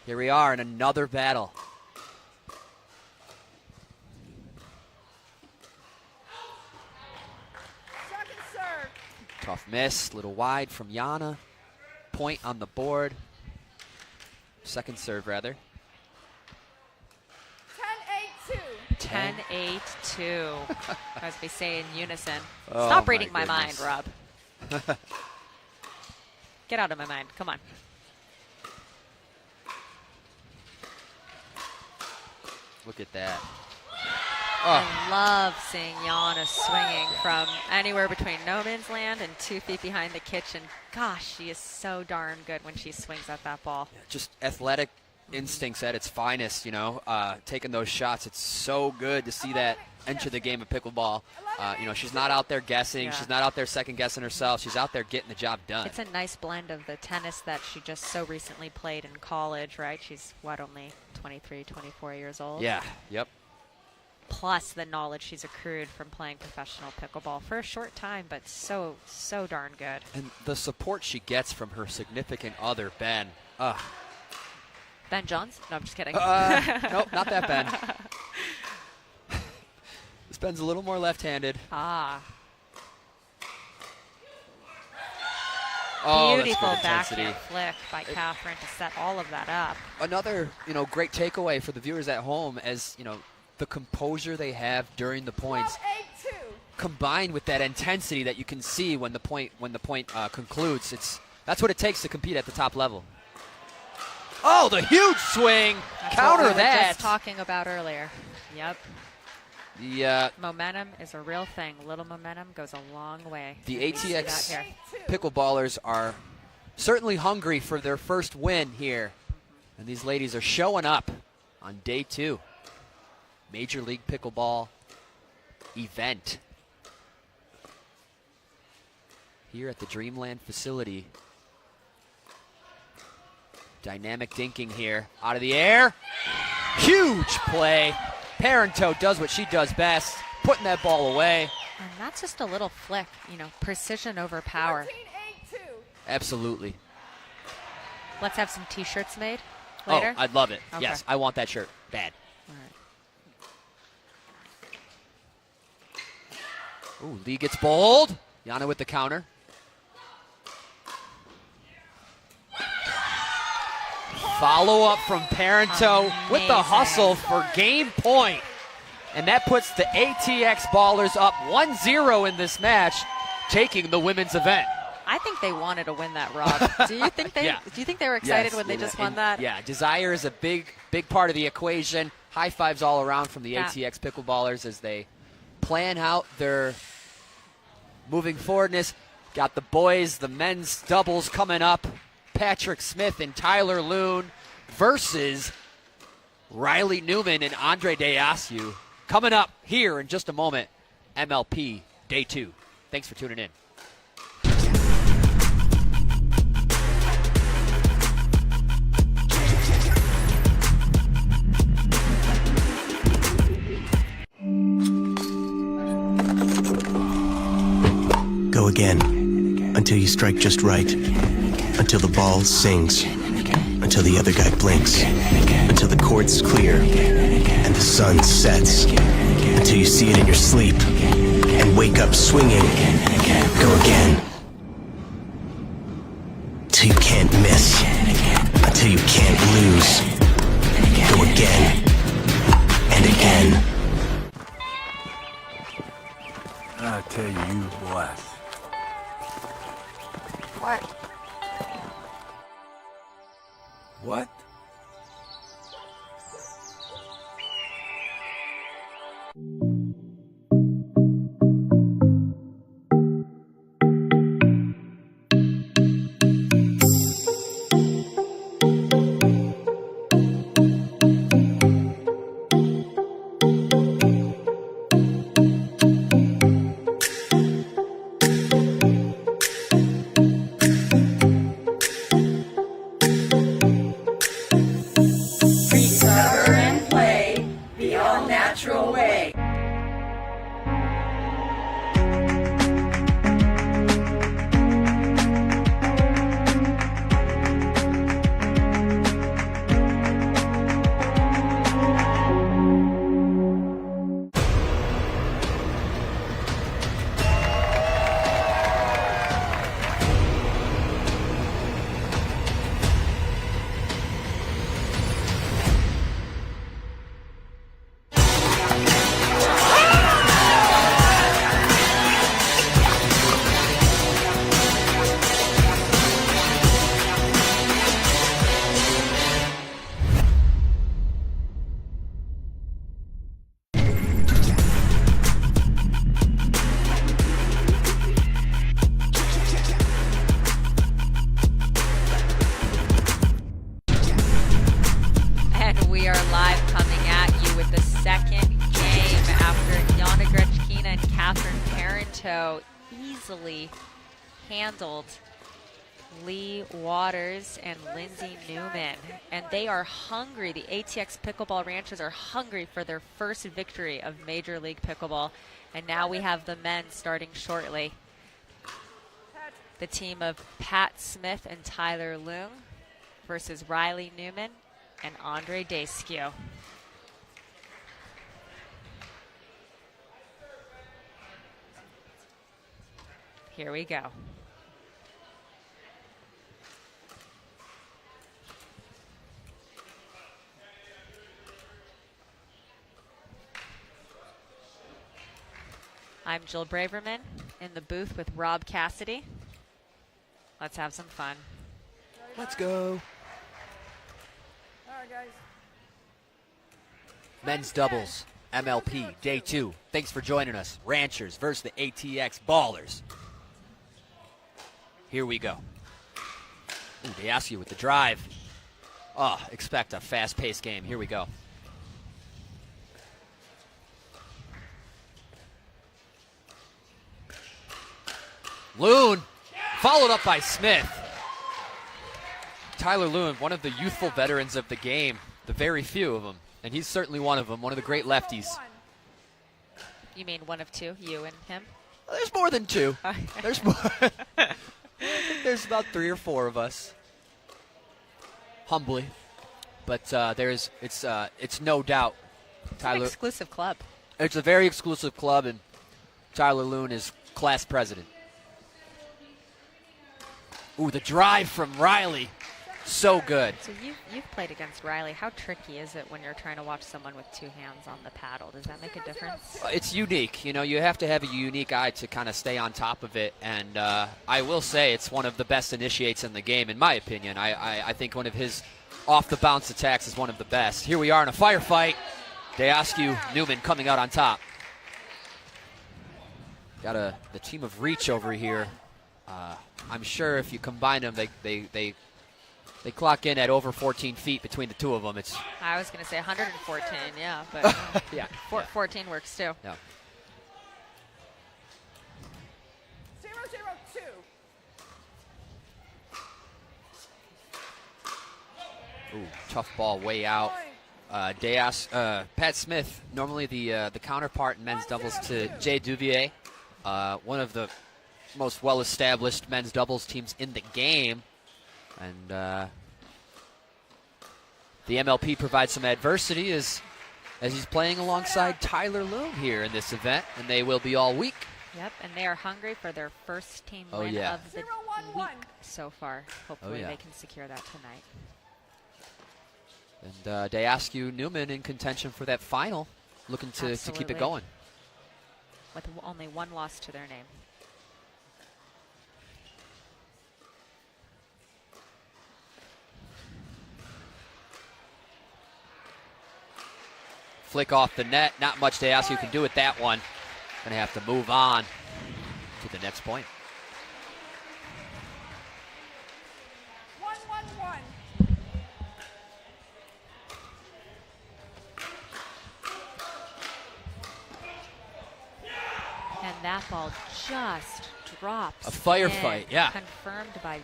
Here we are in another battle. second serve. Tough miss, little wide from Yana. Point on the board. Second serve, rather. 10-8-2. 10-8-2, as we say in unison. Oh, Stop reading my goodness. mind, Rob. Get out of my mind. Come on. Look at that. I love seeing Yana swinging from anywhere between no man's land and 2 feet behind the kitchen. Gosh, she is so darn good when she swings at that ball. Just athletic instincts at its finest, you know, taking those shots. It's so good to see that enter the game of pickleball. You know, she's not out there guessing. Yeah. She's not out there second-guessing herself. She's out there getting the job done. It's a nice blend of the tennis that she just so recently played in college, right? She's, only 23, 24 years old? Yeah, yep. Plus the knowledge she's accrued from playing professional pickleball for a short time, but so darn good. And the support she gets from her significant other, Ben. Ben Johns? No, I'm just kidding. Nope, not that Ben. This Ben's a little more left-handed. Ah. Oh, beautiful that's good intensity. backhand flick by Catherine to set all of that up. Another, great takeaway for the viewers at home, as the composure they have during the points, combined with that intensity that you can see when the point concludes. That's what it takes to compete at the top level. Oh, the huge swing! That's Counter what we were that. just talking about earlier. Yep. The momentum is a real thing. Little momentum goes a long way. The We see that ATX here. Pickleballers are certainly hungry for their first win here. And these ladies are showing up on day 2. Major League Pickleball event here at the Dreamland facility. Dynamic dinking here. Out of the air. Huge play. Parento does what she does best, putting that ball away. And that's just a little flick, you know, precision over power. Absolutely. Let's have some T-shirts made later. Oh, I'd love it. Okay. Yes, I want that shirt. Bad. All right. Ooh, Lee gets bowled. Yana with the counter. Follow up from Parento with the hustle for game point. And that puts the ATX Ballers up 1-0 in this match, taking the women's event. I think they wanted to win that, Rob. Do you think they? Yeah. Do you think they were excited Yes, when they just won that? Yeah, desire is a big part of the equation. High fives all around from the ATX Pickleballers as they plan out their moving forwardness. Got the boys, the men's doubles coming up. Patrick Smith and Tyler Loon versus Riley Newman and Andre Deasiu. Coming up here in just a moment, MLP Day 2. Thanks for tuning in. Go again, until you strike just right, until the ball sings, until the other guy blinks, until the court's clear, and the sun sets, until you see it in your sleep, and wake up swinging. Go again, till you can't miss, until you can't lose. Go again, and again. I tell you, you blessed. What? What? Recover and play the all-natural way. And we are live coming at you with the second game after Yana Grechkina and Catherine Parento easily handled Lee Waters and Lindsay Newman. And they are hungry. The ATX Pickleball Ranchers are hungry for their first victory of Major League Pickleball. And now we have the men starting shortly. The team of Pat Smith and Tyler Loom versus Riley Newman and Andre Deasiu. Here we go. I'm Jill Braverman in the booth with Rob Cassidy. Let's have some fun. Let's go. All right, guys. Men's doubles, MLP, Day 2. Thanks for joining us. Ranchers versus the ATX Ballers. Here we go. Ooh, they ask you with the drive. Oh, expect a fast-paced game. Here we go. Loon, followed up by Smith. Tyler Loon, one of the youthful veterans of the game, the very few of them, and he's certainly one of them, one of the great lefties. You mean one of two, you and him? Well, there's more than two. There's more. I think there's about 3 or 4 of us. Humbly, but it's no doubt. Tyler, it's an exclusive club. It's a very exclusive club, and Tyler Loon is class president. Ooh, the drive from Riley. So good. So you've played against Riley. How tricky is it when you're trying to watch someone with 2 hands on the paddle? Does that make a difference? It's unique. You know, you have to have a unique eye to kind of stay on top of it. And I will say it's one of the best initiates in the game, in my opinion. I think one of his off-the-bounce attacks is one of the best. Here we are in a firefight. Deascu Newman coming out on top. Got the team of reach over here. I'm sure if you combine them, they clock in at over 14 feet between the two of them. I was going to say 114, yeah, but yeah, 14 works too. Yeah. 0-0-2. Ooh, tough ball way out. Pat Smith, normally the counterpart in men's doubles to Jay Duvier, one of the most well-established men's doubles teams in the game. And the MLP provides some adversity as he's playing alongside Tyler Loon here in this event, and they will be all week. Yep, and they are hungry for their first team win of the week so far. Hopefully they can secure that tonight. And Deascu Newman in contention for that final, looking to keep it going. With only 1 loss to their name. Flick off the net. Not much Deascu can do with that one. Going to have to move on to the next point. 1-1-1. And that ball just drops. A firefight, yeah. Confirmed by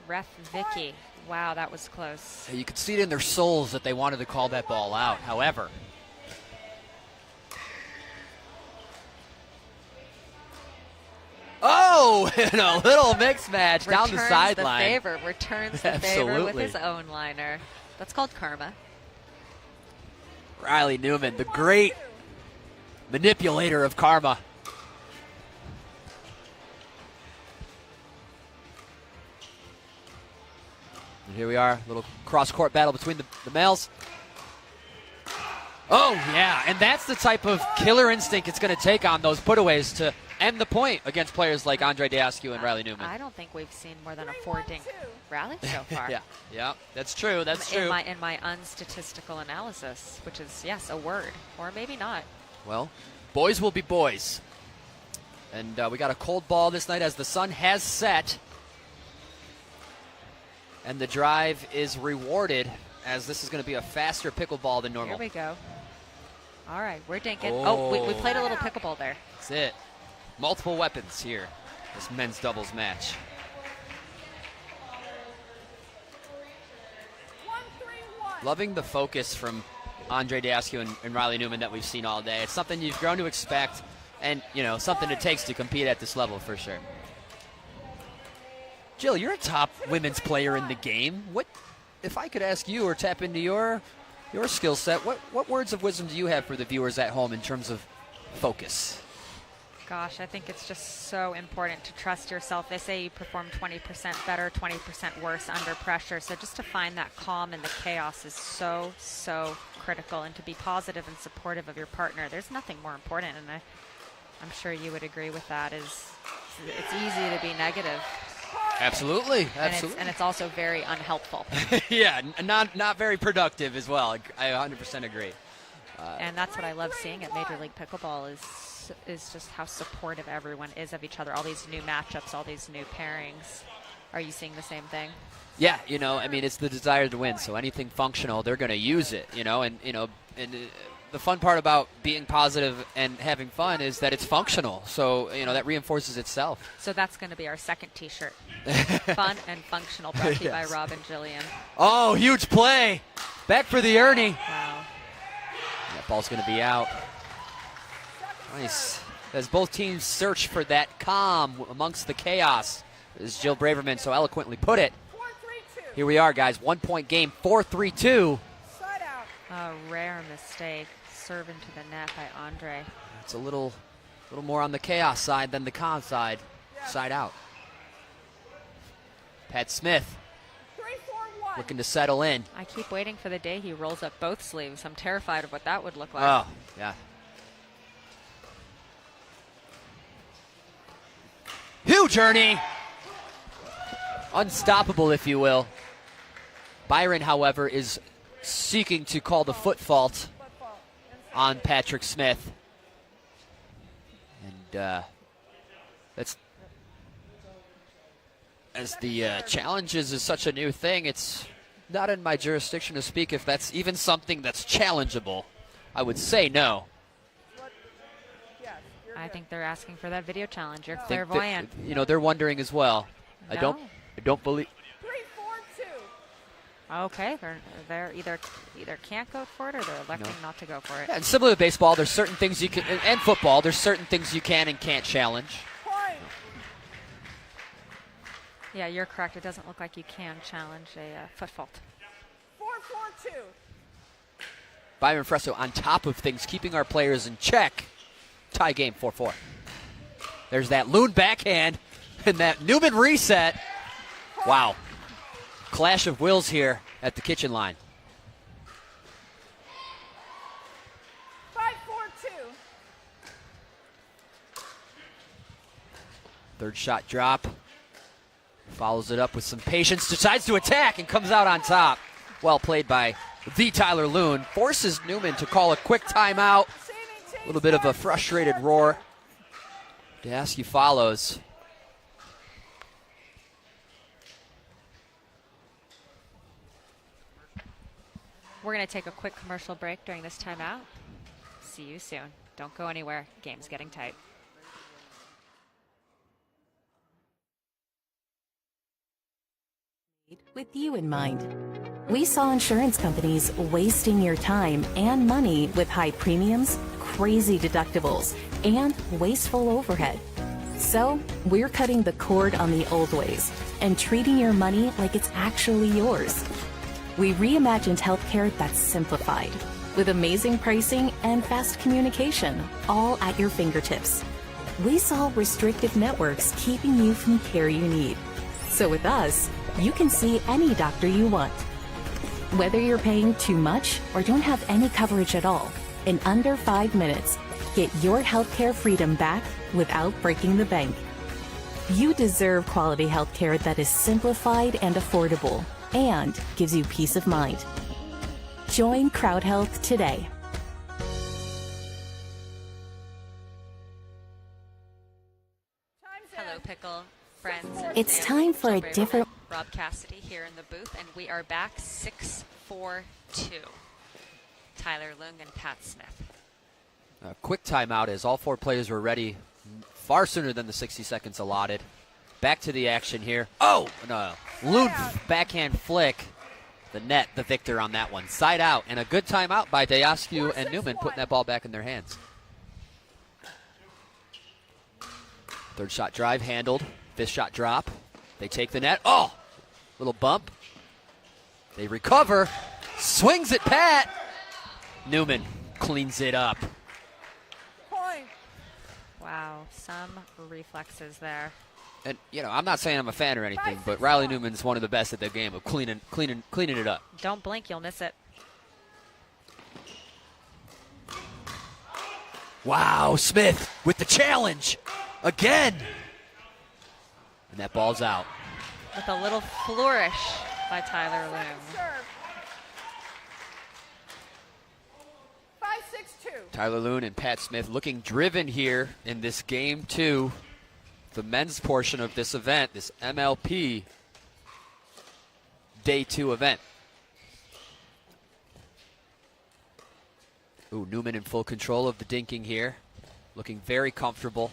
ref Vicky. Wow, that was close. You could see it in their souls that they wanted to call that ball out. However, in a little mixed match down the sideline. Returns the favor with his own liner. That's called karma. Riley Newman, the great manipulator of karma. And here we are, little cross-court battle between the males. Oh, yeah, and that's the type of killer instinct it's going to take on those putaways to end the point against players like Andre Deascu and Riley Newman. I don't think we've seen more than a 4-dink rally so far. yeah, that's true. That's true. In my unstatistical analysis, which is, yes, a word, or maybe not. Well, boys will be boys. And we got a cold ball this night as the sun has set. And the drive is rewarded as this is going to be a faster pickleball than normal. Here we go. All right, we're dinking. Oh, we played a little pickleball there. That's it. Multiple weapons here, this men's doubles match. 1-3-1. Loving the focus from Andre Deascu and Riley Newman that we've seen all day. It's something you've grown to expect and, you know, something it takes to compete at this level for sure. Jill, you're a top women's player in the game. What, if I could ask you or tap into your skill set, what words of wisdom do you have for the viewers at home in terms of focus? Gosh, I think it's just so important to trust yourself. They say you perform 20% better, 20% worse under pressure. So just to find that calm in the chaos is so, so critical. And to be positive and supportive of your partner, there's nothing more important. And I'm sure you would agree with that. It's easy to be negative. Absolutely. And it's also very unhelpful. Yeah, not very productive as well. I 100% agree. And that's what I love seeing at Major League Pickleball is just how supportive everyone is of each other. All these new matchups, all these new pairings. Are you seeing the same thing? Yeah, I mean, it's the desire to win. So anything functional, they're going to use it, and the fun part about being positive and having fun is that it's functional. So, that reinforces itself. So that's going to be our second T-shirt. Fun and functional, brought to you by Rob and Jillian. Oh, huge play. Back for the Ernie. Wow. That ball's going to be out. Nice. As both teams search for that calm amongst the chaos, as Jill Braverman so eloquently put it. Here we are, guys. 1-point game, 4-3-2. A rare mistake. Serve into the net by Andre. It's a little more on the chaos side than the calm side. Side out. Pat Smith looking to settle in. I keep waiting for the day he rolls up both sleeves. I'm terrified of what that would look like. Oh, yeah. Huge Ernie. Unstoppable, if you will. Byron, however, is seeking to call the foot fault on Patrick Smith. And that's, as the challenges is such a new thing, it's not in my jurisdiction to speak if that's even something that's challengeable. I would say no. I think they're asking for that video challenge. You're clairvoyant. They're wondering as well. No. I don't believe. Okay, they're either can't go for it or they're electing not to go for it. Yeah, and similar to baseball, there's certain things you can, and football, there's certain things you can and can't challenge. Yeah, you're correct. It doesn't look like you can challenge a foot fault. 4-4-2. Byron Fresso on top of things, keeping our players in check. Tie game, 4-4. There's that loon backhand and that Newman reset. Wow. Clash of wills here at the kitchen line. 5-4-2. Third shot drop. Follows it up with some patience. Decides to attack and comes out on top. Well played by the Tyler Loon. Forces Newman to call a quick timeout. A little bit of a frustrated roar. Dasky follows. We're going to take a quick commercial break during this timeout. See you soon. Don't go anywhere. Game's getting tight. With you in mind. We saw insurance companies wasting your time and money with high premiums, crazy deductibles, and wasteful overhead. So we're cutting the cord on the old ways and treating your money like it's actually yours. We reimagined healthcare that's simplified, with amazing pricing and fast communication, all at your fingertips. We solve restrictive networks keeping you from care you need. So with us, you can see any doctor you want. Whether you're paying too much or don't have any coverage at all, in under 5 minutes, get your healthcare freedom back without breaking the bank. You deserve quality healthcare that is simplified and affordable and gives you peace of mind. Join Crowd Health today. Hello, Pickle friends. It's time for a different... Rob Cassidy here in the booth, and we are back 6-4-2. Tyler Lung and Pat Smith. A quick timeout as all four players were ready far sooner than the 60 seconds allotted. Back to the action here. Oh, no. Loon backhand flick. The net, the victor on that one. Side out, and a good timeout by Dayascu and Newman, putting that ball back in their hands. Third shot drive handled. Fifth shot drop. They take the net. Oh, little bump. They recover. Swings it, Pat. Newman cleans it up. Wow, some reflexes there. And, I'm not saying I'm a fan or anything, but Riley Newman's one of the best at the game of cleaning it up. Don't blink, you'll miss it. Wow, Smith with the challenge again. And that ball's out. With a little flourish by Tyler Loom. 5-6-2. Tyler Loon and Pat Smith looking driven here in this game 2. The men's portion of this event, this MLP day 2 event. Ooh, Newman in full control of the dinking here. Looking very comfortable.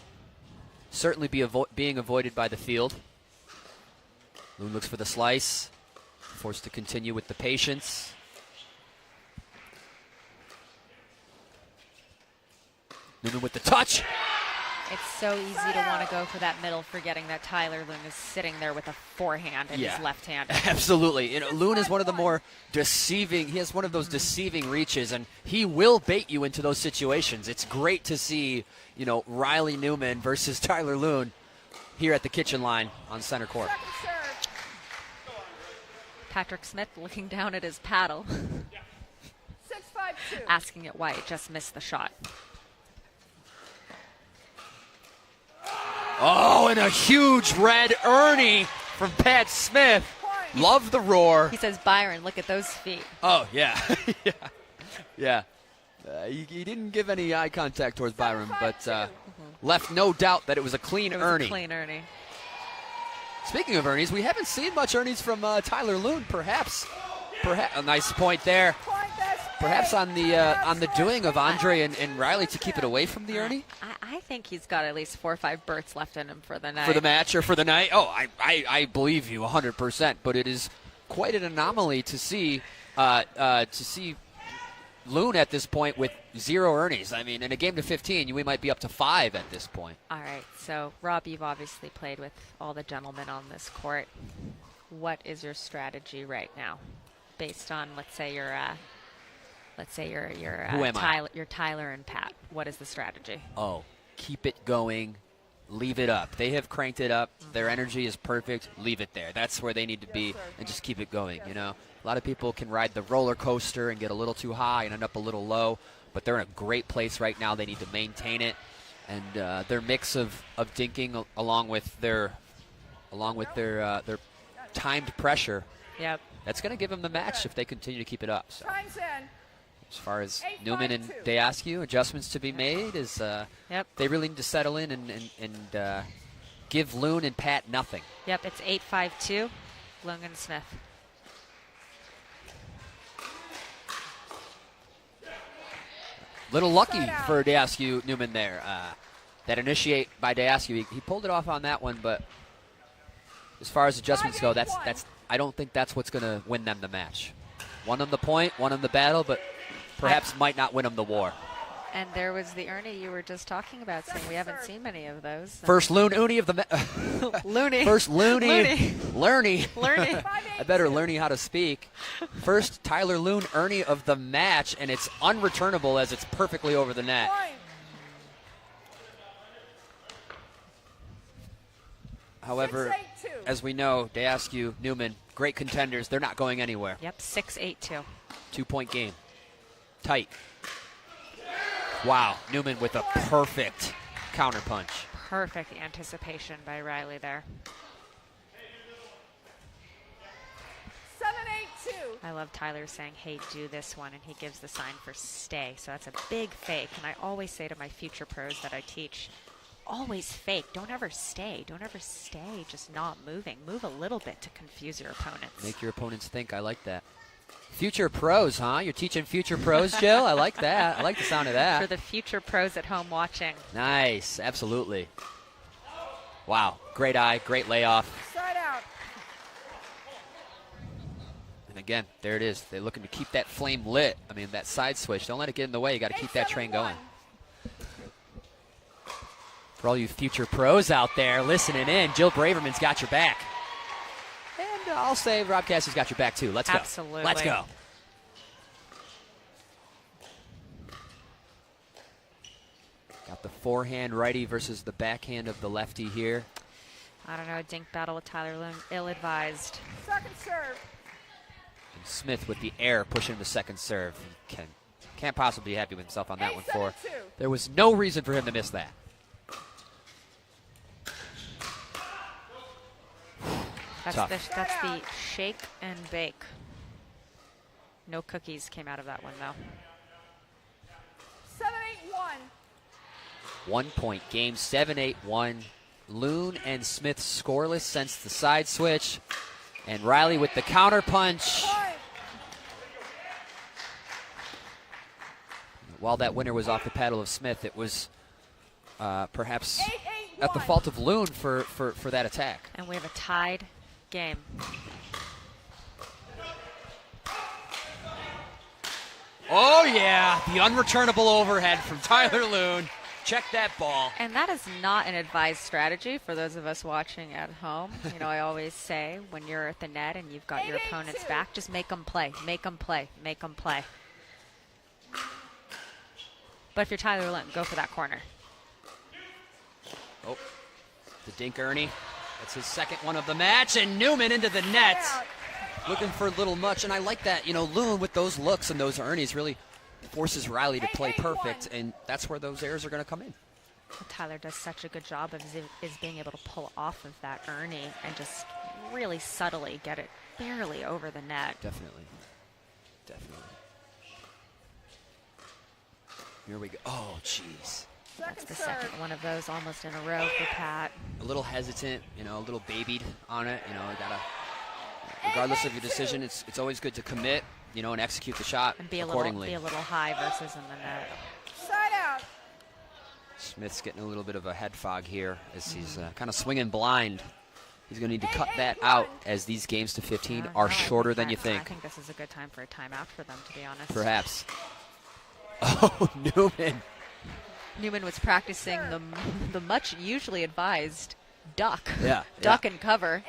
Certainly being avoided by the field. Loon looks for the slice. Forced to continue with the patience. Newman with the touch. It's so easy to want to go for that middle, forgetting that Tyler Loon is sitting there with a forehand in his left hand. Absolutely. You know, Loon is one of the more deceiving. He has one of those deceiving reaches, and he will bait you into those situations. It's great to see, you know, Riley Newman versus Tyler Loon here at the kitchen line on center court. Patrick Smith looking down at his paddle, 6-5-2. asking it why it just missed the shot. Oh, and a huge red Ernie from Pat Smith. Love the roar. He says, Byron, look at those feet. Oh, yeah. yeah. He didn't give any eye contact towards Byron, but left no doubt that it was a clean Ernie. Clean Ernie. Speaking of Ernies, we haven't seen much Ernies from Tyler Loon. Perhaps a nice point there. Perhaps on the doing of Andre and Riley to keep it away from the Ernie. I think he's got at least 4 or 5 berths left in him for the night. For the match or for the night? Oh, I believe you 100%. But it is quite an anomaly to see Loon at this point with 0 Ernies. I mean, in a game to 15, we might be up to 5 at this point. All right. So, Rob, you've obviously played with all the gentlemen on this court. What is your strategy right now, based on let's say you're Tyler and Pat? What is the strategy? Oh, keep it going, leave it up. They have cranked it up. Their energy is perfect. Leave it there. That's where they need to be, and just keep it going. You know, a lot of people can ride the roller coaster and get a little too high and end up a little low, but they're in a great place right now. They need to maintain it, and their mix of dinking along with their timed pressure. Yep. That's going to give them the match if they continue to keep it up. So. Time's in. As far as Newman and Deaskew, adjustments to be made is they really need to settle in and give Loon and Pat nothing. Yep, it's 8-5-2, Loon and Smith. Little lucky for Deaskew Newman there. That initiate by Deaskew, he pulled it off on that one, but as far as adjustments go, that's I don't think that's what's going to win them the match. Won them the point, won them the battle, but perhaps might not win them the war. And there was the Ernie you were just talking about, saying we haven't seen many of those. First Loon Uni of the Looney. First Looney. Lerny. Lerny. I better learn how to speak. First Tyler Loon Ernie of the match, and it's unreturnable as it's perfectly over the net. However, as we know, Deaskew, Newman, great contenders. They're not going anywhere. Yep, 6-8-2. 2-point game. Tight. Wow, Newman with a perfect counterpunch. Perfect anticipation by Riley there. 7-8-2. I love Tyler saying, hey, do this one, and he gives the sign for stay. So that's a big fake. And I always say to my future pros that I teach, always fake. Don't ever stay. Don't ever stay just not moving. Move a little bit to confuse your opponents. Make your opponents think. I like that. Future pros, huh? You're teaching future pros, Jill? I like that. I like the sound of that. For the future pros at home watching. Nice. Absolutely. Wow. Great eye. Great layoff. Side out. And again, there it is. They're looking to keep that flame lit. I mean, that side switch. Don't let it get in the way. You got to keep that train going. For all you future pros out there listening in, Jill Braverman's got your back. And I'll say Rob Cassie's got your back, too. Let's go. Absolutely. Let's go. Got the forehand righty versus the backhand of the lefty here. I don't know, dink battle with Tyler Loon, ill-advised. Second serve. And Smith with the air pushing the second serve. He can't possibly be happy with himself on that one. There was no reason for him to miss that. That's the shake and bake. No cookies came out of that one, though. 7-8-1. 1-point game, 7-8-1. Loon and Smith scoreless since the side switch. And Riley with the counter punch. While that winner was off the paddle of Smith, it was perhaps at the fault of Loon for that attack. And we have a tied game. Oh, yeah, the unreturnable overhead from Tyler Loon. Check that ball. And that is not an advised strategy for those of us watching at home. You know, I always say when you're at the net and you've got your opponent's back, just make them play, make them play, make them play. But if you're Tyler Loon, go for that corner. Oh, the Dink Ernie. That's his second one of the match, and Newman into the net. Looking for a little much, and I like that. You know, Loon with those looks and those Ernies really forces Riley to play perfect, and that's where those errors are going to come in. Well, Tyler does such a good job of is being able to pull off of that Ernie and just really subtly get it barely over the net. Definitely. Definitely. Here we go. Oh, jeez. That's the second one of those almost in a row for Pat. A little hesitant, you know, a little babied on it. You know, regardless of your decision, it's always good to commit, you know, and execute the shot and be accordingly. A little high versus in the net. Side out. Smith's getting a little bit of a head fog here as he's kind of swinging blind. He's going to need to cut that out as these games to 15 are shorter than you think. I think this is a good time for a timeout for them, to be honest. Perhaps. Oh, Newman. Newman was practicing the much usually advised duck. Yeah. Duck and cover.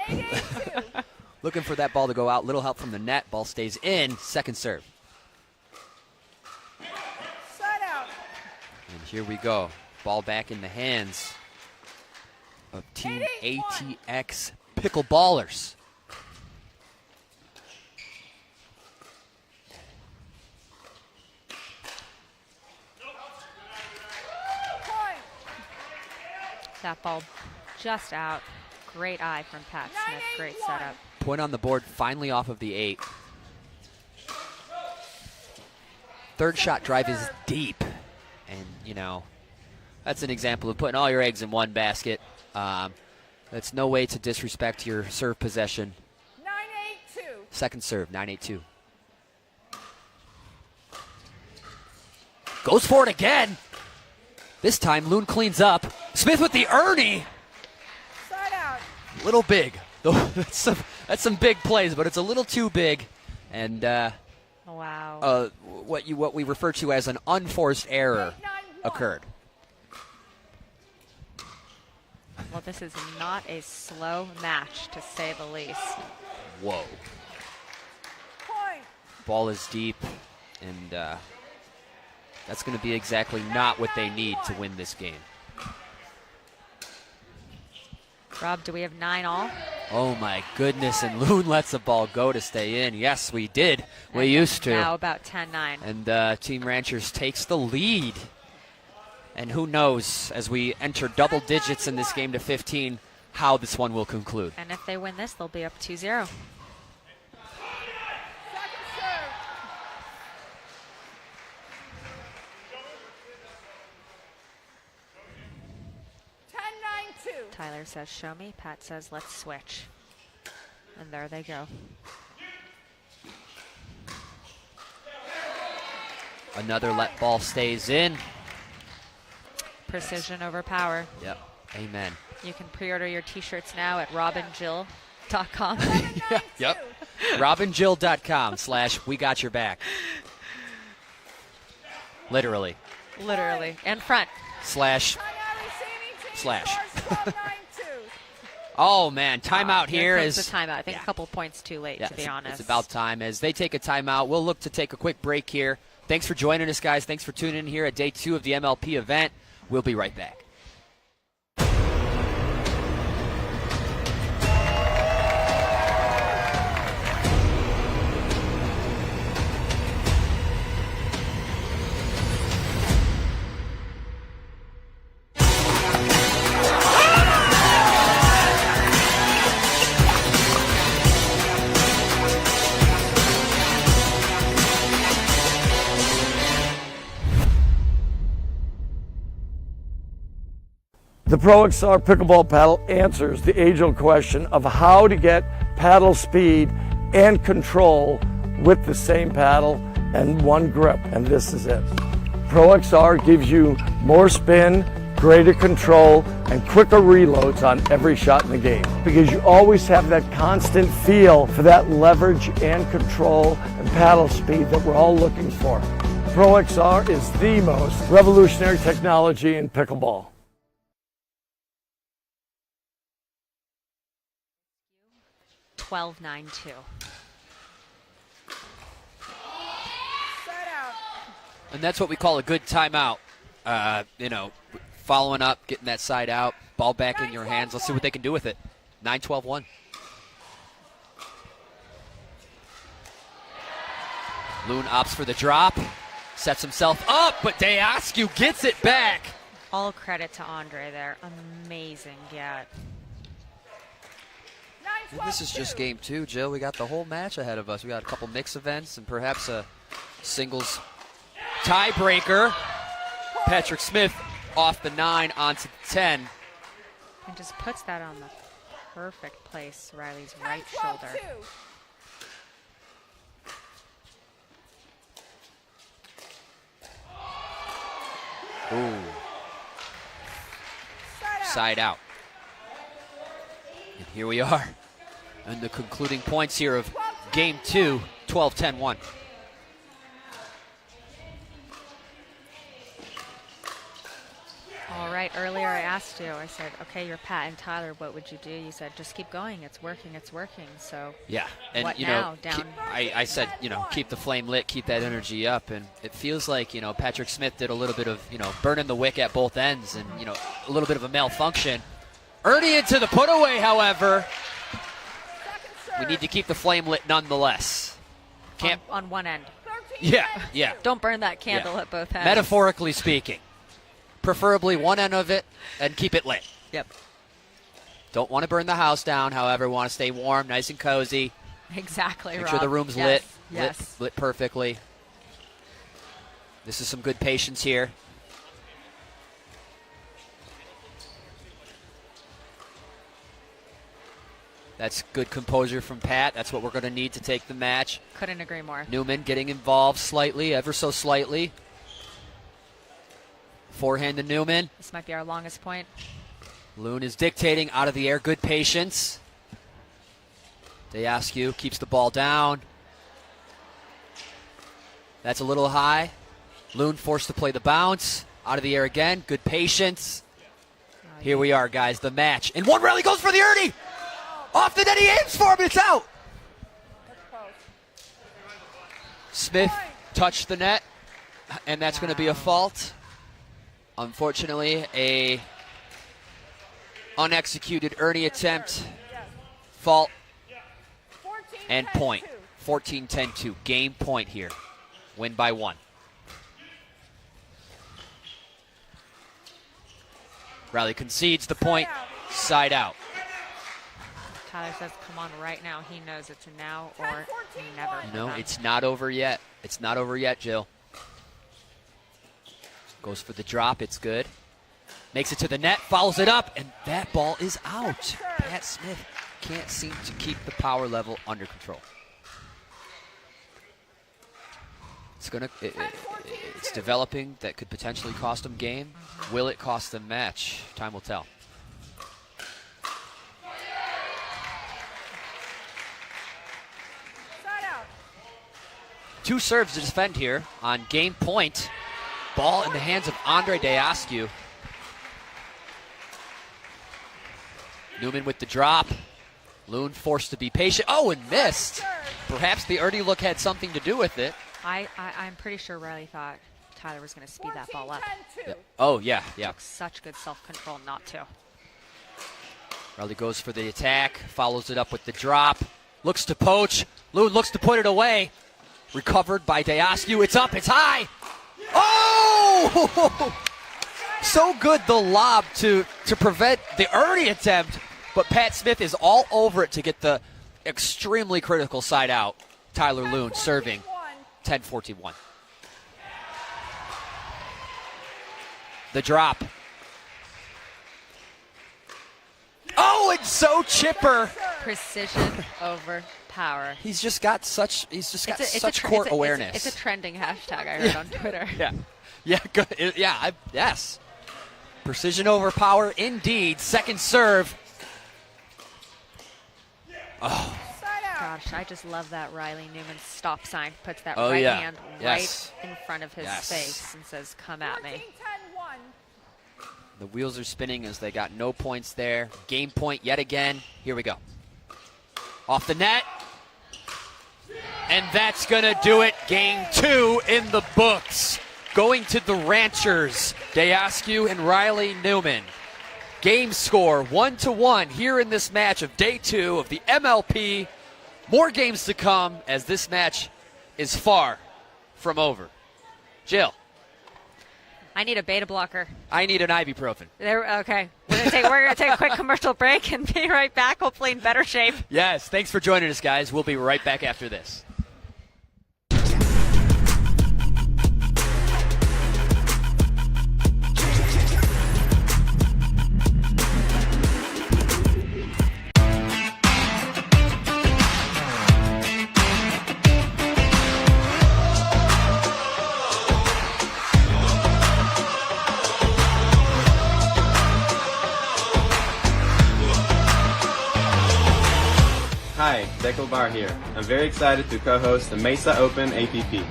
Looking for that ball to go out. Little help from the net. Ball stays in. Second serve. Side out. And here we go. Ball back in the hands of Team ATX Pickleballers. That ball just out. Great eye from Pat Smith. Great setup. Point on the board finally off of the 8. Third shot drive is deep. And, you know, that's an example of putting all your eggs in one basket. That's no way to disrespect your serve possession. 9-8-2. Second serve, 9-8-2. Goes for it again. This time, Loon cleans up. Smith with the Ernie. Side out. Little big. That's some big plays, but it's a little too big. And wow. What we refer to as an unforced error occurred. Well, this is not a slow match, to say the least. Whoa. Point. Ball is deep, and that's going to be exactly not what they need to win this game. Rob, do we have 9 all? Oh, my goodness, and Loon lets the ball go to stay in. Yes, we did. We used to. Now about 10-9. And Team Ranchers takes the lead. And who knows, as we enter double digits in this game to 15, how this one will conclude. And if they win this, they'll be up 2-0. Tyler says, show me. Pat says, let's switch. And there they go. Another let ball stays in. Precision over power. Yep. Amen. You can pre-order your t-shirts now at robinjill.com. Yep. robinjill.com/we got your back. Literally. Literally. And front. // Oh, man. Timeout here is the timeout. I think a couple points too late, to be honest. It's about time. As they take a timeout, we'll look to take a quick break here. Thanks for joining us, guys. Thanks for tuning in here at day 2 of the MLP event. We'll be right back. The Pro XR Pickleball Paddle answers the age-old question of how to get paddle speed and control with the same paddle and one grip, and this is it. Pro XR gives you more spin, greater control, and quicker reloads on every shot in the game, because you always have that constant feel for that leverage and control and paddle speed that we're all looking for. Pro XR is the most revolutionary technology in pickleball. (12-9-2). And that's what we call a good timeout. Following up, getting that side out, ball back in your hands. Let's see what they can do with it. 9-12-1. Loon opts for the drop, sets himself up, but Deascu gets it back. All credit to Andre there. Amazing get. And this is just game 2, Jill. We got the whole match ahead of us. We got a couple mix events and perhaps a singles tiebreaker. Patrick Smith off the 9 onto the 10. And just puts that on the perfect place, Riley's right shoulder. Ooh. Side out. And here we are. And the concluding points here of game 2, 12-10-1. All right, earlier I asked you, I said, okay, you're Pat and Tyler, what would you do? You said, just keep going, it's working. So yeah, and what you now? know, I said, keep the flame lit, keep that energy up, and it feels like, Patrick Smith did a little bit of, burning the wick at both ends, and, a little bit of a malfunction. Ernie into the put away, however. We need to keep the flame lit nonetheless. Can't on one end. Yeah. Don't burn that candle at both ends. Metaphorically speaking. Preferably one end of it and keep it lit. Yep. Don't want to burn the house down, however, want to stay warm, nice and cozy. Exactly, Make Rob. sure the room's Yes. lit, Yes. lit perfectly. This is some good patience here. That's good composure from Pat. That's what we're going to need to take the match. Couldn't agree more. Newman getting involved slightly, ever so slightly. Forehand to Newman. This might be our longest point. Loon is dictating out of the air. Good patience. Deascu keeps the ball down. That's a little high. Loon forced to play the bounce. Out of the air again. Good patience. Here we are, guys, the match. And one rally goes for the Ernie. Off the net, he aims for him, it's out. Smith touched the net, and that's going to be a fault. Unfortunately, a unexecuted Ernie attempt, fault, and point. 14-10-2, game point here. Win by 1. Riley concedes the point, side out. Tyler says, come on right now. He knows it's a now or never. No, it's not over yet. It's not over yet, Jill. Goes for the drop. It's good. Makes it to the net, follows it up, and that ball is out. Pat Smith can't seem to keep the power level under control. It's developing. That could potentially cost them game. Will it cost them match? Time will tell. Two serves to defend here on game point. Ball in the hands of Andre Deascu. Newman with the drop. Loon forced to be patient. Oh, and missed. Perhaps the Ernie look had something to do with it. I'm pretty sure Riley thought Tyler was going to speed that ball up. Yeah. Oh, yeah. Took such good self-control not to. Riley goes for the attack, follows it up with the drop. Looks to poach. Loon looks to put it away. Recovered by Deascu. It's up, it's high. Oh! So good the lob to prevent the Ernie attempt, but Pat Smith is all over it to get the extremely critical side out. Tyler Loon serving 10-41. The drop. Oh, it's so chipper Precision over power. He's just got such court awareness. It's a trending hashtag I heard on Twitter. Yeah, good. Yes. Precision over power, indeed. Second serve. Oh. Gosh, I just love that Riley Newman stop sign. Puts that Oh, right yeah. hand Yes. right in front of his Yes. face and says, "Come at me." The wheels are spinning as they got no points there. Game point yet again. Here we go. Off the net. And that's going to do it. Game 2 in the books. Going to the Ranchers. Dayascu and Riley Newman. Game score 1-1 here in this match of day 2 of the MLP. More games to come as this match is far from over. Jill. I need a beta blocker. I need an ibuprofen. Okay. We're gonna take a quick commercial break and be right back, hopefully in better shape. Yes, thanks for joining us, guys. We'll be right back after this. Hi, Pickleball here. I'm very excited to co-host the Mesa Open APP.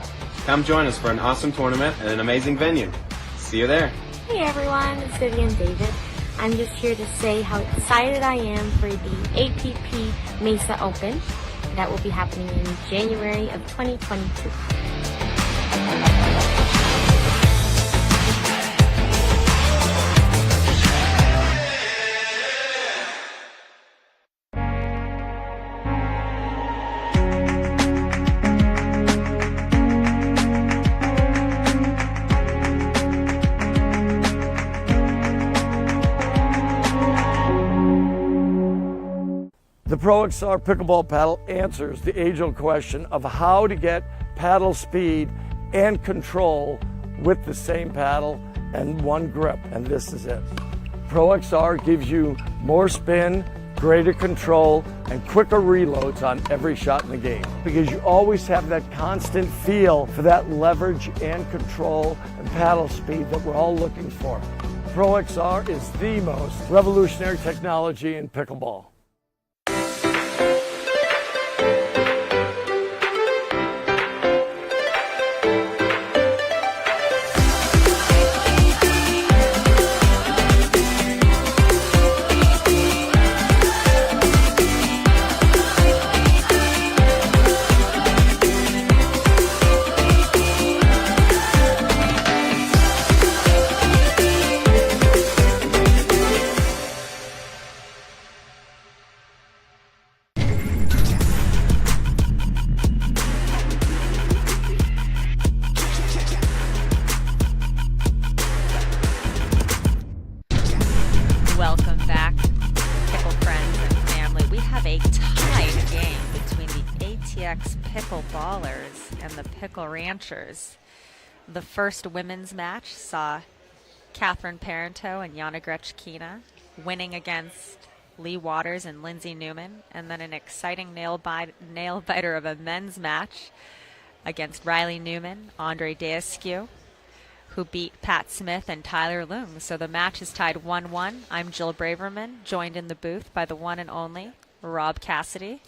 Come join us for an awesome tournament at an amazing venue. See you there. Hey everyone, it's Vivian David. I'm just here to say how excited I am for the APP Mesa Open that will be happening in January of 2022. The Pro XR Pickleball Paddle answers the age-old question of how to get paddle speed and control with the same paddle and one grip, and this is it. Pro XR gives you more spin, greater control, and quicker reloads on every shot in the game because you always have that constant feel for that leverage and control and paddle speed that we're all looking for. Pro XR is the most revolutionary technology in pickleball. Welcome back, pickle friends and family. We have a tied game between the ATX Pickleballers and the Pickle Ranchers. The first women's match saw Catherine Parento and Jana Grechkina winning against Lee Waters and Lindsay Newman, and then an exciting nail biter of a men's match against Riley Newman, Andre Dayascu, who beat Pat Smith and Tyler Loom. So the match is tied 1-1. I'm Jill Braverman, joined in the booth by the one and only Rob Cassidy.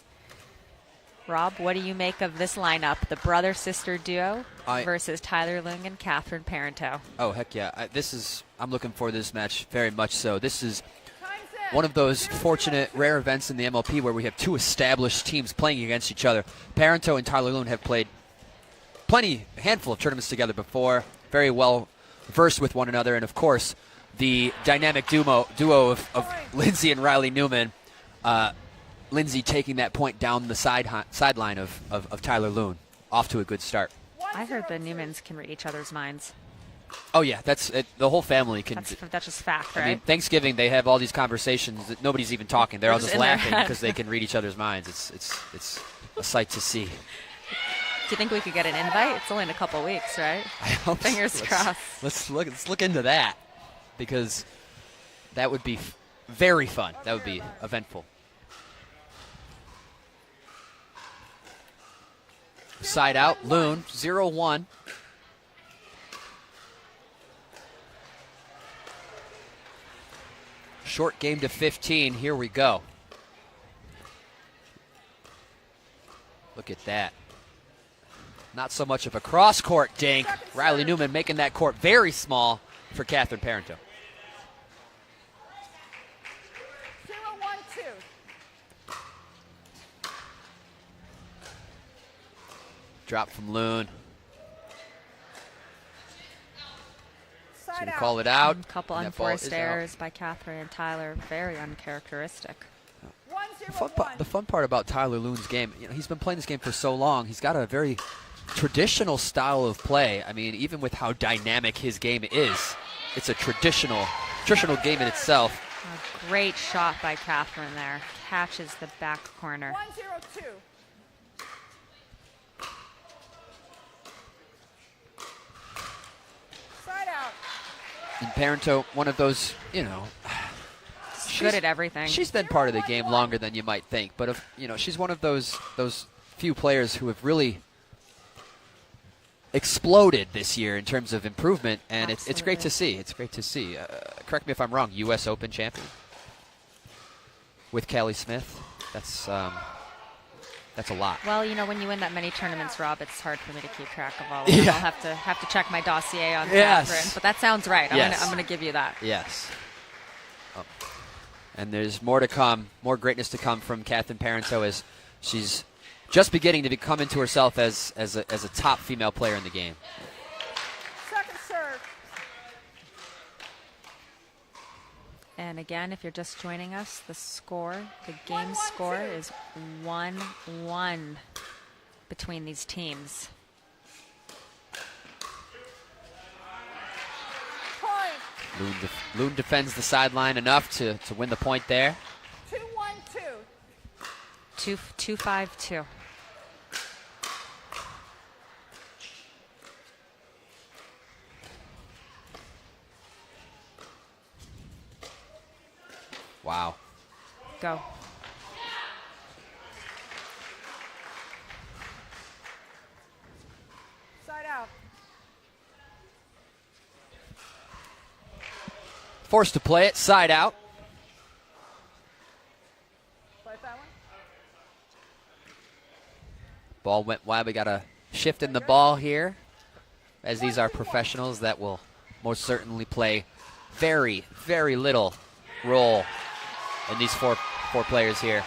Rob, what do you make of this lineup, the brother-sister duo versus Tyler Loom and Catherine Parento? Oh, heck yeah. I'm looking for this match very much so. This is one of those fortunate, rare events in the MLP where we have two established teams playing against each other. Parento and Tyler Loom have played a handful of tournaments together before, very well versed with one another, and of course, the dynamic duo of Lindsay and Riley Newman. Lindsay taking that point down the sideline of Tyler Loon, off to a good start. I heard the Newmans can read each other's minds. Oh yeah, that's it. The whole family can. That's just fact, right? I mean, Thanksgiving they have all these conversations that nobody's even talking. They're all just laughing because they can read each other's minds. It's a sight to see. Do you think we could get an invite? It's only in a couple of weeks, right? I hope Fingers crossed. Let's look into that, because that would be very fun. That would be eventful. Side out, Loon, 0-1. Short game to 15, here we go. Look at that. Not so much of a cross-court dink. Riley Newman making that court very small for Catherine Parento. 0-1-2. Drop from Loon. Side So to out. call it out. A couple and that ball unforced is out. errors by Catherine and Tyler. Very uncharacteristic. The fun part about Tyler Loon's game, he's been playing this game for so long. He's got a very traditional style of play. I mean, even with how dynamic his game is, it's a traditional game in itself. A great shot by Catherine there. Catches the back corner. 1-0-2. Side out. And Parento, one of those, Good at everything. She's been part of the game longer than you might think, but she's one of those few players who have really exploded this year in terms of improvement, and it's great to see. It's great to see. Correct me if I'm wrong. U.S. Open champion with Callie Smith. That's a lot. Well, when you win that many tournaments, Rob, it's hard for me to keep track of all of them. I'll have to check my dossier on Catherine, but that sounds right. I'm going to give you that. Yes. Oh. And there's more to come, more greatness to come from Catherine Parento as she's just beginning to come into herself as a top female player in the game. Second serve. And again, if you're just joining us, the game score is 1-1 between these teams. Loon defends the sideline enough to win the point there. 2-1-2. 2-5-2. Wow. Go. Side out. Forced to play it, side out. Play that one. Ball went wide. We got a shift in the ball here, as these are professionals that will most certainly play very, very little role in these four players here.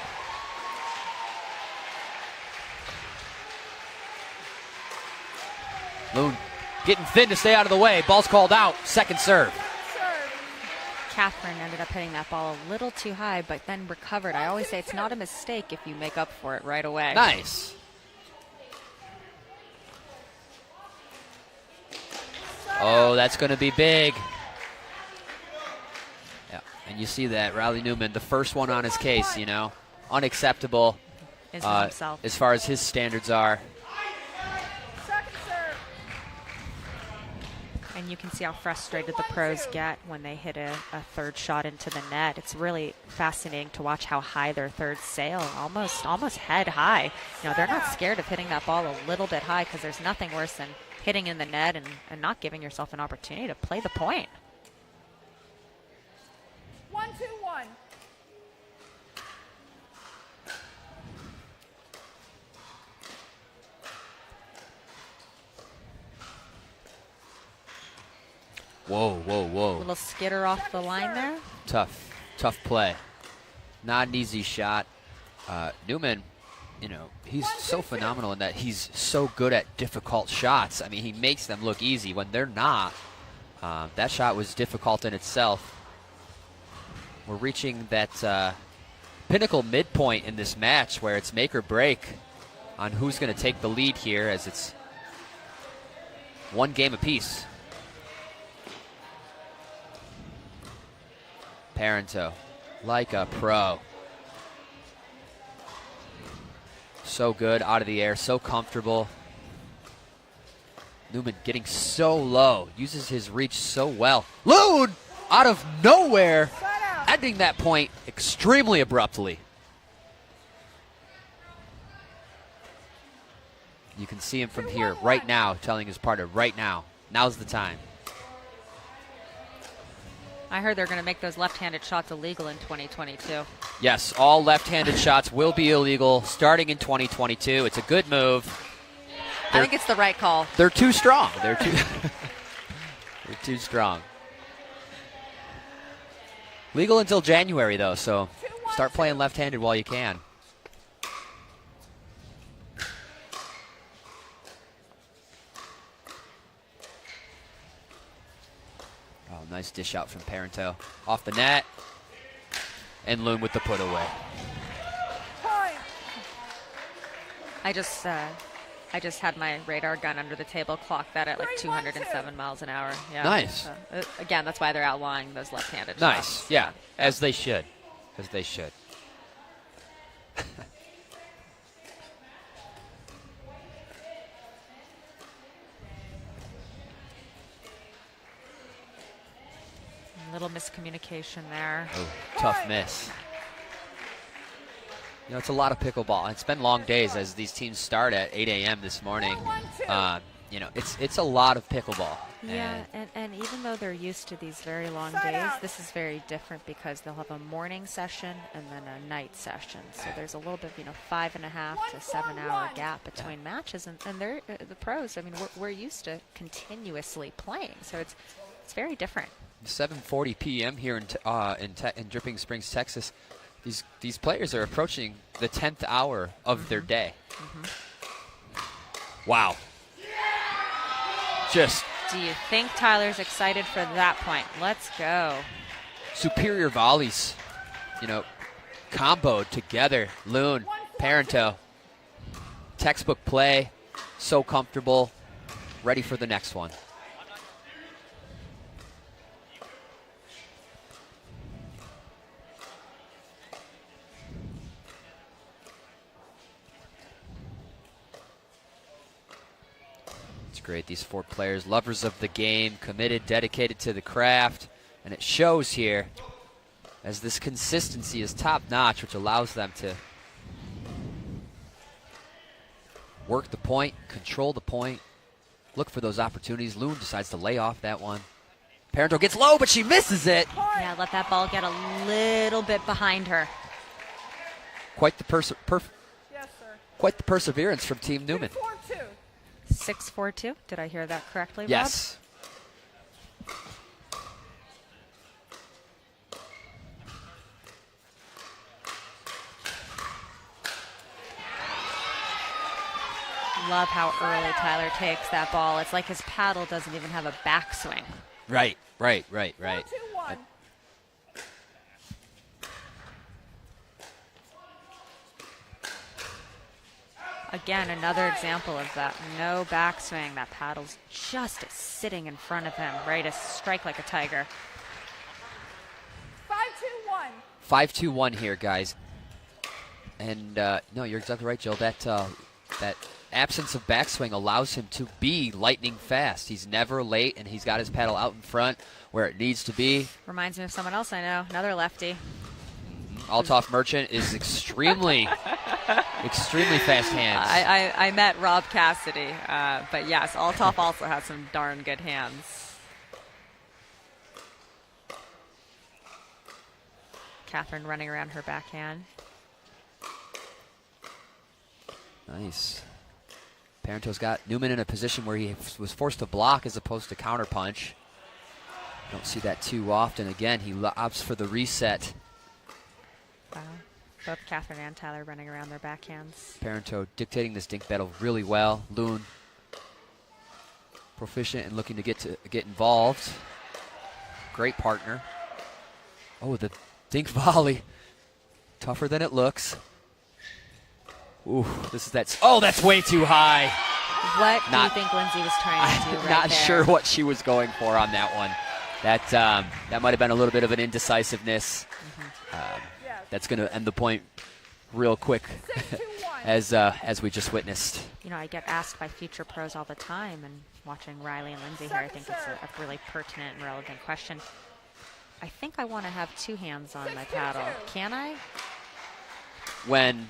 Loon getting thin to stay out of the way. Ball's called out. Second serve. Catherine ended up hitting that ball a little too high, but then recovered. I always say it's not a mistake if you make up for it right away. Nice. Oh, that's going to be big. Yeah, and you see that. Riley Newman, the first one on his case, unacceptable as far as his standards are. And you can see how frustrated the pros get when they hit a third shot into the net. It's really fascinating to watch how high their thirds sail, almost head high. They're not scared of hitting that ball a little bit high because there's nothing worse than hitting in the net and not giving yourself an opportunity to play the point. 1-2-1. Whoa. Little skitter off the line there. Tough play. Not an easy shot. Newman, he's so phenomenal in that he's so good at difficult shots. I mean, he makes them look easy when they're not. That shot was difficult in itself. We're reaching that pinnacle midpoint in this match where it's make or break on who's going to take the lead here, as it's one game apiece. Parento, like a pro. So good out of the air, so comfortable. Newman getting so low, uses his reach so well. Loon, out of nowhere, ending that point extremely abruptly. You can see him from here right now telling his partner, right now. Now's the time. I heard they're going to make those left-handed shots illegal in 2022. Yes, all left-handed shots will be illegal starting in 2022. It's a good move. I think it's the right call. They're too strong. They're too strong. Legal until January, though, so start playing left-handed while you can. Oh, nice dish out from Parento. Off the net. And Loon with the put away. I just had my radar gun under the table, clocked that at like 207 miles an hour. Yeah. Nice. Again, that's why they're outlawing those left-handed Nice. shots. Yeah, as they should. As they should. A little miscommunication there. Oh, tough miss. You know, it's a lot of pickleball. It's been long days as these teams start at 8 a.m. this morning. You know, it's a lot of pickleball. Yeah, and even though they're used to these very long days, this is very different because they'll have a morning session and then a night session. So there's a little bit of, 5.5 to 7 hour gap between matches. And they're the pros. I mean, we're used to continuously playing. So it's very different. 7:40 p.m. here in Dripping Springs, Texas. These players are approaching the 10th hour of their day. Wow. Just. Do you think Tyler's excited for that point? Let's go. Superior volleys, comboed together. Loon, Parento. Textbook play. So comfortable. Ready for the next one. Great. These four players, lovers of the game, committed, dedicated to the craft, and it shows here as this consistency is top-notch, which allows them to work the point, control the point, look for those opportunities. Loon decides to lay off that one. Parento gets low, but she misses it. Yeah, let that ball get a little bit behind her. Quite the perseverance from Team Newman. 6-4-2. Did I hear that correctly, Rob? Yes. Love how early Tyler takes that ball. It's like his paddle doesn't even have a backswing. Right. Again, another example of that. No backswing. That paddle's just sitting in front of him, ready to strike like a tiger. 5-2-1. 5-2-1 here, guys. And no, you're exactly right, Jill. That absence of backswing allows him to be lightning fast. He's never late, and he's got his paddle out in front where it needs to be. Reminds me of someone else I know, another lefty. Althoff Merchant is extremely fast hands. I met Rob Cassidy, but yes, Althoff also has some darn good hands. Catherine running around her backhand. Nice. Parento's got Newman in a position where he was forced to block as opposed to counterpunch. Don't see that too often. Again, he opts for the reset. Wow. Both Catherine and Tyler running around their backhands. Parento dictating this dink battle really well. Loon proficient and looking to get involved. Great partner. Oh, the dink volley. Tougher than it looks. Ooh, that's way too high. What do you think Lindsay was trying to do right Not there? sure what she was going for on that one. That might have been a little bit of an indecisiveness. That's going to end the point real quick, as we just witnessed. I get asked by future pros all the time, and watching Riley and Lindsay here, I think it's a really pertinent and relevant question. I think I want to have two hands on my paddle. Can I? when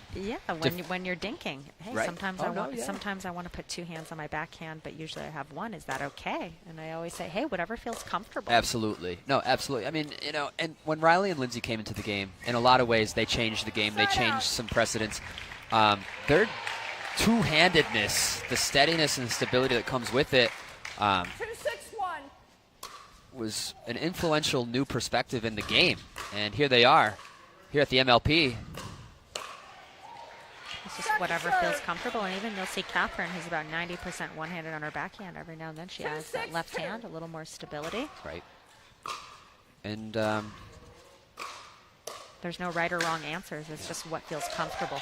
when you're dinking. Hey, right. sometimes sometimes I want to put 2 hands on my backhand, but usually I have one. Is that okay? And I always say, hey, whatever feels comfortable. Absolutely. No, absolutely. I mean, and when Riley and Lindsay came into the game, in a lot of ways they changed the game. They changed some precedents. Their two-handedness, the steadiness and the stability that comes with it, 2-6-1. was an influential new perspective in the game. And here they are, here at the MLP. It's just whatever feels comfortable. And even you'll see Catherine, who's about 90% one-handed on her backhand. Every now and then she adds that left hand, a little more stability. Right. And there's no right or wrong answers. It's just what feels comfortable.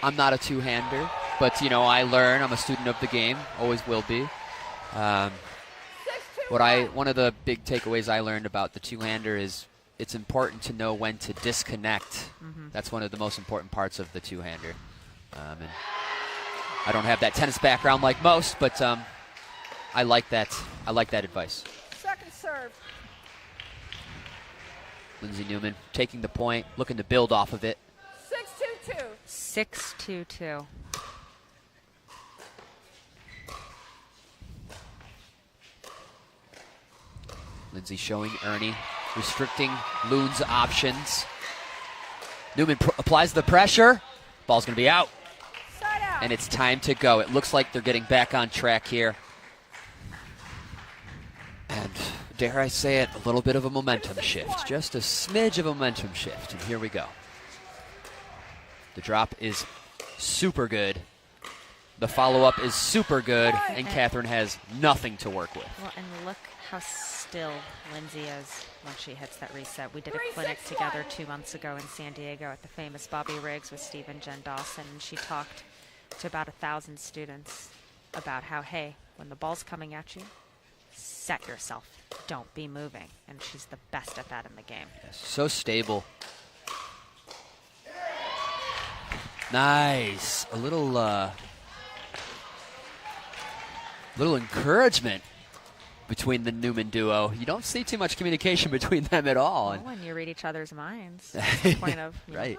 I'm not a two-hander, but, I learn. I'm a student of the game, always will be. One of the big takeaways I learned about the two-hander is it's important to know when to disconnect. That's one of the most important parts of the two-hander. And I don't have that tennis background like most, but I like that. I like that advice. Second serve. Lindsay Newman taking the point, looking to build off of it. 6-2-2. 6-2-2. Lindsay showing Ernie, restricting Loon's options. Newman applies the pressure. Ball's going to be out. And it's time to go. It looks like they're getting back on track here. And dare I say it, a little bit of a momentum shift. Just a smidge of a momentum shift. And here we go. The drop is super good. The follow-up is super good. And Catherine has nothing to work with. Well, and look how still Lindsay is when she hits that reset. We did a clinic together 2 months ago in San Diego at the famous Bobby Riggs with Steve and Jen Dawson, and she talked to about 1,000 students about how, hey, when the ball's coming at you, set yourself. Don't be moving. And she's the best at that in the game. Yes, so stable. Nice. A little encouragement between the Newman duo. You don't see too much communication between them at all. Oh, and you read each other's minds. That's the point of right.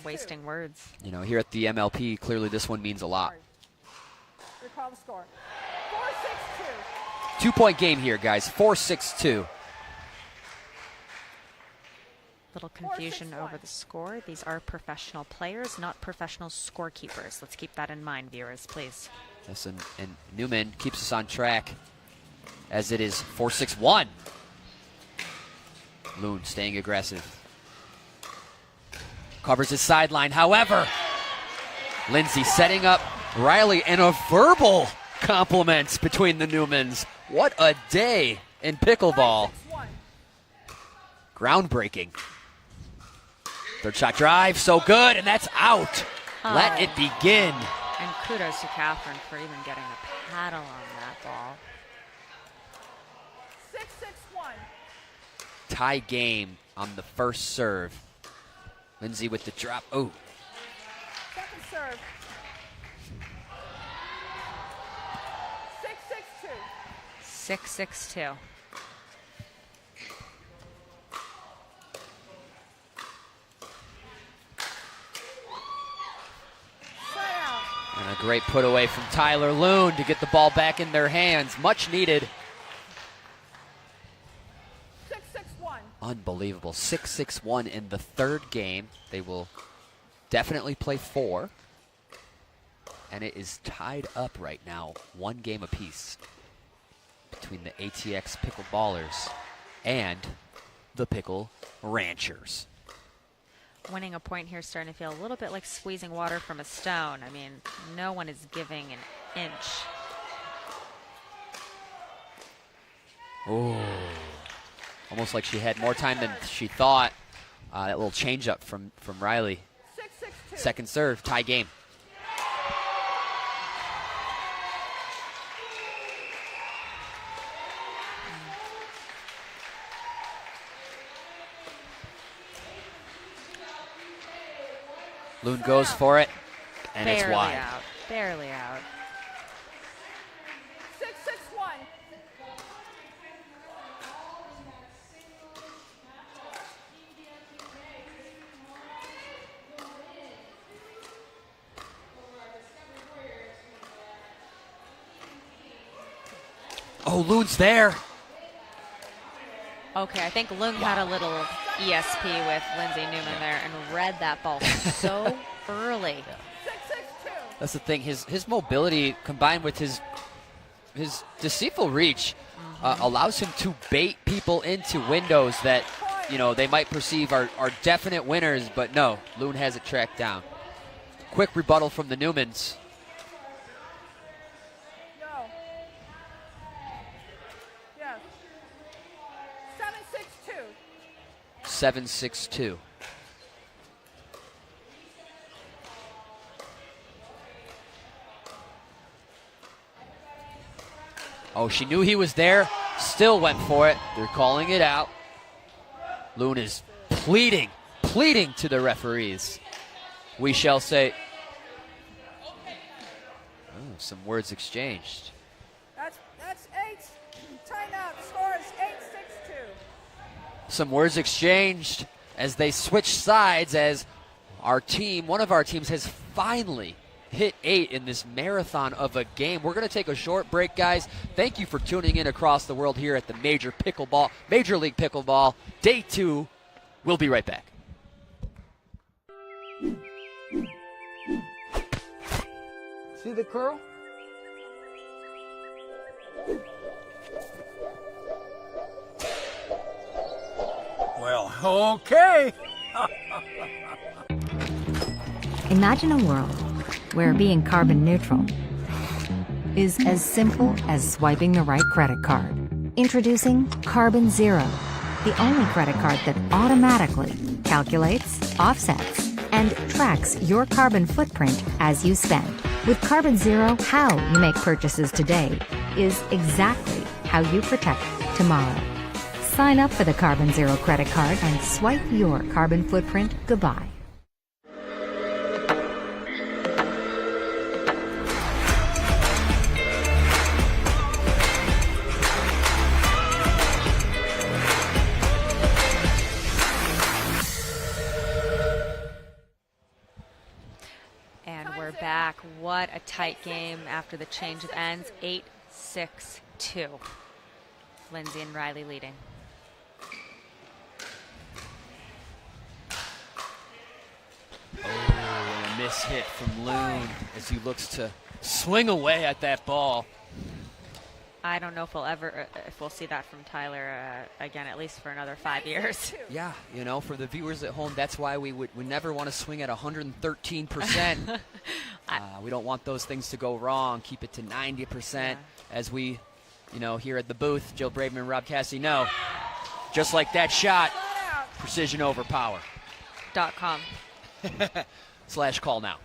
Wasting words. Here at the MLP, clearly this one means a lot. Recall the score. 4-6-2. 2-point game here, guys. 4-6-2. Little confusion over the score. These are professional players, not professional scorekeepers. Let's keep that in mind, viewers, please. Yes, and Newman keeps us on track as it is 4-6-1. Loon staying aggressive. Covers his sideline. However, Lindsay setting up Riley, and a verbal compliment between the Newmans. What a day in pickleball. Groundbreaking. Third shot drive, so good, and that's out. Let it begin. And kudos to Catherine for even getting a paddle on that ball. 6-6-1. Tie game on the first serve. Lindsay with the drop. Oh. Second serve. 6-6-2. 6-6-2. And a great put away from Tyler Loon to get the ball back in their hands. Much needed. 6-6-1. Unbelievable. 6-6-1 in the third game. They will definitely play 4. And it is tied up right now, 1 game apiece between the ATX Pickleballers and the Pickle Ranchers. Winning a point here is starting to feel a little bit like squeezing water from a stone. I mean, no one is giving an inch. Oh, almost like she had more time than she thought. That little change up from Riley. 6-6-2. Second serve, tie game. Loon goes for it, and it's wide. Out. Barely out. 6-6-1. Oh, Loon's there. Okay, I think Loon had a little ESP with Lindsay Newman there and read that ball so early. That's the thing. His mobility combined with his deceitful reach allows him to bait people into windows that, you know, they might perceive are definite winners, but no, Loon has it tracked down. Quick rebuttal from the Newmans. 7-6-2. Oh, she knew he was there, still went for it. They're calling it out. Loon is pleading to the referees. We shall say. Oh, some words exchanged. That's 8. Timeout. Score is 8-6-2. Some words exchanged as they switch sides, as one of our teams has finally hit 8 in this marathon of a game. We're going to take a short break, guys. Thank you for tuning in across the world here at the Major League Pickleball, Day 2. We'll be right back. See the curl? Well, okay. Imagine a world where being carbon neutral is as simple as swiping the right credit card. Introducing Carbon Zero, the only credit card that automatically calculates, offsets, and tracks your carbon footprint as you spend. With Carbon Zero, how you make purchases today is exactly how you protect tomorrow. Sign up for the Carbon Zero credit card and swipe your carbon footprint goodbye. And we're back. What a tight game after the change of ends. 8-6-2. Lindsay and Riley leading. Oh, and a miss hit from Loon as he looks to swing away at that ball. I don't know if we'll see that from Tyler again, at least for another 5 years. Yeah, you know, for the viewers at home, that's why we never want to swing at 113%. We don't want those things to go wrong. Keep it to 90%, as we, you know, here at the booth, Jill Braveman and Rob Cassidy know. Just like that shot, precision over power. .com. /call now.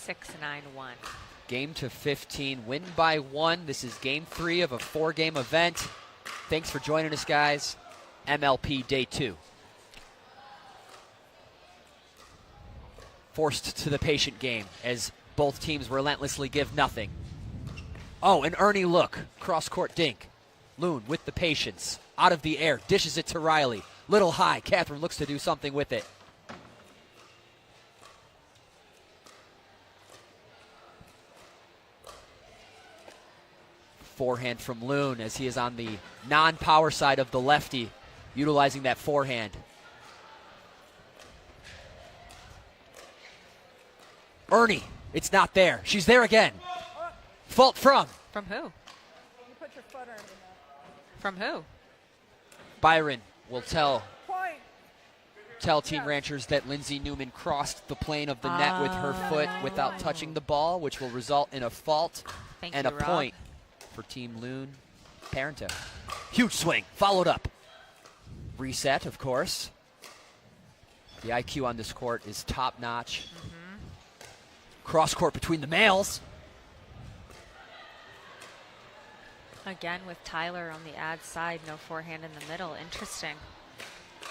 6-9-1. Game to 15, win by 1. This is game 3 of a 4-game event. Thanks for joining us, guys. MLP Day 2. Forced to the patient game as both teams relentlessly give nothing. Oh, an Ernie look. Cross-court dink. Loon with the patience. Out of the air. Dishes it to Riley. Little high. Catherine looks to do something with it. Forehand from Loon as he is on the non-power side of the lefty, utilizing that forehand. Ernie, it's not there. She's there again. Fault from? From who? You put your foot under that. From who? Byron will tell Team Ranchers that Lindsay Newman crossed the plane of the net with her foot without touching the ball, which will result in a fault and a point for Team Loon Parento. Huge swing, followed up. Reset, of course. The IQ on this court is top-notch. Cross-court between the males. Again with Tyler on the ad side, no forehand in the middle. Interesting.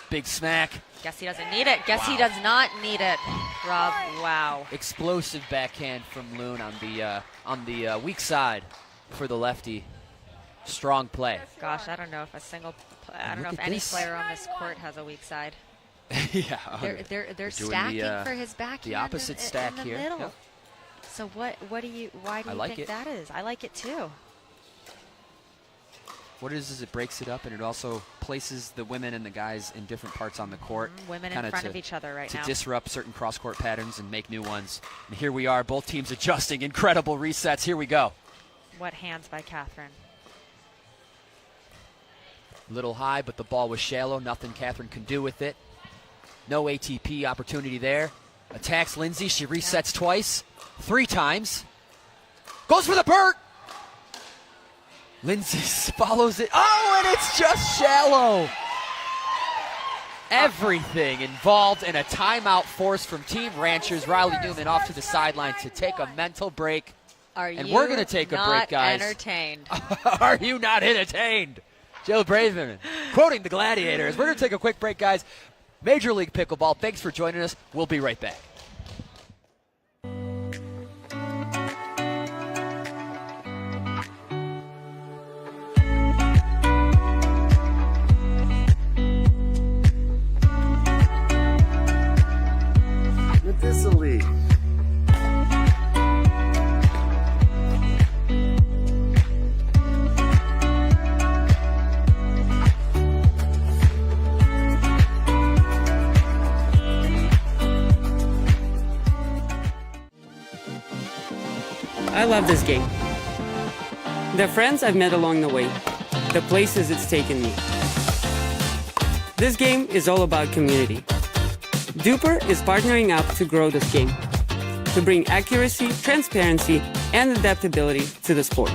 Big smack. Guess he doesn't need it. Guess he does not need it. Rob, wow. Explosive backhand from Loon on the weak side for the lefty. Strong play. Gosh, I don't know if any player on this court has a weak side. Yeah. They're doing stacking for his backhand. The opposite stack in the here. Middle. Yep. So why do you like think it. that is? I like it too. What it is it breaks it up, and it also places the women and the guys in different parts on the court. Women in front of each other right now. To disrupt certain cross-court patterns and make new ones. And here we are, both teams adjusting. Incredible resets. Here we go. What hands by Catherine? Little high, but the ball was shallow. Nothing Catherine can do with it. No ATP opportunity there. Attacks Lindsay. She resets twice. 3 times. Goes for the Burt. Lindsay follows it. Oh, and it's just shallow. Everything involved in a timeout forced from Team Ranchers. Riley Newman off to the sideline to take a mental break. And we're going to take a break, guys. Entertained? Are you not entertained? Jill Braverman, quoting the Gladiators. We're going to take a quick break, guys. Major League Pickleball, thanks for joining us. We'll be right back. This will lead. I love this game. The friends I've met along the way, the places it's taken me. This game is all about community. Duper is partnering up to grow this game, to bring accuracy, transparency, and adaptability to the sport.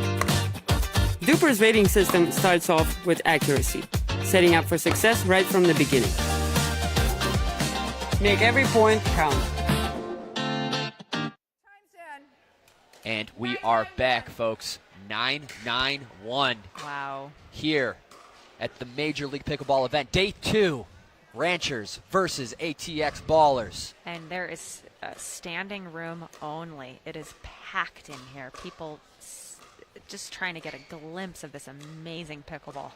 Duper's rating system starts off with accuracy, setting up for success right from the beginning. Make every point count. And we are back, folks. 9-9-1. Wow. Here at the Major League Pickleball event, day 2. Ranchers versus ATX Ballers. And there is standing room only. It is packed in here. People just trying to get a glimpse of this amazing pickleball.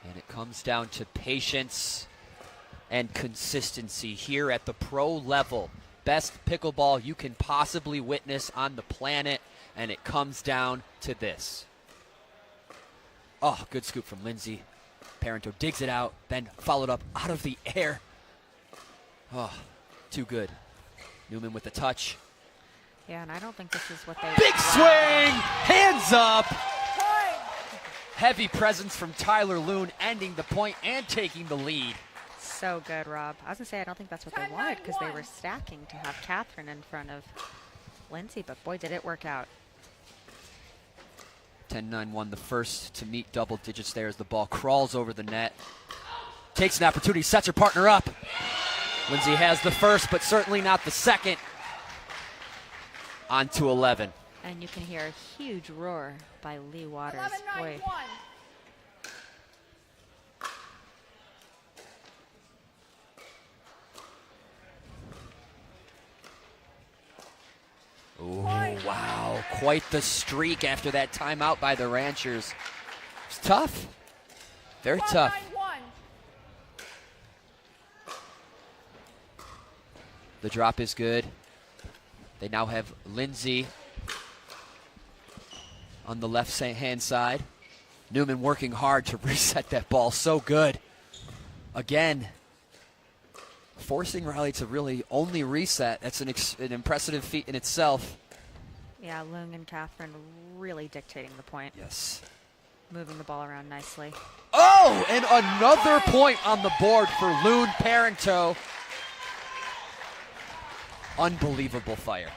And it comes down to patience and consistency here at the pro level. Best pickleball you can possibly witness on the planet, and it comes down to this. Oh, good scoop from Lindsay. Parento digs it out, then followed up out of the air. Oh, too good. Newman with the touch. Yeah, and I don't think this is what they... Big swing! Hands up! Heavy presence from Tyler Loon, ending the point and taking the lead. So good, Rob. I was going to say, I don't think that's what they wanted because they were stacking to have Catherine in front of Lindsay, but boy, did it work out. 10-9-1, the first to meet double digits there as the ball crawls over the net. Takes an opportunity, sets her partner up. Lindsay has the first, but certainly not the second. On to 11. And you can hear a huge roar by Lee Waters. Boy. Oh, wow. Quite the streak after that timeout by the Ranchers. It's tough. Very tough. The drop is good. They now have Lindsay on the left-hand side. Newman working hard to reset that ball. So good. Again, forcing Riley to really only reset. That's an impressive feat in itself. Yeah, Loon and Catherine really dictating the point. Yes. Moving the ball around nicely. Oh, and another point on the board for Loon Parento. Unbelievable fire.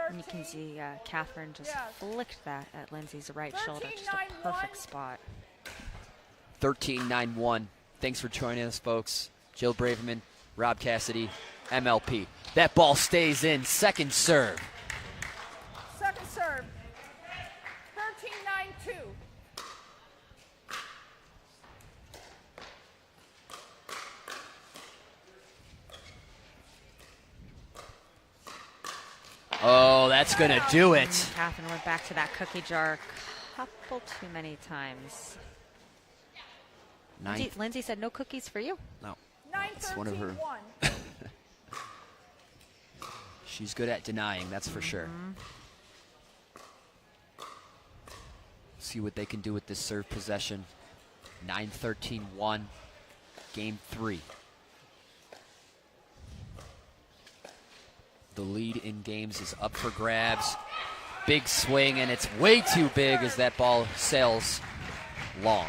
And you can see Catherine just flicked that at Lindsay's right shoulder. Just a perfect spot. 13-9-1. Thanks for joining us, folks. Jill Braverman, Rob Cassidy, MLP. That ball stays in. Second serve. Second serve. 13-9-2. Oh, that's going to do it. Catherine went back to that cookie jar a couple too many times. Lindsay said no cookies for you. No. It's one of her. She's good at denying, that's for sure. See what they can do with this serve possession. 9-13-1, game 3. The lead in games is up for grabs. Big swing, and it's way too big as that ball sails long.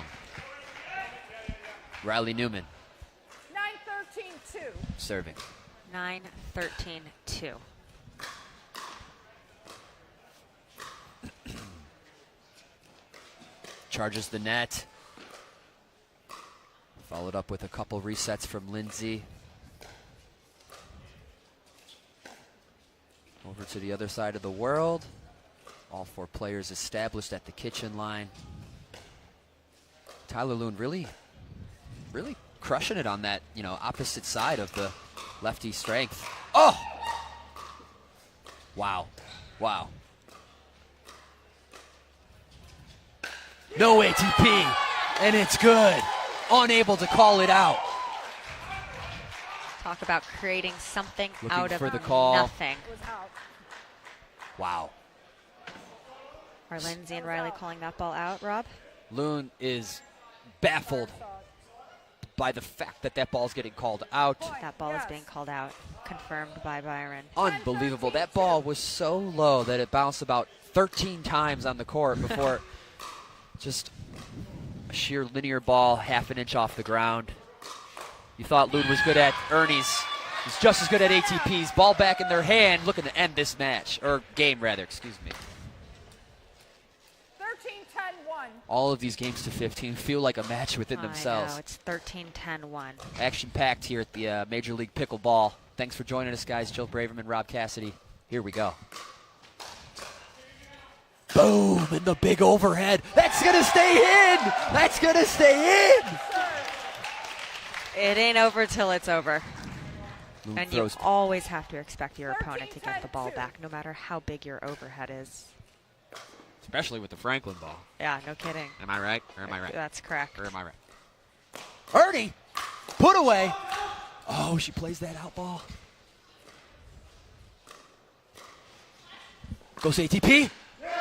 Riley Newman. 9-13-2. Serving. 9-13-2. Charges the net. Followed up with a couple resets from Lindsay. Over to the other side of the world. All 4 players established at the kitchen line. Tyler Loon really crushing it on that, opposite side of the lefty strength. Oh! Wow. Wow. No ATP, and it's good. Unable to call it out. Talk about creating something Looking out of for the call. nothing. Wow. Are Lindsay and Riley calling that ball out, Rob? Loon is baffled by the fact that ball's getting called out. That ball is being called out, confirmed by Byron. Unbelievable. That ball was so low that it bounced about 13 times on the court before just a sheer linear ball, half an inch off the ground. You thought Loon was good at Ernie's. He's just as good at ATP's. Ball back in their hand, looking to end this match, or game rather, excuse me. 13-10-1. All of these games to 15 feel like a match within themselves. I know, it's 13-10-1. Action-packed here at the Major League Pickleball. Thanks for joining us, guys. Jill Braverman, Rob Cassidy. Here we go. Boom, and the big overhead. That's going to stay in. That's going to stay in. It ain't over till it's over. Loon And throws. you always have to expect your opponent to get the ball back, no matter how big your overhead is. Especially with the Franklin ball. Yeah, no kidding. Am I right, or am I right? That's correct. Or am I right? Ernie, put away. Oh, she plays that out ball. Goes ATP.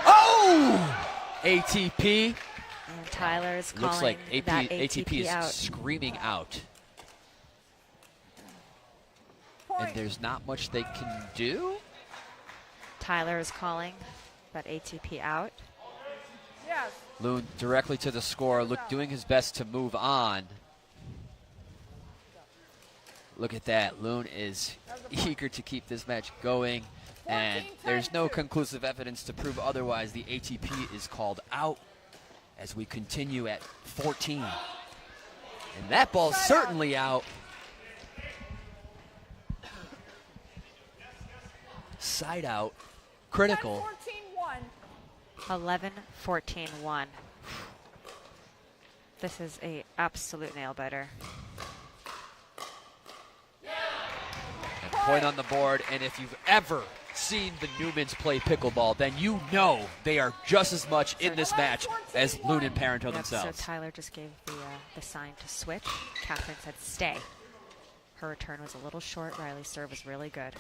Oh! ATP. And Tyler is calling Looks like that ATP is out. screaming out. And there's not much they can do. Tyler is calling that ATP out. Yes. Loon directly to the score, doing his best to move on. Look at that. Loon is eager to keep this match going. And there's no conclusive evidence to prove otherwise. The ATP is called out as we continue at 14. And that ball's certainly out. Side out. Critical. 11-14-1. This is a absolute nail biter. And point on the board, and if you've ever seen the Newmans play pickleball, then you know they are just as much in this match as Loon and Parenteau themselves. So Tyler just gave the sign to switch. Catherine said stay. Her return was a little short. Riley's serve was really good.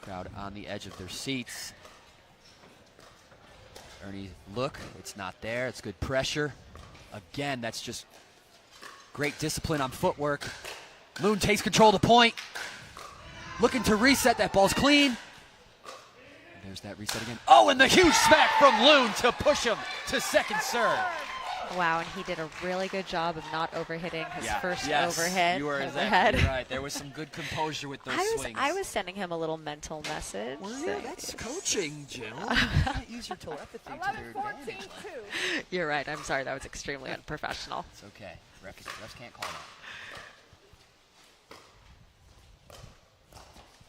Crowd on the edge of their seats. Ernie, look, it's not there. It's good pressure. Again, that's just great discipline on footwork. Loon takes control of the point. Looking to reset. That ball's clean. And there's that reset again. Oh, and the huge smack from Loon to push him to second serve. Wow, and he did a really good job of not overhitting his first yes, overhead. You are exactly right. There was some good composure with those swings. I was sending him a little mental message. Well, yeah, that's coaching, Jill. You can't use your telepathy to your advantage. You're right. I'm sorry. That was extremely unprofessional. It's okay. Refs can't call that.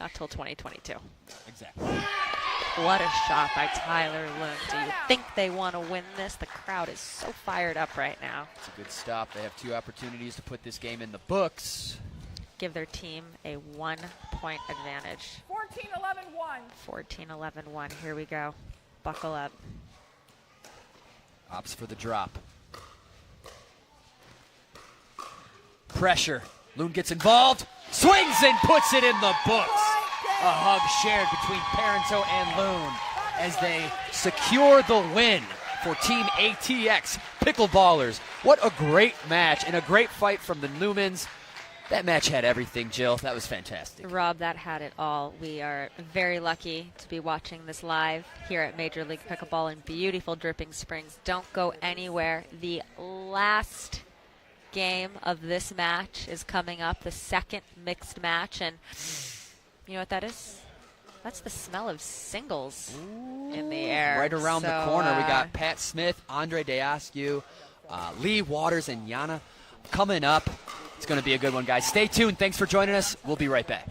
Not till 2022. Exactly. What a shot by Tyler Lund. Do you think they want to win this? The crowd is so fired up right now. It's a good stop. They have 2 opportunities to put this game in the books. Give their team a 1-point advantage. 14-11-1. 14-11-1. Here we go. Buckle up. Opts for the drop. Pressure. Loon gets involved. Swings and puts it in the books. A hug shared between Parenteau and Loon as they secure the win for Team ATX Pickleballers. What a great match and a great fight from the Lumens. That match had everything, Jill. That was fantastic. Rob, that had it all. We are very lucky to be watching this live here at Major League Pickleball in beautiful Dripping Springs. Don't go anywhere. The last game of this match is coming up, the second mixed match, and you know what that is? That's the smell of singles in the air. Right around the corner, we got Pat Smith, Andre Deascu, Lee Waters, and Yana coming up. It's going to be a good one, guys. Stay tuned. Thanks for joining us. We'll be right back.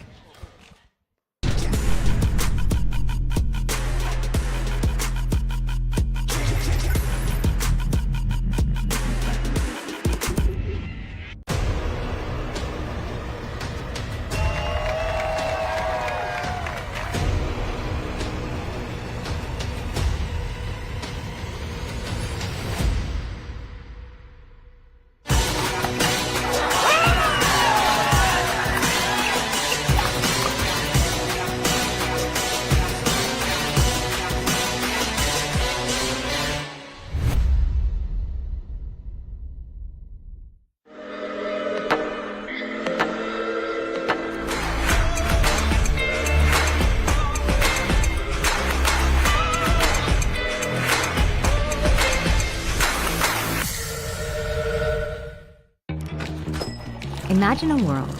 Imagine a world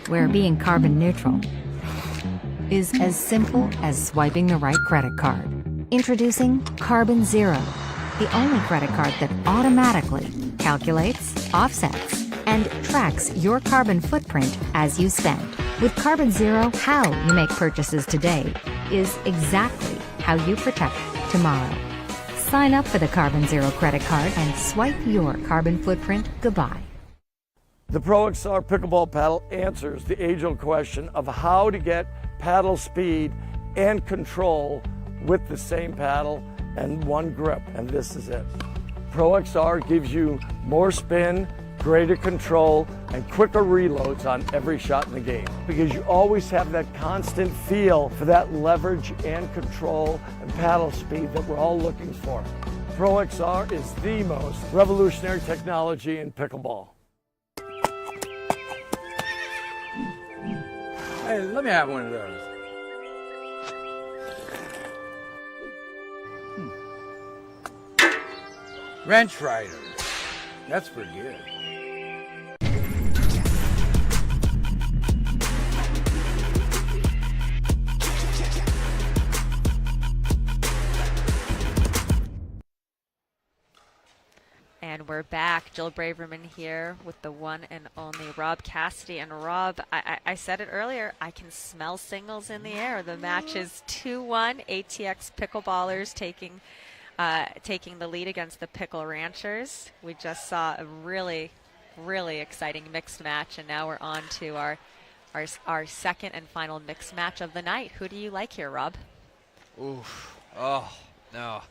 where being carbon neutral is as simple as swiping the right credit card. Introducing Carbon Xero, the only credit card that automatically calculates, offsets, and tracks your carbon footprint as you spend. With Carbon Xero, how you make purchases today is exactly how you protect tomorrow. Sign up for the Carbon Xero credit card and swipe your carbon footprint goodbye. The Pro XR Pickleball Paddle answers the age-old question of how to get paddle speed and control with the same paddle and one grip, and this is it. Pro XR gives you more spin, greater control, and quicker reloads on every shot in the game, because you always have that constant feel for that leverage and control and paddle speed that we're all looking for. Pro XR is the most revolutionary technology in pickleball. Hey, let me have one of those. Wrench rider. That's pretty good. And we're back. Jill Braverman here with the one and only Rob Cassidy. And Rob, I said it earlier, I can smell singles in the air. The match is 2-1. ATX Pickleballers taking the lead against the Pickle Ranchers. We just saw a really, really exciting mixed match, and now we're on to our second and final mixed match of the night. Who do you like here, Rob? Oof. Oh, no.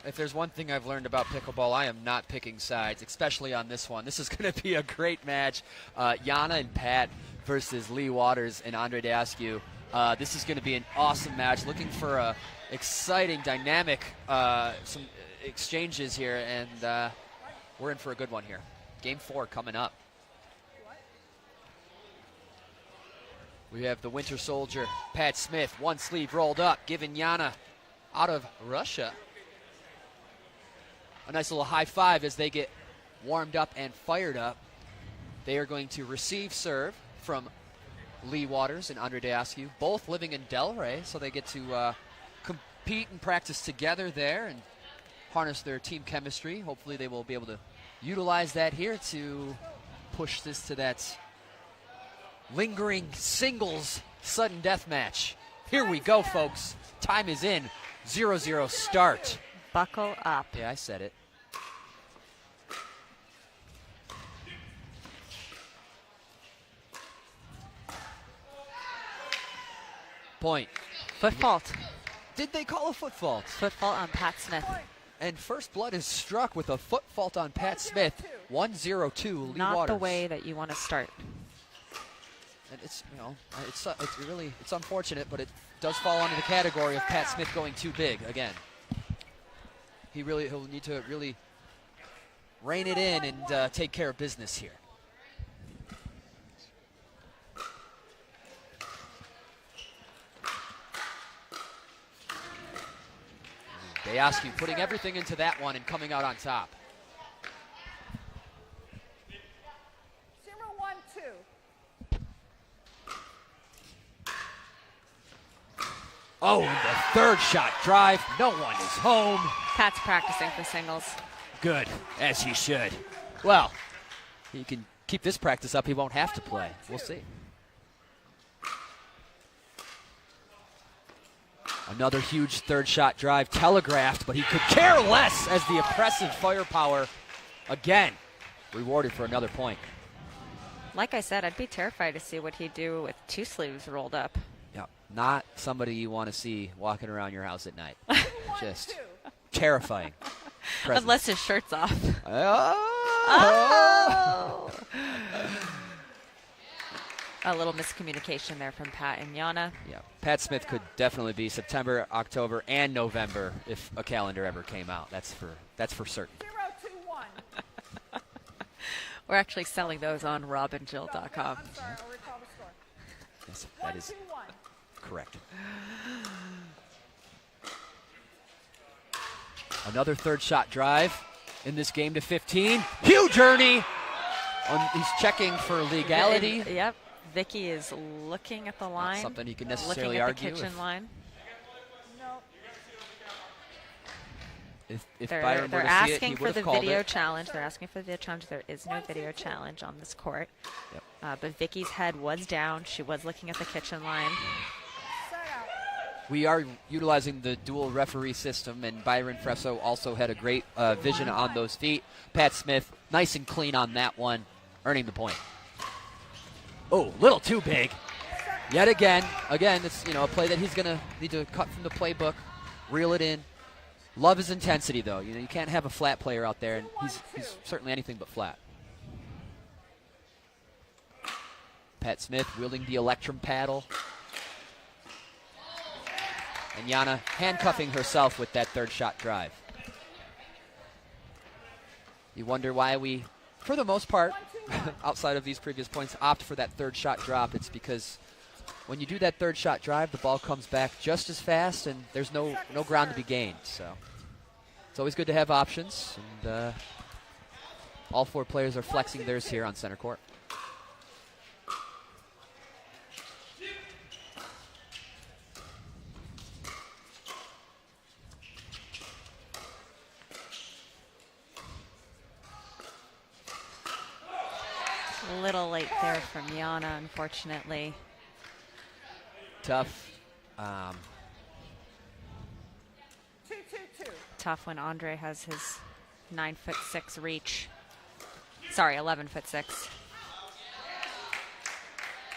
If there's one thing I've learned about pickleball, I am not picking sides, especially on this one. This is going to be a great match. Yana and Pat versus Lee Waters and Andre Deascu. This is going to be an awesome match. Looking for a exciting, dynamic, some exchanges here, and we're in for a good one here. Game 4 coming up. We have the Winter Soldier, Pat Smith, one sleeve rolled up, giving Yana out of Russia a nice little high five as they get warmed up and fired up. They are going to receive serve from Lee Waters and Andre Deascu, both living in Delray, so they get to compete and practice together there and harness their team chemistry. Hopefully they will be able to utilize that here to push this to that lingering singles sudden death match. Here we go, folks. Time is in. 0-0 start. Buckle up. Yeah, I said it. Point. Foot fault. Did they call a foot fault? Foot fault on Pat Smith. And first blood is struck with a foot fault on Pat Smith. 1-0-2 Lee Not Waters. the way that you want to start. And it's, you know, it's unfortunate, but it does fall under the category of Pat Smith going too big again. He'll need to really rein it in and take care of business here. Dayaski putting everything into that one and coming out on top. 0-1-2. Oh, and the third shot drive. No one is home. Pat's practicing for singles. Good, as he should. Well, he can keep this practice up. He won't have to play. We'll see. Another huge third shot drive telegraphed, but he could care less as the oppressive firepower again rewarded for another point. Like I said, I'd be terrified to see what he'd do with two sleeves rolled up. Yeah, not somebody you want to see walking around your house at night. Just terrifying. presence. Unless his shirt's off. Oh. A little miscommunication there from Pat and Yana. Yeah, Pat Smith could definitely be September, October, and November if a calendar ever came out. That's for certain. 0-2-1. We're actually selling those on robandjill.com. I'm sorry, I'll recall the score. Yes, that is 1-2-1. correct. Another third shot drive in this game to 15. Huge Ernie. He's checking for legality. Yep. Vicky is looking at the line. Not something you can necessarily looking at argue. the kitchen line. If they're Byron were to see it, asking he for would the have called video it. challenge. They're asking for the video challenge. There is no video challenge on this court. Yep. But Vicky's head was down. She was looking at the kitchen line. We are utilizing the dual referee system, and Byron Fresso also had a great vision on those feet. Pat Smith, nice and clean on that one, earning the point. Oh, little too big. Yet again, it's a play that he's gonna need to cut from the playbook, reel it in. Love his intensity, though. You can't have a flat player out there, and he's certainly anything but flat. Pat Smith wielding the Electrum paddle. And Yana handcuffing herself with that third shot drive. You wonder why we, for the most part, outside of these previous points, opt for that third shot drop. It's because when you do that third shot drive, the ball comes back just as fast, and there's no ground to be gained. So it's always good to have options, and all four players are flexing theirs here on center court. A little late there from Yana, unfortunately. Tough. 2-2-2. Tough when Andre has his 9'6" reach. Sorry, 11'6".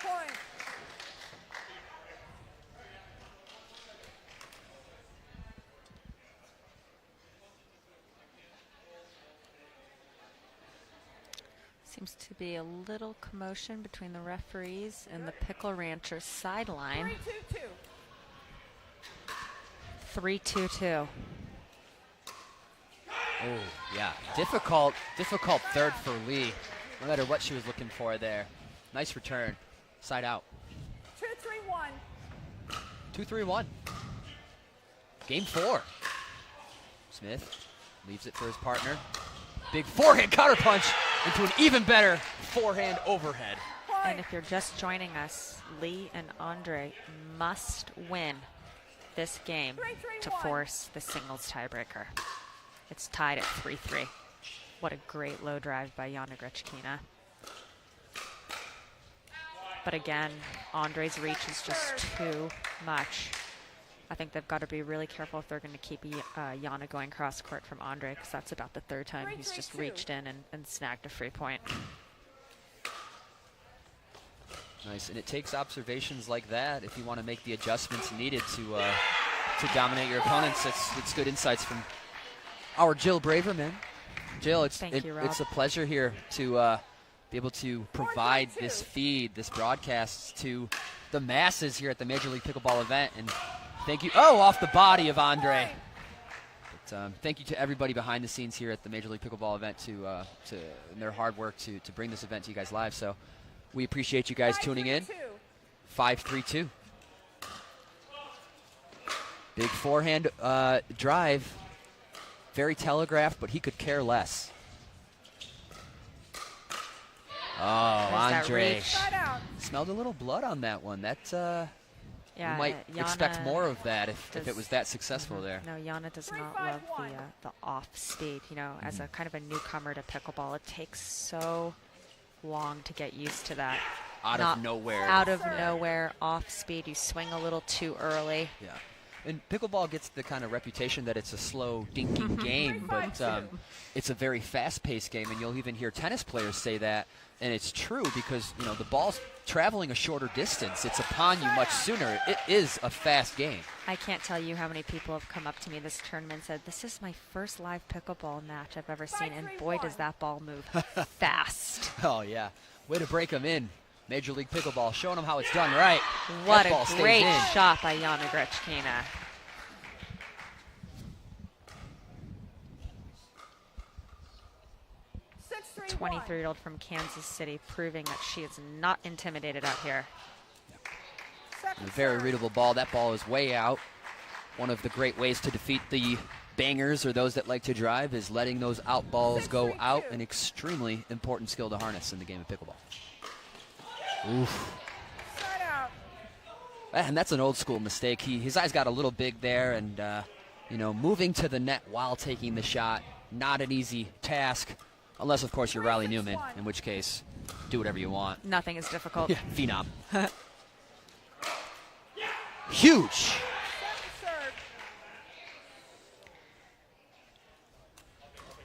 Point. Seems to be a little commotion between the referees and the Pickle Ranchers sideline. 3-2-2. 3-2-2. Oh, yeah. Difficult third for Lee, no matter what she was looking for there. Nice return. Side out. 2-3-1. 2-3-1. Game 4. Smith leaves it for his partner. Big forehand counterpunch into an even better forehand overhead. And if you're just joining us, Lee and Andre must win this game to force the singles tiebreaker. It's tied at 3-3. What a great low drive by Yana Grechkina. But again, Andre's reach is just too much. I think they've got to be really careful if they're going to keep Yana going cross court from Andre, because that's about the third time he's just reached in and snagged a free point. Nice, and it takes observations like that if you want to make the adjustments needed to dominate your opponents. It's good insights from our Jill Braverman. Jill, it's a pleasure here to be able to provide this feed, this broadcast to the masses here at the Major League Pickleball event. And thank you. Oh, off the body of Andre. But, thank you to everybody behind the scenes here at the Major League Pickleball event to and their hard work to bring this event to you guys live. So we appreciate you guys tuning in. 5-3-2. Big forehand drive. Very telegraphed, but he could care less. Oh, Andre. Smelled a little blood on that one. That you might expect more of that if it was that successful there. No, Yana does not love the off speed. You know, as a kind of a newcomer to pickleball, it takes so long to get used to that. Out of nowhere. Out of nowhere, off speed. You swing a little too early. Yeah. And pickleball gets the kind of reputation that it's a slow, dinking game, but it's a very fast-paced game, and you'll even hear tennis players say that, and it's true because, you know, the ball's traveling a shorter distance. It's upon you much sooner. It is a fast game. I can't tell you how many people have come up to me this tournament and said, this is my first live pickleball match I've ever seen, and boy, does that ball move fast. Oh, yeah. Way to break them in. Major League Pickleball, showing them how it's done right. What a great shot by Yana Grechkina. 23-year-old from Kansas City, proving that she is not intimidated out here. A very readable ball. That ball is way out. One of the great ways to defeat the bangers or those that like to drive is letting those out balls go out. An extremely important skill to harness in the game of pickleball. Oof. And that's an old school mistake. His eyes got a little big there, and you know, moving to the net while taking the shot, not an easy task, unless of course you're Riley Newman, in which case, do whatever you want. Nothing is difficult. Yeah, phenom. Huge.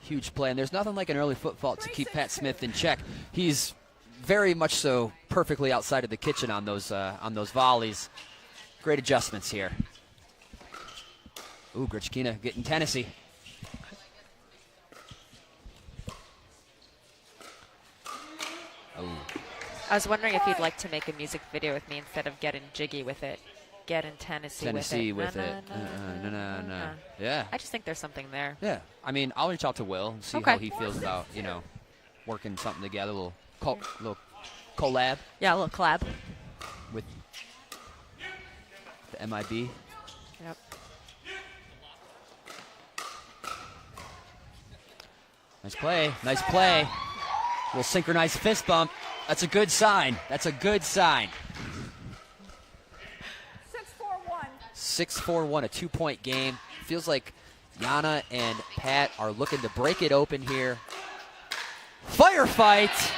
Huge play, and there's nothing like an early foot fault to keep Pat Smith in check. He's very much so perfectly outside of the kitchen on those volleys. Great adjustments here. Ooh, Grechkina getting Tennessee. Oh. I was wondering if you'd like to make a music video with me instead of getting jiggy with it. Get in Tennessee with it. No. Yeah. I just think there's something there. Yeah. I mean, I'll reach out to Will and see how he feels about, you know, working something together, a little collab. Yeah, a little collab. With the MIB. Yep. Nice play. Nice play. A little synchronized fist bump. That's a good sign. That's a good sign. 6-4-1, a 2-point game. Feels like Yana and Pat are looking to break it open here. Firefight.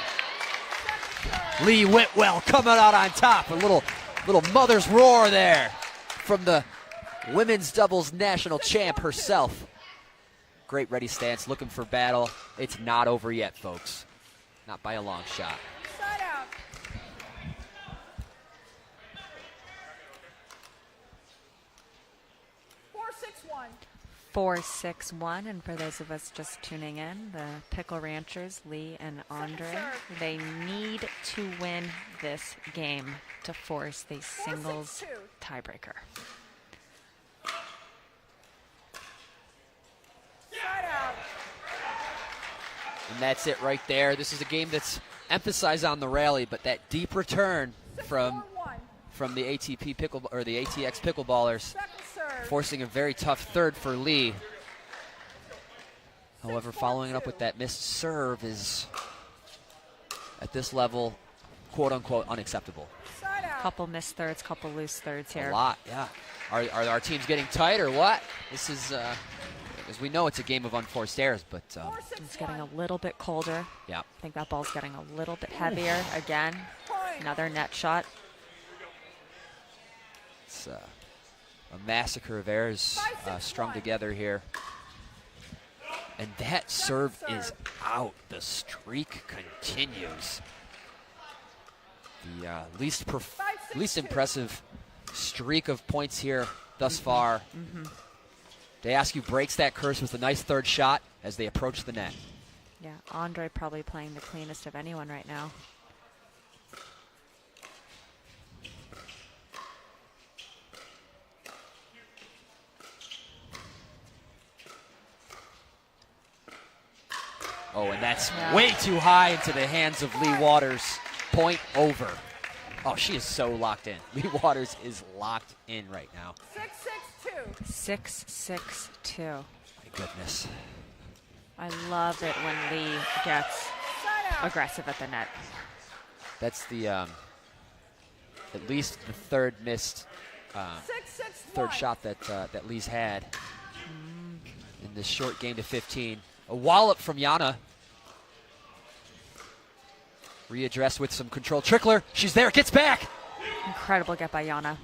Lee Whitwell coming out on top. A little mother's roar there from the women's doubles national champ herself. Great ready stance, looking for battle. It's not over yet, folks. Not by a long shot. 4-6-1, and for those of us just tuning in, the Pickle Ranchers, Lee and Andre, they need to win this game to force the singles tiebreaker. And that's it right there. This is a game that's emphasized on the rally, but that deep return from the ATP pickle or the ATX Pickleballers, forcing a very tough third for Lee. However, following it up with that missed serve is, at this level, quote-unquote, unacceptable. Couple missed thirds, couple loose thirds here. A lot, yeah. Are our teams getting tight or what? This is, as we know, it's a game of unforced errors, but... it's getting a little bit colder. Yeah. I think that ball's getting a little bit heavier. Again, another net shot. It's A massacre of errors strung together here. And that serve is out. The streak continues. The least impressive streak of points here thus far. Deascu breaks that curse with a nice third shot as they approach the net. Yeah, Andre probably playing the cleanest of anyone right now. Oh, and that's way too high into the hands of Lee Waters. Point over. Oh, she is so locked in. Lee Waters is locked in right now. 6-6-2. 6-6-2. My goodness. I love it when Lee gets aggressive at the net. That's the at least the third missed third shot that Lee's had in this short game to 15. A wallop from Yana. Readdressed with some control. Trickler, she's there, gets back. Incredible get by Yana.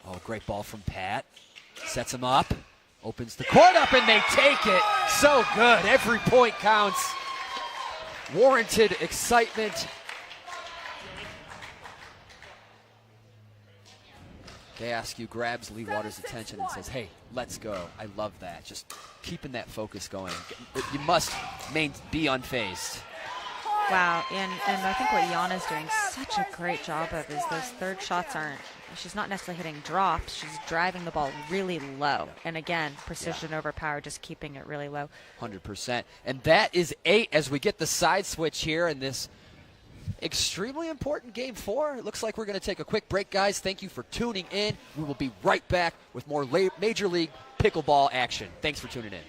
Oh, great ball from Pat. Sets him up. Opens the court up and they take it. So good. Every point counts. Warranted excitement. Deascu grabs Lee Waters' attention and says, hey, let's go. I love that. Just keeping that focus going. You must be unfazed. Wow, and I think what Yana's doing such a great job of is those third shots aren't, she's not necessarily hitting drops, she's driving the ball really low. And again, precision over power, just keeping it really low. 100%. And that is 8 as we get the side switch here in this extremely important game 4. It looks like we're going to take a quick break, guys. Thank you for tuning in. We will be right back with more Major League Pickleball action. Thanks for tuning in.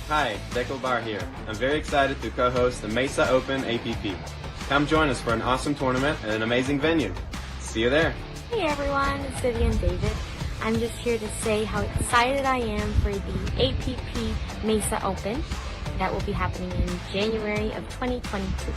Hi, Pickleball here. I'm very excited to co-host the Mesa Open APP. Come join us for an awesome tournament at an amazing venue. See you there. Hey everyone, it's Vivian David. I'm just here to say how excited I am for the APP Mesa Open that will be happening in January of 2022.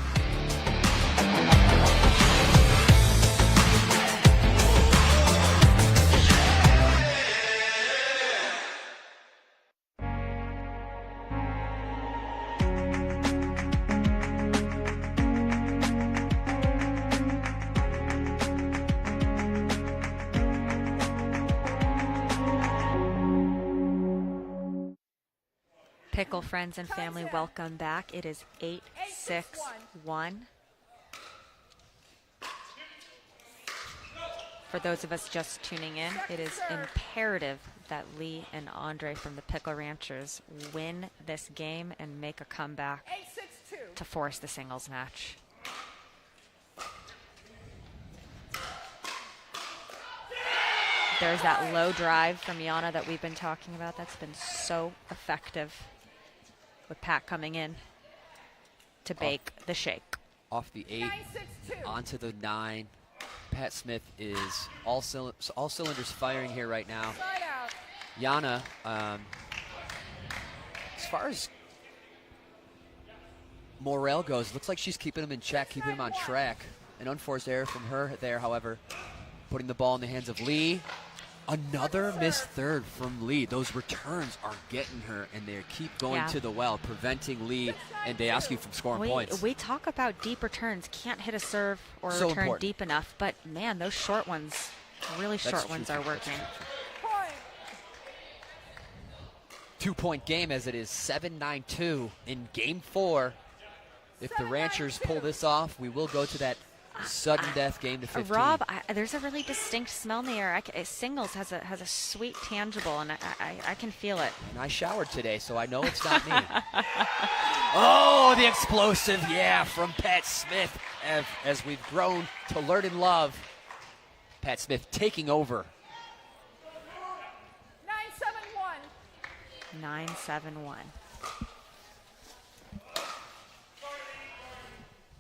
Pickle friends and family, welcome back. It is 8-6-1. For those of us just tuning in, it is imperative that Lee and Andre from the Pickle Ranchers win this game and make a comeback to force the singles match. There's that low drive from Yana that we've been talking about. That's been so effective with Pat coming in to bake the shake. Off the 8, onto the 9. Pat Smith is all cylinders firing here right now. Yana, as far as morale goes, looks like she's keeping him in check, keeping him on track. An unforced error from her there, however, putting the ball in the hands of Lee. Another missed third from Lee. Those returns are getting her, and they keep going to the well, preventing Lee and Deascu from scoring points. We talk about deep returns. Can't hit a serve or So return important. deep enough, but man, those short ones, really short ones are working. 2-point game as it is 7-9-2 in game 4. If the Ranchers pull this off, we will go to that sudden death game to 15. Rob, there's a really distinct smell in the air. Singles has a sweet tangible, and I can feel it. And I showered today, so I know it's not me. Oh, the explosive, from Pat Smith, as we've grown to learn and love. Pat Smith taking over. 9-7-1. 9-7-1.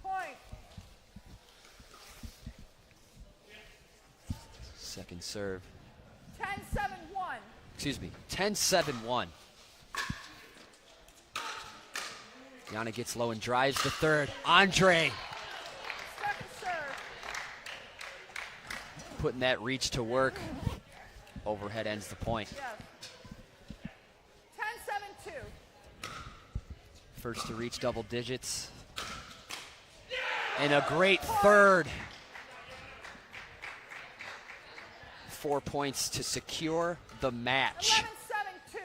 Point. Second serve. 10-7-1. Excuse me, 10-7-1. Yana gets low and drives the third. Andre Second serve. putting that reach to work. Overhead ends the point. Yes. 10-7-2. First to reach double digits. And a great third. 4 points to secure the match. 11-7-2.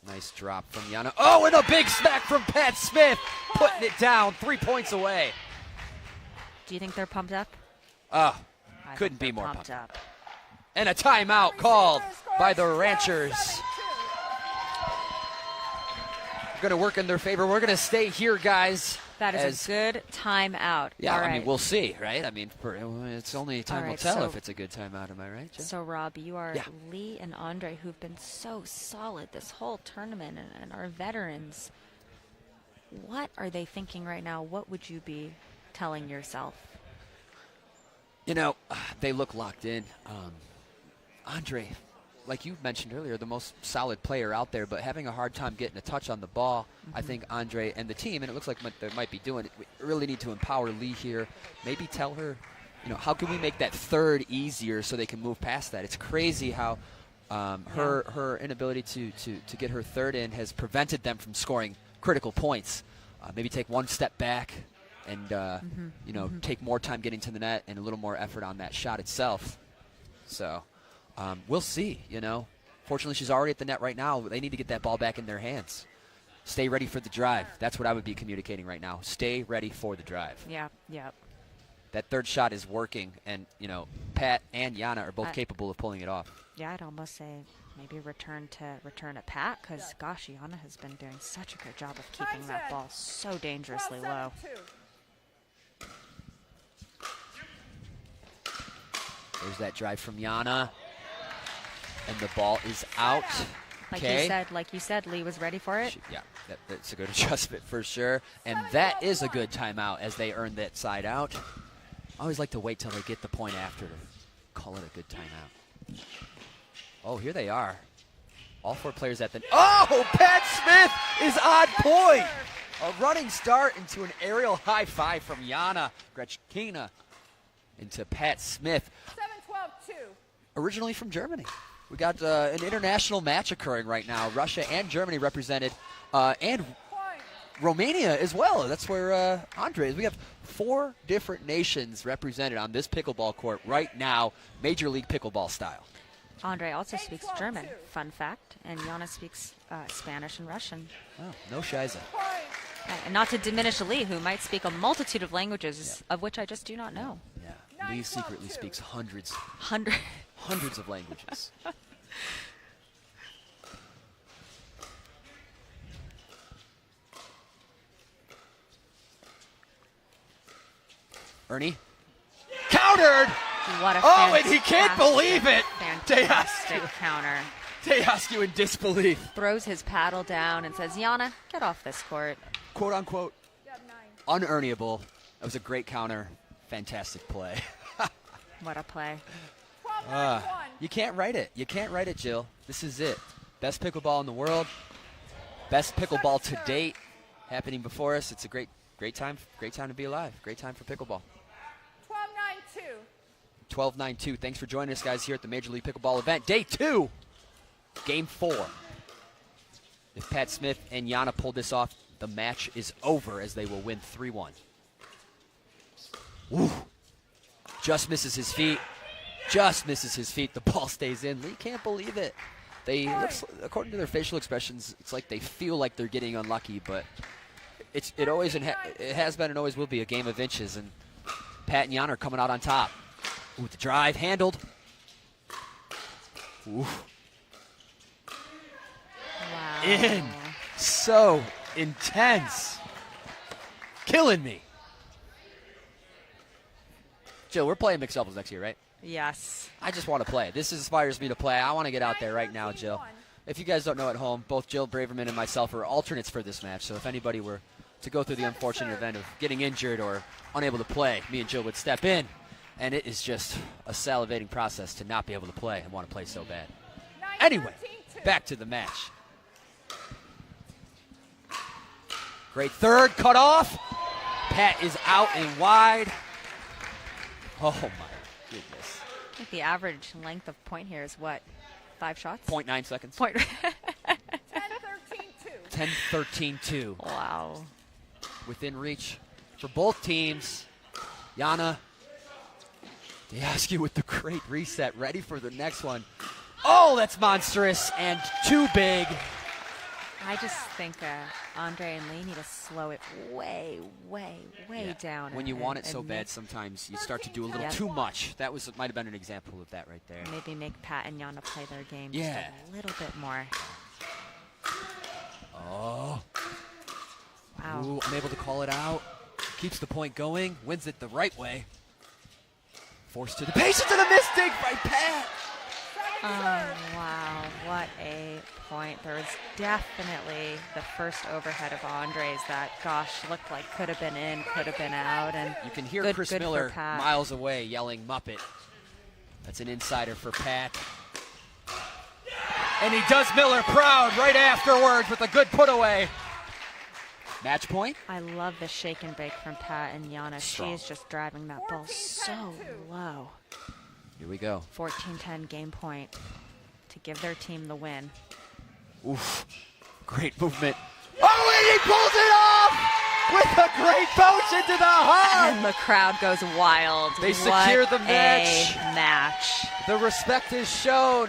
Nice drop from Yana. Oh, and a big smack from Pat Smith, putting it down 3 points away. Do you think they're pumped up? Oh, I couldn't think be they're more pumped up. And a timeout called by the Ranchers. Going to work in their favor. We're going to stay here, guys. That is a good timeout. Yeah, All I right. mean, we'll see, right? I mean, it's only time will tell so- if it's a good timeout. Am I right, Jen? So, Rob, you are Yeah. Lee and Andre, who've been so solid this whole tournament and are veterans. What are they thinking right now? What would you be telling yourself? You know, they look locked in. Andre, like you mentioned earlier, the most solid player out there, but having a hard time getting a touch on the ball. I think Andre and the team, and it looks like they might be doing it, we really need to empower Lee here. Maybe tell her, you know, how can we make that third easier so they can move past that? It's crazy how her inability to get her third in has prevented them from scoring critical points. Maybe take one step back and, you know, take more time getting to the net and a little more effort on that shot itself. So we'll see, you know. Fortunately, she's already at the net right now. They need to get that ball back in their hands. Stay ready for the drive. That's what I would be communicating right now. Stay ready for the drive. Yeah. That third shot is working, and, you know, Pat and Yana are both capable of pulling it off. Yeah, I'd almost say maybe return at Pat, because, gosh, Yana has been doing such a good job of keeping that ball so dangerously low. There's that drive from Yana, and the ball is out. Like you said, Lee was ready for it. Yeah, that's a good adjustment for sure. And that is a good timeout as they earn that side out. I always like to wait till they get the point after to call it a good timeout. Oh, here they are. All four players at the... Oh, Pat Smith is on point! A running start into an aerial high five from Yana Grechkina into Pat Smith. 7-12-2. Originally from Germany. We got an international match occurring right now. Russia and Germany represented, and Romania as well. That's where Andre is. We have 4 different nations represented on this pickleball court right now, Major League Pickleball style. Andre also speaks German, fun fact, and Yana speaks Spanish and Russian. Oh, no shiza. And not to diminish Lee, who might speak a multitude of languages, of which I just do not know. Yeah, Lee secretly speaks hundreds of languages. Ernie. Countered! What a and he can't believe it! Fantastic counter. Teoscu in disbelief. Throws his paddle down and says, Yana, get off this court. Quote unquote, unearnable. That was a great counter. Fantastic play. What a play. You can't write it. You can't write it, Jill. This is it. Best pickleball in the world. Best pickleball to date happening before us. It's a great time to be alive. Great time for pickleball. 12-9-2. 12-9-2. Thanks for joining us, guys, here at the Major League Pickleball event. Day 2, Game 4. If Pat Smith and Yana pull this off, the match is over as they will win 3-1. Woo. Just misses his feet. The ball stays in. Lee can't believe it. According to their facial expressions, it's like they feel like they're getting unlucky, but it has been and always will be a game of inches, and Pat and Yana are coming out on top. Ooh, the drive handled. Ooh. Wow. In. So intense. Killing me. Jill, we're playing mixed doubles next year, right? Yes. I just want to play. This inspires me to play. I want to get out there right now, Jill. if you guys don't know at home, both Jill Braverman and myself are alternates for this match. So if anybody were to go through the unfortunate event of getting injured or unable to play, me and Jill would step in. And it is just a salivating process to not be able to play and want to play so bad. Anyway, back to the match. Great third, cut off. Pat is out and wide. Oh, my goodness. I think the average length of point here is what? 5 shots? 0.9 seconds. 10-13-2. Wow. Within reach for both teams. Yana Diasky with the great reset, ready for the next one. Oh, that's monstrous and too big. I just think Andre and Lee need to slow it way down. When you want it so bad, sometimes you start to do a little too much. That might have been an example of that right there. Maybe make Pat and Yana play their game just a little bit more. Oh. Wow. Ooh, unable to call it out. Keeps the point going, wins it the right way. Forced to the patience and a mistake by Pat. Oh, wow. What a point. There was definitely the first overhead of Andre's that, gosh, looked like could have been in, could have been out. And you can hear Chris Miller miles away yelling Muppet. That's an insider for Pat. And he does Miller proud right afterwards with a good put away. Match point. I love the shake and bake from Pat and Yana. She is just driving that ball so low. Here we go. 14-10 game point to give their team the win. Oof. Great movement. Oh, and he pulls it off with a great bounce into the heart. And the crowd goes wild. They secure the match. Match. The respect is shown.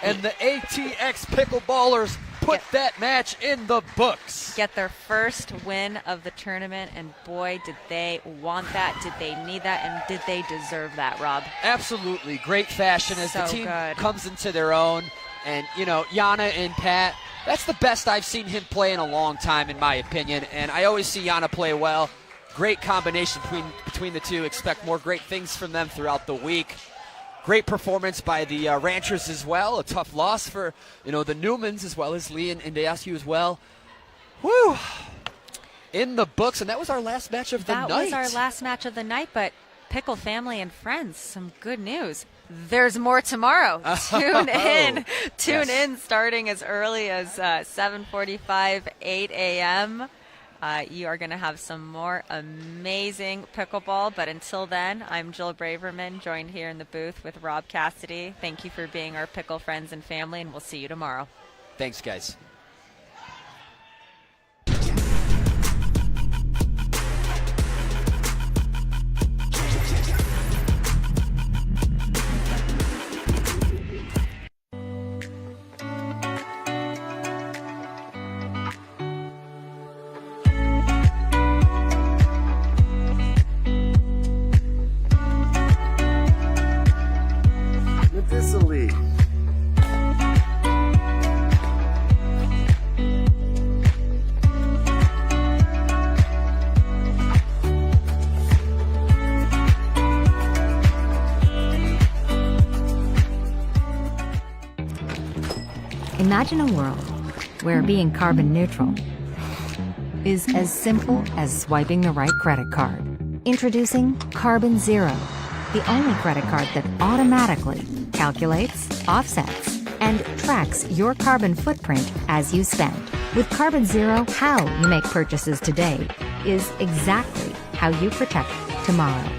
And the ATX Pickleballers put that match in the books. Get their first win of the tournament, and boy, did they want that, did they need that, and did they deserve that, Rob? Absolutely. Great fashion as so the team good. Comes into their own. And, you know, Yana and Pat, that's the best I've seen him play in a long time, in my opinion. And I always see Yana play well. Great combination between the two. Expect more great things from them throughout the week. Great performance by the Ranchers as well. A tough loss for, you know, the Newmans as well as Lee and Diasky as well. Woo! In the books, and that was our last match of the night. That was our last match of the night, but Pickle family and friends, some good news. There's more tomorrow. Tune in. Tune in starting as early as 7:45, 8 a.m. You are going to have some more amazing pickleball. But until then, I'm Jill Braverman, joined here in the booth with Rob Cassidy. Thank you for being our pickle friends and family, and we'll see you tomorrow. Thanks, guys. Imagine a world where being carbon neutral is as simple as swiping the right credit card. Introducing Carbon Xero, the only credit card that automatically calculates, offsets, and tracks your carbon footprint as you spend. With Carbon Xero, how you make purchases today is exactly how you protect tomorrow.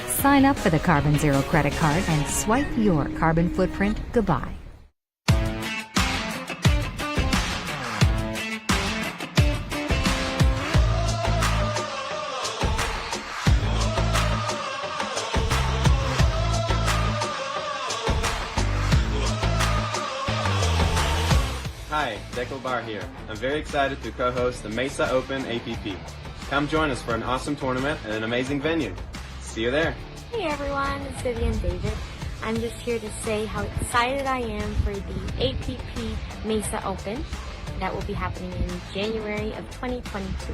Sign up for the Carbon Xero credit card and swipe your carbon footprint goodbye. Hi, Pickleball here. I'm very excited to co-host the Mesa Open APP. Come join us for an awesome tournament and an amazing venue. See you there. Hey everyone, it's Vivian David. I'm just here to say how excited I am for the APP Mesa Open that will be happening in January of 2022.